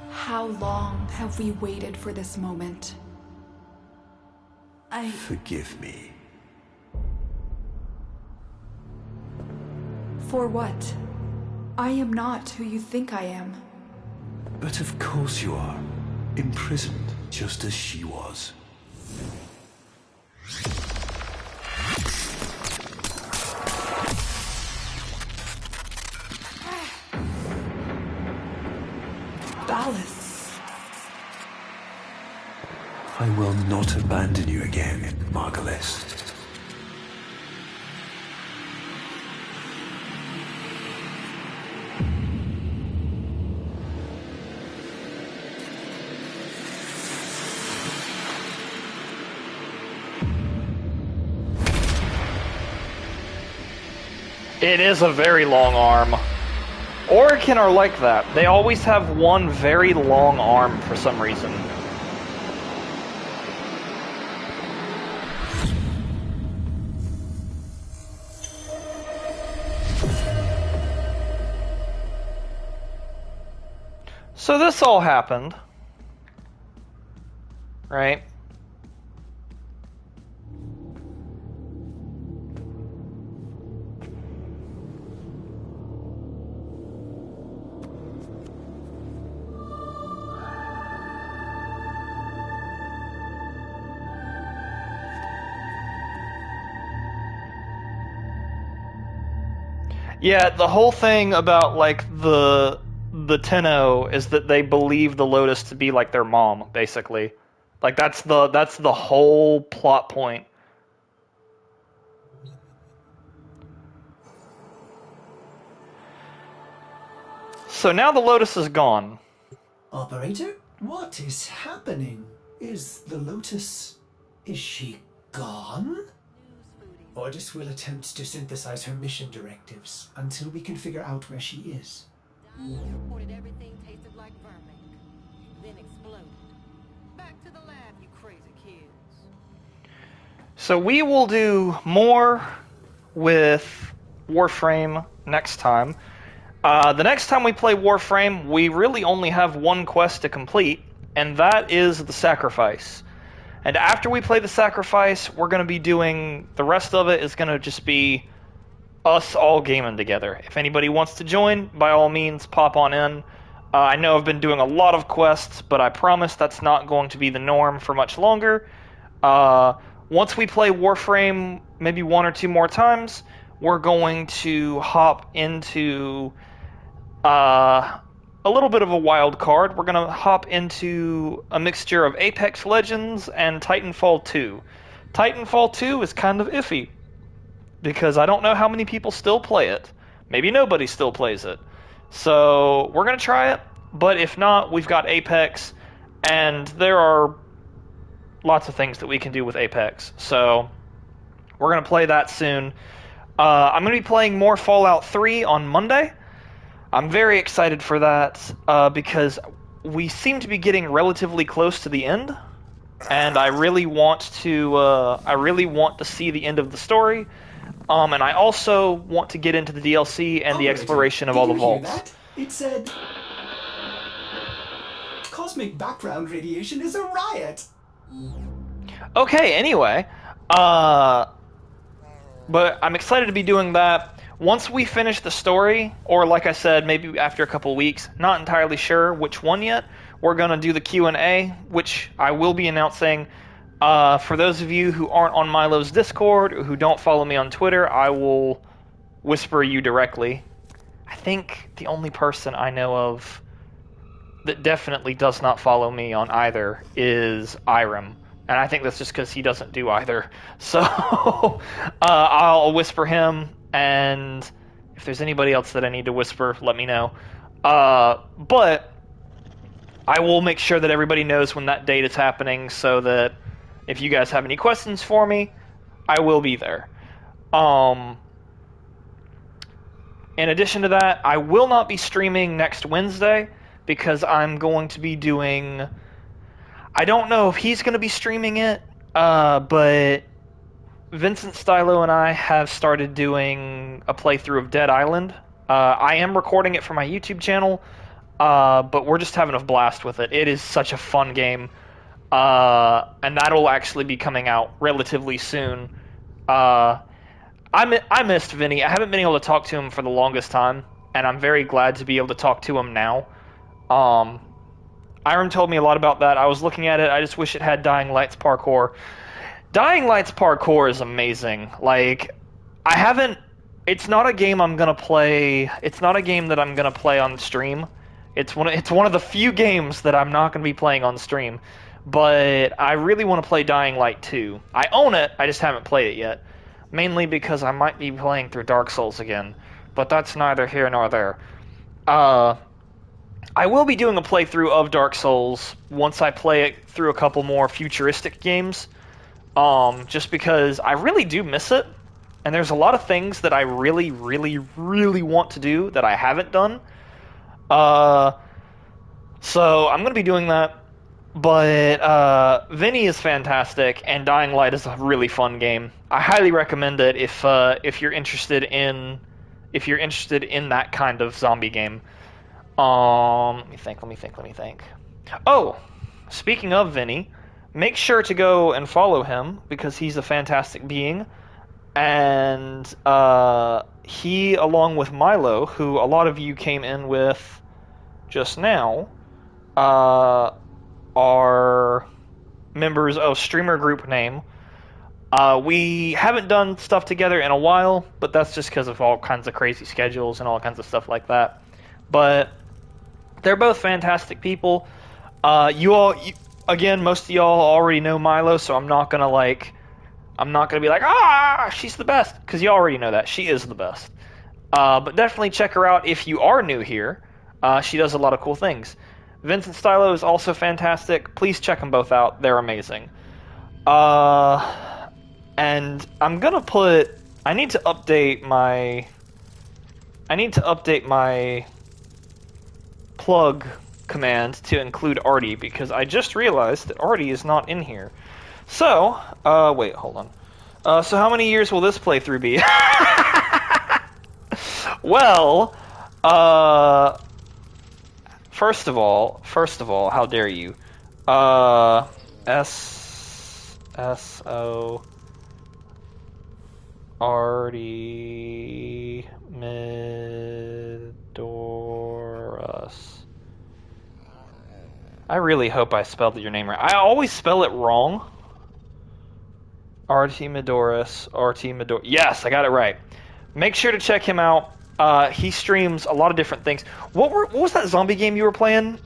J: How long have we waited for this moment?
L: Forgive me.
J: For what? I am not who you think I am.
L: But of course you are. Imprisoned, just as she was.
J: Ballas.
L: I will not abandon you again, Margulis.
A: It is a very long arm. Oregon are like that. They always have one very long arm for some reason. So this all happened, right? Yeah, the whole thing about like the Tenno is that they believe the Lotus to be like their mom, basically. Like that's the whole plot point. So now the Lotus is gone.
G: Operator, what is happening? Is the Lotus... is she gone? Ordis will attempt to synthesize her mission directives until we can figure out where she is.
F: Reported everything tasted like vermin, then exploded. Back to the lab, you crazy kids.
A: So we will do more with Warframe next time. The next time we play Warframe, we really only have one quest to complete, and that is the Sacrifice. And after we play the Sacrifice, we're going to be doing... the rest of it is going to just be us all gaming together. If anybody wants to join, by all means, pop on in. I know I've been doing a lot of quests, but I promise that's not going to be the norm for much longer. Once we play Warframe maybe one or two more times, we're going to hop into a little bit of a wild card. We're going to hop into a mixture of Apex Legends and Titanfall 2. Titanfall 2 is kind of iffy, because I don't know how many people still play it. Maybe nobody still plays it. So we're going to try it, but if not, we've got Apex, and there are lots of things that we can do with Apex. So we're going to play that soon. I'm going to be playing more Fallout 3 on Monday. I'm very excited for that because we seem to be getting relatively close to the end, and I really want to see the end of the story. And I also want to get into the DLC and the exploration of all the vaults.
G: That? It said cosmic background radiation is a riot.
A: Okay, anyway, but I'm excited to be doing that. Once we finish the story, or like I said, maybe after a couple weeks, not entirely sure which one yet, we're going to do the Q&A, which I will be announcing. For those of you who aren't on Milo's Discord, or who don't follow me on Twitter, I will whisper you directly. I think the only person I know of that definitely does not follow me on either is Irem. And I think that's just because he doesn't do either. So I'll whisper him, and if there's anybody else that I need to whisper, let me know. But I will make sure that everybody knows when that date is happening, so that if you guys have any questions for me, I will be there. In addition to that, I will not be streaming next Wednesday because I'm going to be doing... I don't know if he's going to be streaming it, but Vincent Stylo and I have started doing a playthrough of Dead Island. I am recording it for my YouTube channel, but we're just having a blast with it. It is such a fun game. And that'll actually be coming out relatively soon. I missed Vinny. I haven't been able to talk to him for the longest time, and I'm very glad to be able to talk to him now. Irem told me a lot about that. I was looking at it. I just wish it had Dying Light's parkour. Dying Light's parkour is amazing. Like, it's not a game I'm gonna play. It's not a game that I'm gonna play on stream. It's one of the few games that I'm not gonna be playing on stream. But I really want to play Dying Light 2. I own it, I just haven't played it yet. Mainly because I might be playing through Dark Souls again. But that's neither here nor there. I will be doing a playthrough of Dark Souls once I play it through a couple more futuristic games. Just because I really do miss it. And there's a lot of things that I really, really, really want to do that I haven't done. So I'm going to be doing that. But Vinny is fantastic, and Dying Light is a really fun game. I highly recommend it if you're interested in that kind of zombie game. Let me think. Oh, speaking of Vinny, make sure to go and follow him because he's a fantastic being, and he, along with Milo, who a lot of you came in with just now, are members of Streamer Group Name. We haven't done stuff together in a while, but that's just because of all kinds of crazy schedules and all kinds of stuff like that. But they're both fantastic people. Again, most of y'all already know Milo, so I'm not gonna be like, she's the best, because you already know that. She is the best. But definitely check her out if you are new here. She does a lot of cool things. Vincent Stylo is also fantastic. Please check them both out. They're amazing. And I'm gonna I need to update my plug command to include Artie, because I just realized that Artie is not in here. So, wait, hold on. So how many years will this playthrough be? Well, First of all, how dare you? S-O... Artie Midorus. I really hope I spelled your name right. I always spell it wrong. Artie Midorus. Yes, I got it right. Make sure to check him out. He streams a lot of different things. What was that zombie game you were playing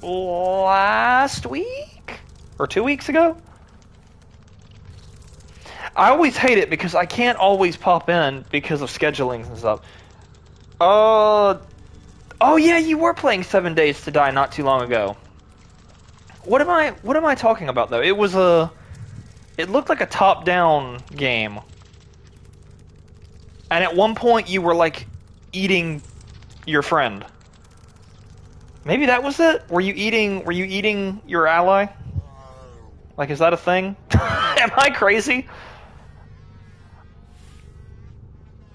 A: last week? Or 2 weeks ago? I always hate it because I can't always pop in because of schedulings and stuff. Oh yeah, you were playing 7 Days to Die not too long ago. What am I talking about though? It looked like a top-down game. And at one point you were like eating your friend. Maybe that was it? Were you eating your ally? Like, is that a thing? Am I crazy?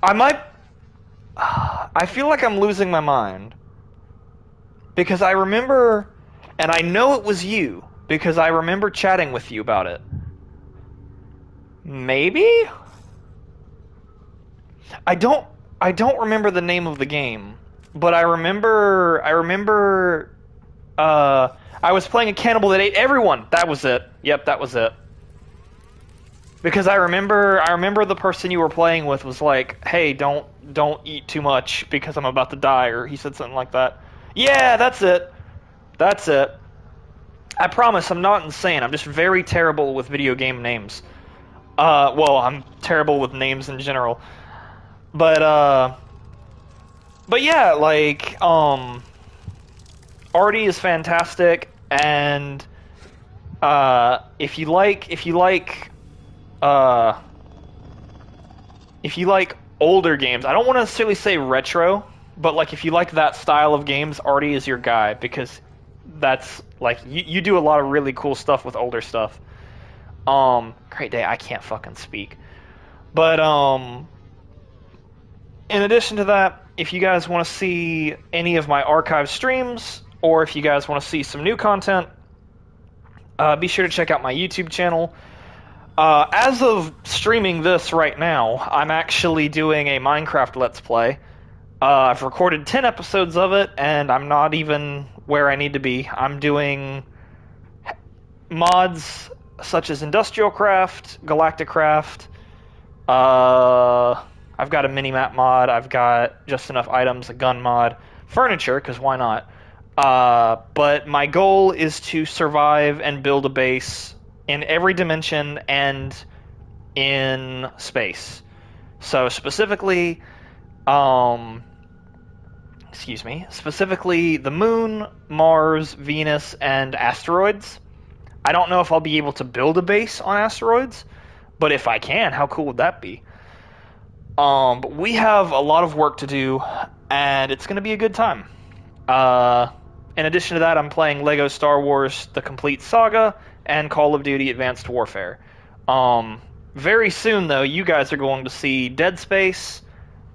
A: I feel like I'm losing my mind. Because I remember, and I know it was you, because I remember chatting with you about it. Maybe? I don't remember the name of the game, but I remember I was playing a cannibal that ate everyone. That was it. Yep, that was it. Because I remember the person you were playing with was like, "Hey, don't eat too much because I'm about to die," or he said something like that. Yeah, that's it. That's it. I promise I'm not insane. I'm just very terrible with video game names. Well, I'm terrible with names in general. But yeah, like, Artie is fantastic, and if you like older games, I don't want to necessarily say retro, but like if you like that style of games, Artie is your guy, because that's like you do a lot of really cool stuff with older stuff. Great day, I can't fucking speak. But in addition to that, if you guys want to see any of my archive streams, or if you guys want to see some new content, be sure to check out my YouTube channel. As of streaming this right now, I'm actually doing a Minecraft Let's Play. I've recorded 10 episodes of it, and I'm not even where I need to be. I'm doing mods such as Industrial Craft, Galactic Craft, I've got a mini-map mod, I've got just enough items, a gun mod, furniture, because why not? But my goal is to survive and build a base in every dimension and in space. So specifically, specifically the Moon, Mars, Venus, and asteroids. I don't know if I'll be able to build a base on asteroids, but if I can, how cool would that be? But we have a lot of work to do, and it's going to be a good time. In addition to that, I'm playing LEGO Star Wars The Complete Saga and Call of Duty Advanced Warfare. Very soon, though, you guys are going to see Dead Space,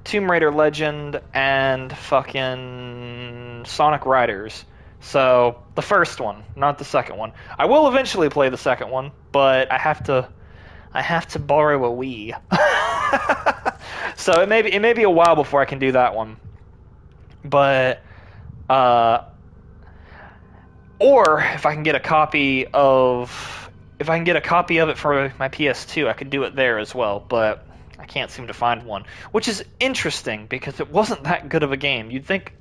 A: Tomb Raider Legend, and fucking Sonic Riders. So, the first one, not the second one. I will eventually play the second one, but I have to borrow a Wii. So it may be a while before I can do that one. But or if I can get a copy of it for my PS2, I could do it there as well, but I can't seem to find one, which is interesting because it wasn't that good of a game. You'd think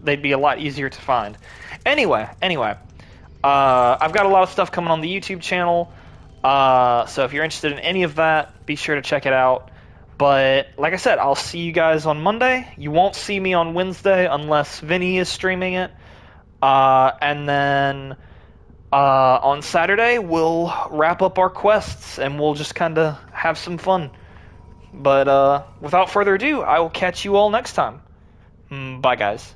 A: they'd be a lot easier to find. Anyway, I've got a lot of stuff coming on the YouTube channel, so if you're interested in any of that, be sure to check it out. But like I said, I'll see you guys on Monday. You won't see me on Wednesday unless Vinny is streaming it. And then on Saturday, we'll wrap up our quests and we'll just kind of have some fun. But without further ado, I will catch you all next time. Bye, guys.